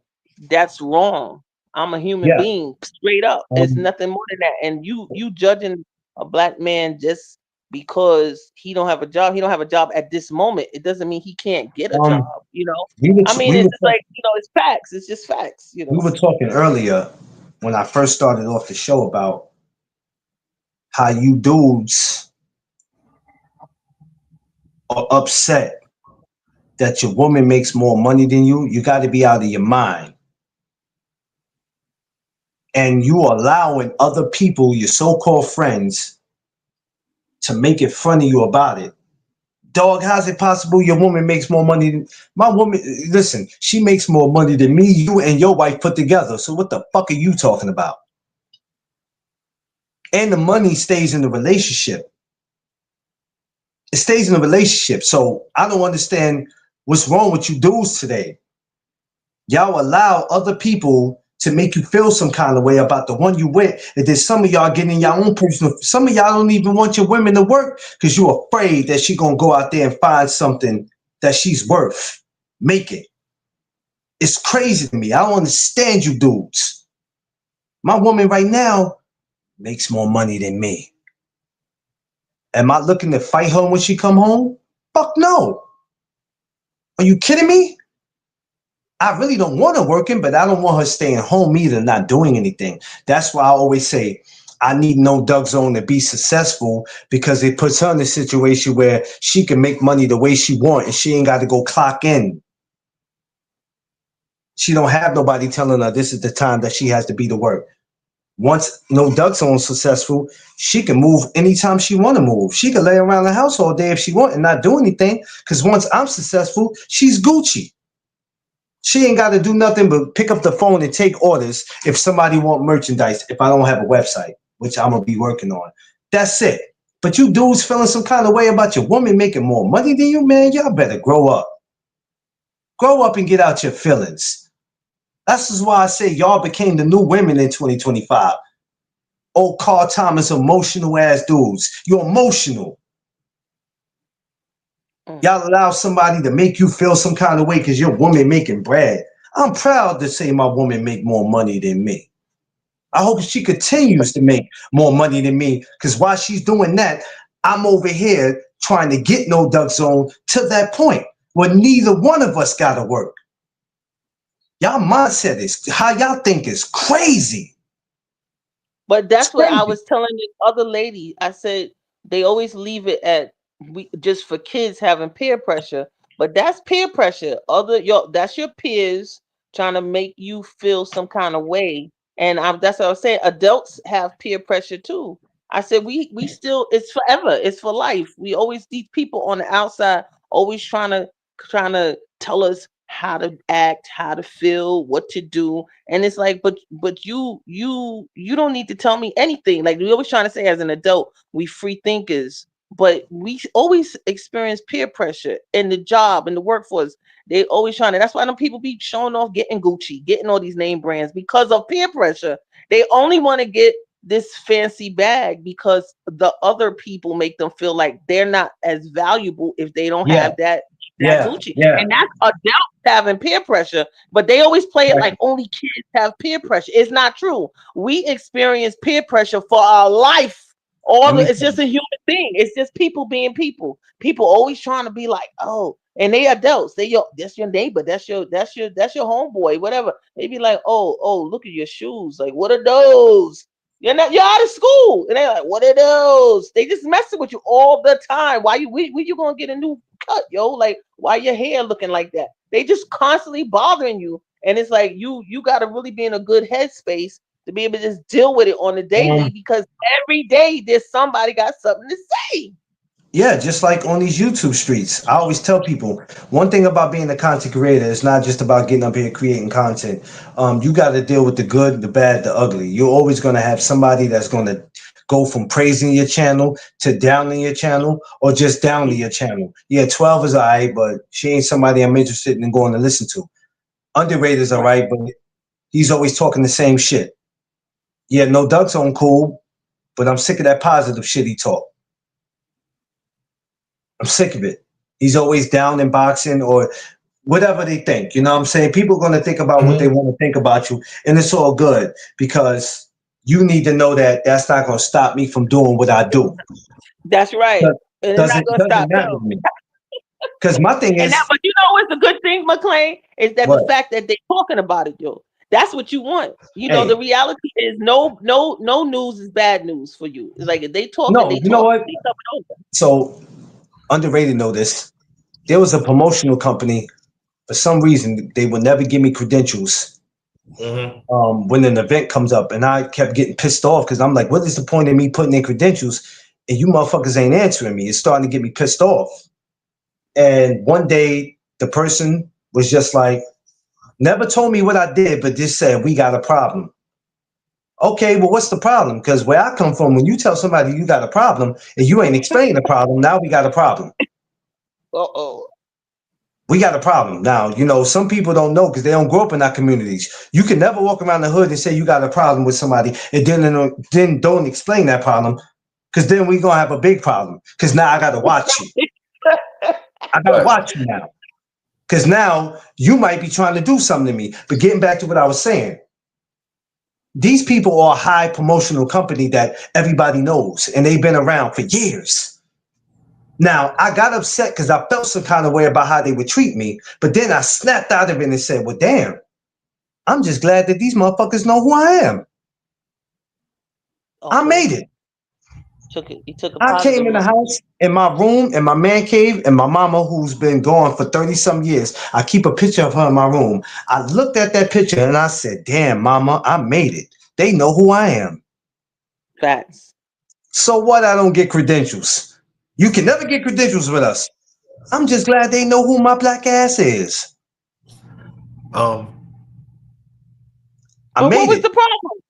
that's wrong. I'm a human Yeah. being, straight up. It's nothing more than that. And you judging a black man just because he don't have a job. He don't have a job at this moment. It doesn't mean he can't get a job. You know. I mean, it's just like, you know, it's facts. It's just facts. You know. We were talking earlier when I first started off the show about how you dudes are upset that your woman makes more money than you. You got to be out of your mind. And you are allowing other people, your so-called friends, to make it fun of you about it. Dog, how's it possible your woman makes more money than my woman? Listen, she makes more money than me, you, and your wife put together. So what the fuck are you talking about? And the money stays in the relationship. It stays in the relationship. So I don't understand what's wrong with you dudes today. Y'all allow other people to make you feel some kind of way about the one you with. And then some of y'all getting your own personal, some of y'all don't even want your women to work because you're afraid that she gonna go out there and find something that she's worth. Make it. It's crazy to me. I don't understand you dudes. My woman right now makes more money than me. Am I looking to fight her when she come home? Fuck no. Are you kidding me? I really don't want her working, but I don't want her staying home either, not doing anything. That's why I always say I need No Doug Zone to be successful, because it puts her in a situation where she can make money the way she wants and she ain't got to go clock in. She don't have nobody telling her this is the time that she has to be to work. Once No Doug Zone's successful, she can move anytime she want to move. She can lay around the house all day if she want and not do anything, because once I'm successful, she's Gucci. She ain't got to do nothing but pick up the phone and take orders if somebody want merchandise, if I don't have a website, which I'm going to be working on. That's it. But you dudes feeling some kind of way about your woman making more money than you, man, y'all better grow up. Grow up and get out your feelings. That's just why I say y'all became the new women in 2025. Old Carl Thomas emotional ass dudes. You're emotional. Y'all allow somebody to make you feel some kind of way because your woman making bread. I'm proud to say my woman make more money than me. I hope she continues to make more money than me, because while she's doing that, I'm over here trying to get No Doug Zone to that point where neither one of us got to work. Y'all mindset is, how y'all think is crazy. But that's what I was telling the other lady. I said they always leave it at just for kids having peer pressure, but that's peer pressure. That's your peers trying to make you feel some kind of way. And that's what I was saying. Adults have peer pressure too. I said we still, it's forever. It's for life. We always, these people on the outside always trying to tell us how to act, how to feel, what to do. And it's like, but you don't need to tell me anything. Like, we always trying to say, as an adult, we free thinkers, but we always experience peer pressure in the job, in the workforce. They always trying to, that's why them people be showing off, getting Gucci, getting all these name brands, because of peer pressure. They only want to get this fancy bag because the other people make them feel like they're not as valuable if they don't Yeah, have that yeah, Gucci. yeah. And that's adults having peer pressure, but they always play it Right. like only kids have peer pressure. It's not true. We experience peer pressure for our life. Let me It's tell just you. a human thing. It's just people being people. People always trying to be like, oh, and they adults. That's your neighbor. That's your homeboy. Whatever. They be like, oh, look at your shoes. Like, what are those? You're out of school, and they're like, what are those? They just messing with you all the time. Why you gonna get a new cut, yo? Like, why your hair looking like that? They just constantly bothering you, and it's like you got to really be in a good headspace to be able to just deal with it on a daily, because every day there's somebody got something to say. Yeah, just like on these YouTube streets. I always tell people one thing about being a content creator is not just about getting up here creating content. You got to deal with the good, the bad, the ugly. You're always going to have somebody that's going to go from praising your channel to downing your channel, or just downing your channel. Yeah, 12 is all right, but she ain't somebody I'm interested in going to listen to. Underrated is all right, but he's always talking the same shit. Yeah, No Ducks on cool, but I'm sick of that positive shit he talk. I'm sick of it. He's always down in boxing or whatever they think. You know what I'm saying? People are going to think about what they want to think about you, and it's all good, because you need to know that that's not going to stop me from doing what I do. That's right. But And it's not going to stop matter to me. Because my thing is, but you know what's the good thing, McClain, is that what? the fact that they're talking about it, yo. That's what you want. You know, Hey. the reality is no news is bad news for you. It's like if they talking, No, they you know talking. what? They coming over. So underrated know this. There was a promotional company. For some reason, they would never give me credentials when an event comes up, and I kept getting pissed off because I'm like, what is the point of me putting in credentials and you motherfuckers ain't answering me? It's starting to get me pissed off. And one day, the person was just like, never told me what I did, but just said, we got a problem. Okay, well, what's the problem? Because where I come from, when you tell somebody you got a problem and you ain't explaining the problem, now we got a problem. Uh-oh. We got a problem. Now, you know, some people don't know because they don't grow up in our communities. You can never walk around the hood and say you got a problem with somebody and then don't explain that problem, because then we're going to have a big problem, because now I got to watch you. I got to watch you now, because now you might be trying to do something to me. But getting back to what I was saying, these people are a high promotional company that everybody knows, and they've been around for years. Now, I got upset because I felt some kind of way about how they would treat me, but then I snapped out of it and said, well, damn, I'm just glad that these motherfuckers know who I am. Okay. I made it. You took a I came in the house, in my room, in my man cave, and my mama, who's been gone for 30-some years, I keep a picture of her in my room. I looked at that picture and I said, damn, mama, I made it. They know who I am. Facts. So what? I don't get credentials. You can never get credentials with us. I'm just glad they know who my black ass is. I made what was it. the problem?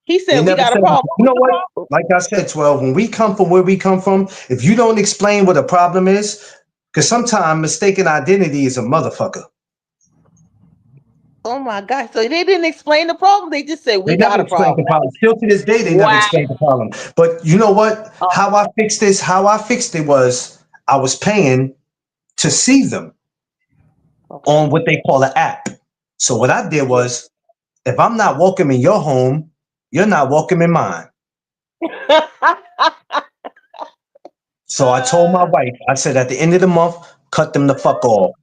He They said we never got a said, problem. you know what? Like I said, 12, when we come from where we come from, if you don't explain what a problem is, because sometimes mistaken identity is a motherfucker. Oh my God. So they didn't explain the problem. They just said we They got never a explained the problem. problem. Still to this day, they never explained the problem. But you know what? How I fixed this, how I fixed it was I was paying to see them on what they call an app. So what I did was, if I'm not welcome in your home, you're not welcome in mine. So I told my wife, I said, at the end of the month, cut them the fuck off.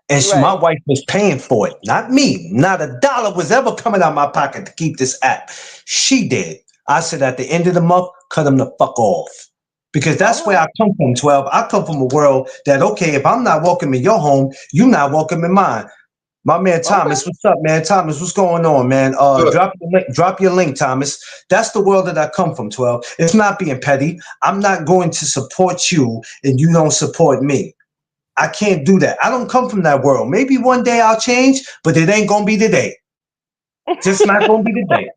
And my wife was paying for it, not me. Not a dollar was ever coming out of my pocket to keep this app. She did. I said, at the end of the month, cut them the fuck off. Because that's where I come from, 12. I come from a world that, okay, if I'm not welcome in your home, you're not welcome in mine. My man Thomas, what's up, man? Thomas, what's going on, man? Drop your link, Thomas. That's the world that I come from, 12. It's not being petty. I'm not going to support you and you don't support me. I can't do that. I don't come from that world. Maybe one day I'll change, but it ain't gonna be today. Just not gonna be today.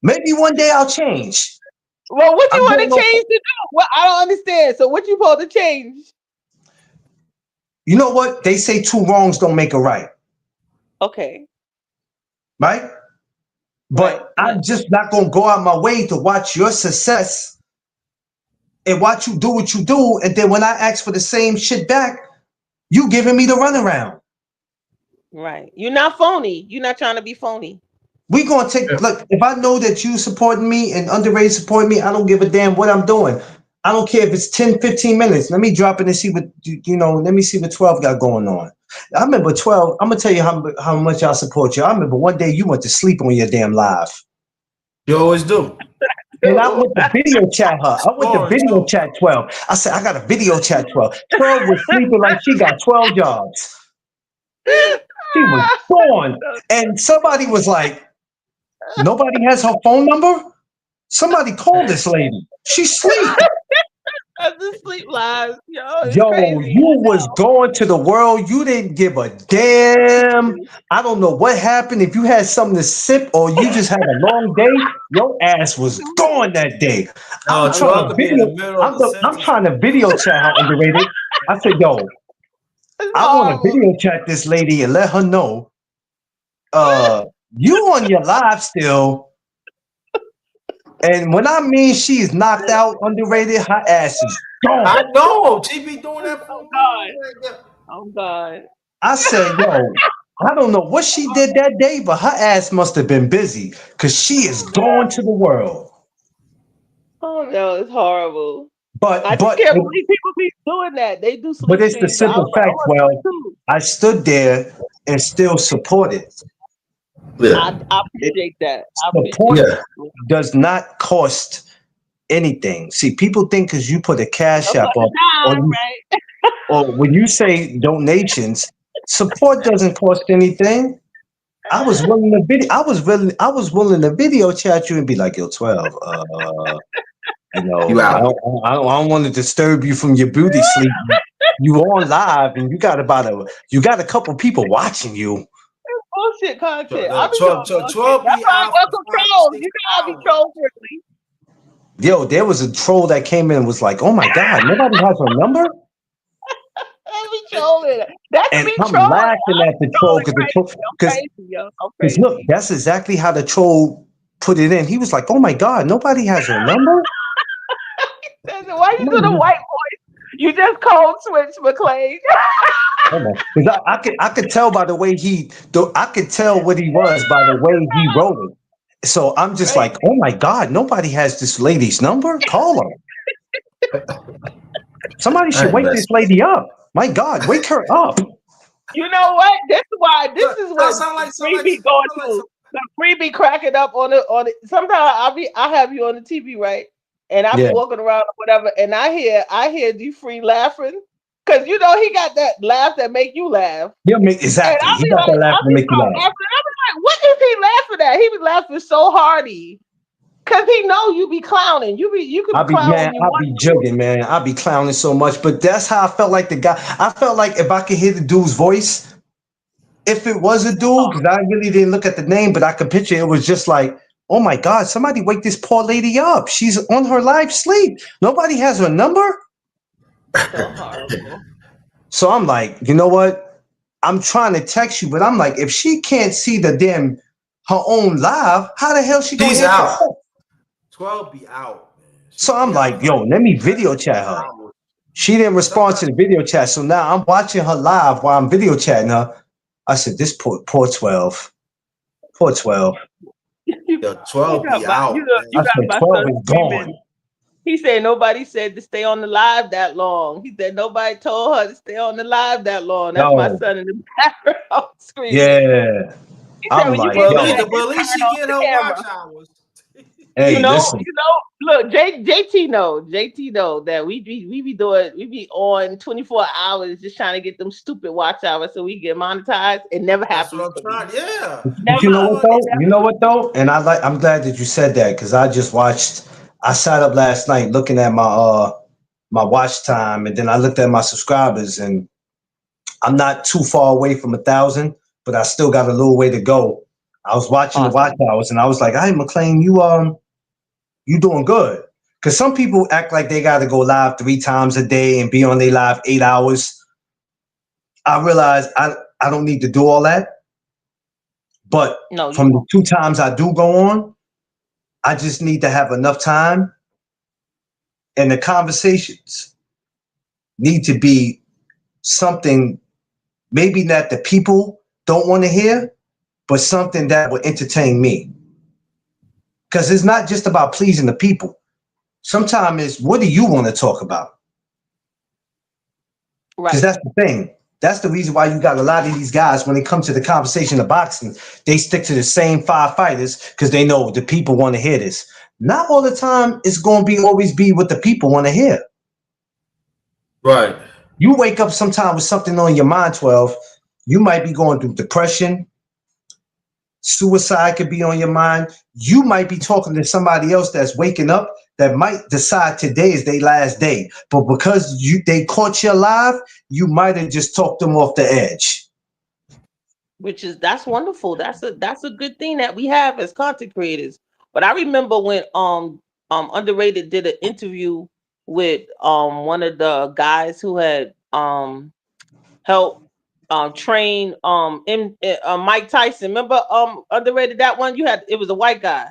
Maybe one day I'll change. Well, what you want to change to do? Well, I don't understand. So what you supposed to change? You know what? They say two wrongs don't make a right. Okay. Right? But Right. I'm just not gonna go out my way to watch your success and watch you do what you do. And then when I ask for the same shit back, you giving me the runaround. Right. You're not phony. You're not trying to be phony. We gonna take look. If I know that you supporting me and Underrated supporting me, I don't give a damn what I'm doing. I don't care if it's 10, 15 minutes. Let me drop it and see what let me see what 12 got going on. I remember 12. I'm gonna tell you how much I support you. I remember one day you went to sleep on your damn live. You always do. And I went to video chat her. I went to video chat 12. I said, I got a video chat 12. 12 was sleeping like she got 12 jobs. She was gone. And somebody was like, nobody has her phone number? Somebody call this lady. She's asleep. That's the sleep lives. It's Yo, crazy. you was going to the world. You didn't give a damn. I don't know what happened. If you had something to sip or you just had a long day, your ass was gone that day. I'm trying to video chat her Underrated. I said, yo, I want to video chat this lady and let her know you on your live still. And when I mean she's knocked out, Underrated, her ass is gone. I know. She be doing that for Oh God. I said, yo, I don't know what she did that day, but her ass must have been busy because she is going to the world. Oh no, it's horrible. But I just can't believe people be doing that. They do sleep but it's the streams, so I simple was like, fact, oh, I well, do. I stood there and still supported. I appreciate that. Support does not cost anything. See, people think because you put a cash app up or when you say donations, support doesn't cost anything. I was willing to video chat you and be like, yo, 12, I don't want to disturb you from your beauty sleep. You on live and you got a couple people watching you. Bullshit content. No, I be 12 doing be bullshit. That's why I out welcome for 5, trolls. 6 You know I be troll friendly. Yo, there was a troll that came in and was like, oh my God, nobody has her number? I be trolling. That's And me I'm trolling. laughing at the troll because look, that's exactly how the troll put it in. He was like, oh my God, nobody has her number? Why you do the white voice? You just code switch, McClain. Because I could tell by the way I could tell what he was by the way he wrote it. So I'm just like, oh my God, nobody has this lady's number? Call her. Somebody should wake this lady up. My God, wake her up. You know what? This is what Free be going through. Free be cracking up on it. Sometimes I have you on the TV, right? And I be walking around or whatever, and I hear D Free laughing. Cause he got that laugh that make you laugh. Exactly. He got that laugh that make you laugh. I be like, what is he laughing at? He be laughing so hardy. Cause he know you be clowning. You could be clowning. I'll be joking, man. I'll be clowning so much. But that's how I felt like the guy. I felt like if I could hear the dude's voice, if it was a dude, because I really didn't look at the name, but I could picture it was just like, oh my God, somebody wake this poor lady up. She's on her live sleep. Nobody has her number. So I'm like, you know what? I'm trying to text you, but I'm like, if she can't see her own live, how the hell she gonna She's out. 12 be out. So I'm like, yo, let me video chat her. She didn't respond to the video chat, so now I'm watching her live while I'm video chatting her. I said, this poor 12. Poor 12. Yo, 12 be out. You got 12 is gone. He said nobody said to stay on the live that long. He said nobody told her to stay on the live that long. That's my son in the background screaming. Yeah. I'm like, but at least she get her watch hours. Hey, look, JT know that we be on 24 hours just trying to get them stupid watch hours so we get monetized. It never happens. You know what though? And I'm glad that you said that because I sat up last night looking at my watch time, and then I looked at my subscribers, and I'm not too far away from 1,000, but I still got a little way to go. I was watching the watch hours, and I was like, "Hey, McClain, you doing good?" Because some people act like they got to go live 3 times a day and be on their live 8 hours. I realize I don't need to do all that, But No, you from the won't. 2 times I do go on, I just need to have enough time, and the conversations need to be something maybe that the people don't want to hear, but something that will entertain me. Because it's not just about pleasing the people. Sometimes it's what do you want to talk about? Because Right. that's the thing. That's the reason why you got a lot of these guys, when they come to the conversation of boxing, they stick to the same 5 fighters because they know the people want to hear this. Not all the time it's going to be always be what the people want to hear. Right. You wake up sometime with something on your mind, 12. You might be going through depression. Suicide could be on your mind. You might be talking to somebody else that's waking up that might decide today is their last day. But because they caught you alive, you might have just talked them off the edge. That's wonderful. That's a good thing that we have as content creators. But I remember when Underrated did an interview with one of the guys who had helped train Mike Tyson. Remember Underrated, that one? It was a white guy.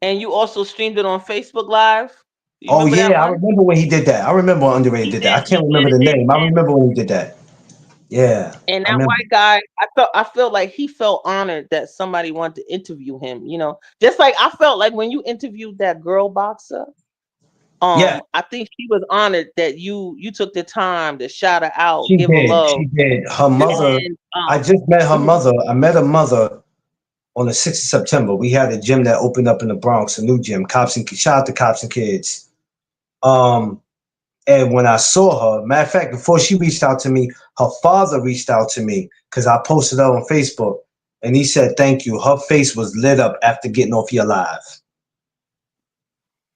And you also streamed it on Facebook Live. You Oh remember that yeah, I one? remember when he did that. I remember when Underrated did that. I can't remember the name. I remember when he did that. Yeah, And I that remember. white guy, I felt like he felt honored that somebody wanted to interview him, just like I felt like when you interviewed that girl boxer. Yeah, I think she was honored that you took the time to shout her out, she give her did. love. She did. Her mother. And I just met her mhm. mother. I met her mother on the 6th of September. We had a gym that opened up in the Bronx, a new gym. Shout out to Cops and Kids. And when I saw her, matter of fact, before she reached out to me, her father reached out to me because I posted her on Facebook, and he said, "Thank you." Her face was lit up after getting off your live.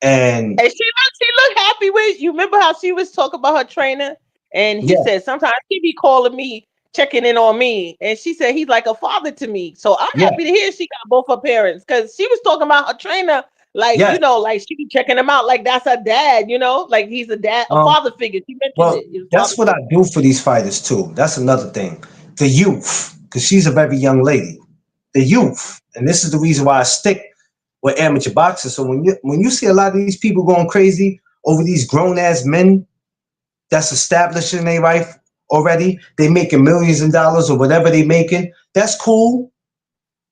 And she looked happy with you. Remember how she was talking about her trainer? And he yeah, said sometimes he be calling me, checking in on me. And she said he's like a father to me. So I'm yeah, happy to hear she got both her parents, because she was talking about her trainer, like, yeah. like she be checking him out, like that's her dad, like he's a father figure. She mentioned Well, it. His father that's what I figure. do for these fighters too. That's another thing. The youth, because she's a very young lady. The youth, and this is the reason why I stick with amateur boxing. So when you see a lot of these people going crazy over these grown ass men that's established in their life already, they making millions of dollars or whatever they making. That's cool.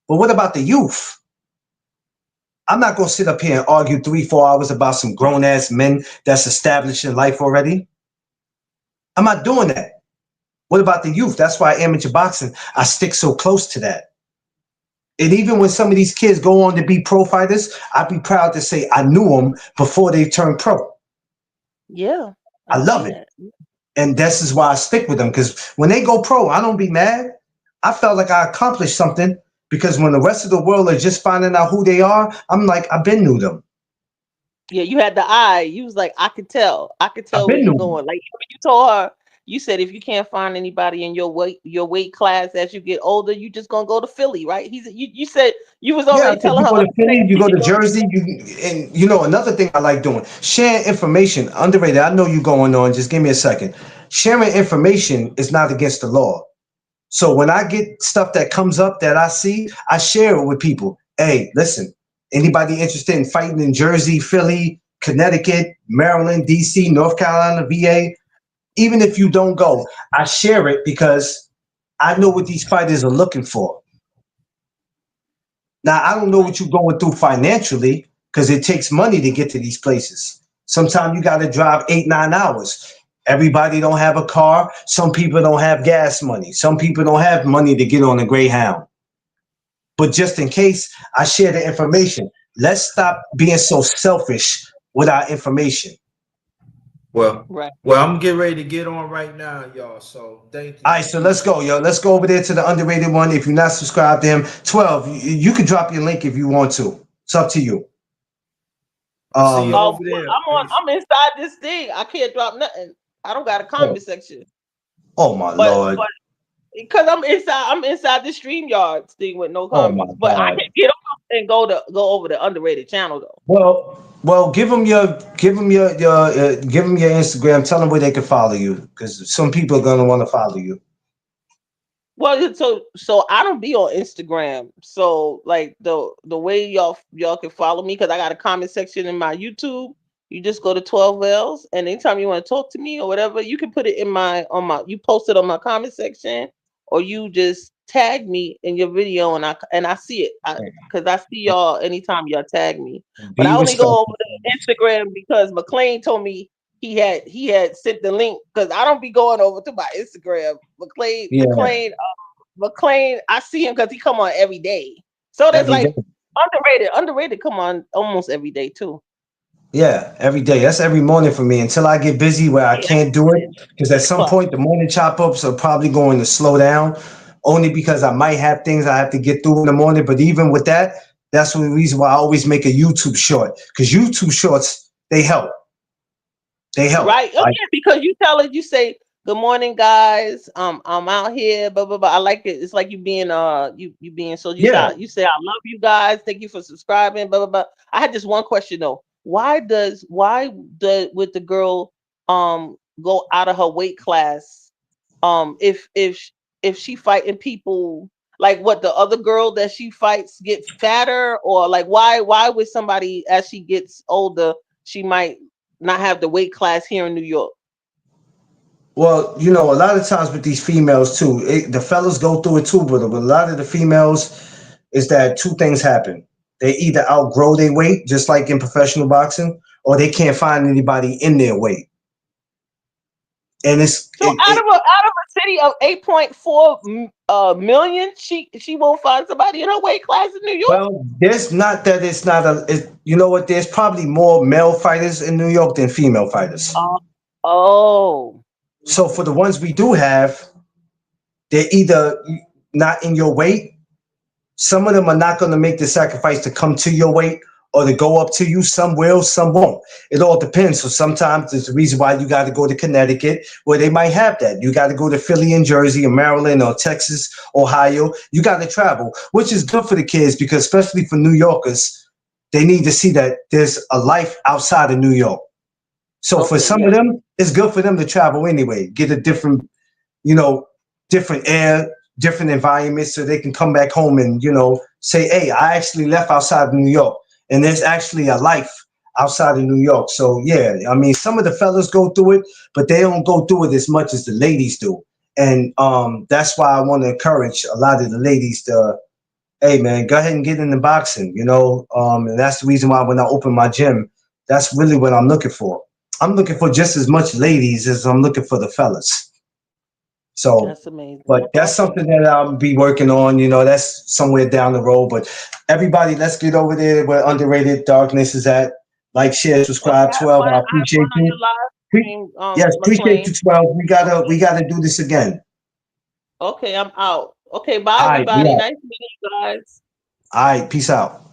But what about the youth? I'm not gonna sit up here and argue 3-4 hours about some grown ass men that's established in life already. I'm not doing that. What about the youth? That's why amateur boxing, I stick so close to that. And even when some of these kids go on to be pro fighters, I'd be proud to say I knew them before they turned pro. Yeah. I love see it. that. And this is why I stick with them, because when they go pro, I don't be mad. I felt like I accomplished something, because when the rest of the world are just finding out who they are, I'm like, I've been knew them. Yeah, you had the eye. You was like, I could tell. I could I've tell where been you're knew them. going. Like you told her, you said if you can't find anybody in your weight class as you get older, you just gonna go to Philly, right? You said you was Yeah, already because telling you her go like to Philly, you she go could to go. Jersey, and another thing I like doing, sharing information. Underrated. I know you going on. Just give me a second. Sharing information is not against the law. So when I get stuff that comes up that I see, I share it with people. Hey, listen, anybody interested in fighting in Jersey, Philly, Connecticut, Maryland, DC, North Carolina, VA, even if you don't go, I share it because I know what these fighters are looking for. Now, I don't know what you're going through financially, because it takes money to get to these places. Sometimes you got to drive 8-9 hours. Everybody don't have a car. Some people don't have gas money. Some people don't have money to get on a Greyhound. But just in case, I share the information. Let's stop being so selfish with our information. Well, Right. I'm getting ready to get on right now, y'all. So thank you. All right, so let's go, yo. Let's go over there to the Underrated one. If you're not subscribed to him, 12, you can drop your link if you want to. It's up to you. I'll see you Oh, over there. I'm inside this thing. I can't drop nothing. I don't got a comment section. Oh my But Lord. because I'm inside the StreamYard thing with no Oh my comments. But I God. can get off and go over the Underrated channel though. Well, give them your Instagram. Tell them where they can follow you, because some people are gonna want to follow you. Well, so I don't be on Instagram. So like the way y'all can follow me, because I got a comment section in my YouTube. You just go to 12 L's, and anytime you want to talk to me or whatever, you can put it in you post it on my comment section, or you just tag me in your video, and I see it, because I see y'all anytime y'all tag me. But I Be only go respectful. over to Instagram because McLean told me he had sent the link, because I don't be going over to my Instagram. Yeah, McLean, I see him because he come on every day. So that's every day. like underrated come on almost every day too. Yeah, every day. That's every morning for me until I get busy where I Yeah, can't do it. Because at some point, the morning chop ups are probably going to slow down, only because I might have things I have to get through in the morning. But even with that, that's the reason why I always make a YouTube short, because YouTube shorts, they help. They help. right. Oh yeah, because you tell it, you say, "Good morning, guys. I'm out here." Blah blah blah. I like it. It's like you being you being so you Yeah. say, "I love you guys. Thank you for subscribing." Blah blah blah. I had just one question though. Why would the girl go out of her weight class if she fighting people, like what the other girl that she fights get fatter, or like why would somebody as she gets older she might not have the weight class here in New York? Well, you know, a lot of times with these females too, the fellas go through it too, but a lot of the females is that two things happen. They either outgrow their weight, just like in professional boxing, or they can't find anybody in their weight. And So out of a city of 8.4 million, she won't find somebody in her weight class in New York. well, there's not that it's not you know what? There's probably more male fighters in New York than female fighters. Oh. So for the ones we do have, they're either not in your weight. Some of them are not going to make the sacrifice to come to your weight or to go up to you. Some will, some won't. It all depends. So sometimes there's a reason why you got to go to Connecticut, where they might have that. You got to go to Philly and Jersey or Maryland or Texas, Ohio. You got to travel, which is good for the kids, because especially for New Yorkers, they need to see that there's a life outside of New York. So for some of them, it's good for them to travel anyway, get a different, different air, different environment, so they can come back home and, say, hey, I actually left outside of New York, and there's actually a life outside of New York. So yeah, I mean, some of the fellas go through it, but they don't go through it as much as the ladies do. And that's why I want to encourage a lot of the ladies to, hey man, go ahead and get into boxing, and that's the reason why when I open my gym, that's really what I'm looking for. I'm looking for just as much ladies as I'm looking for the fellas. So that's amazing. But that's something that I'll be working on. That's somewhere down the road. But everybody, let's get over there where Underrated Darkness is at. Like, share, subscribe. 12. I appreciate you. Yes, appreciate you, 12. We gotta do this again. Okay, I'm out. Okay, bye All right, everybody. yeah. Nice meeting you guys. All right, peace out.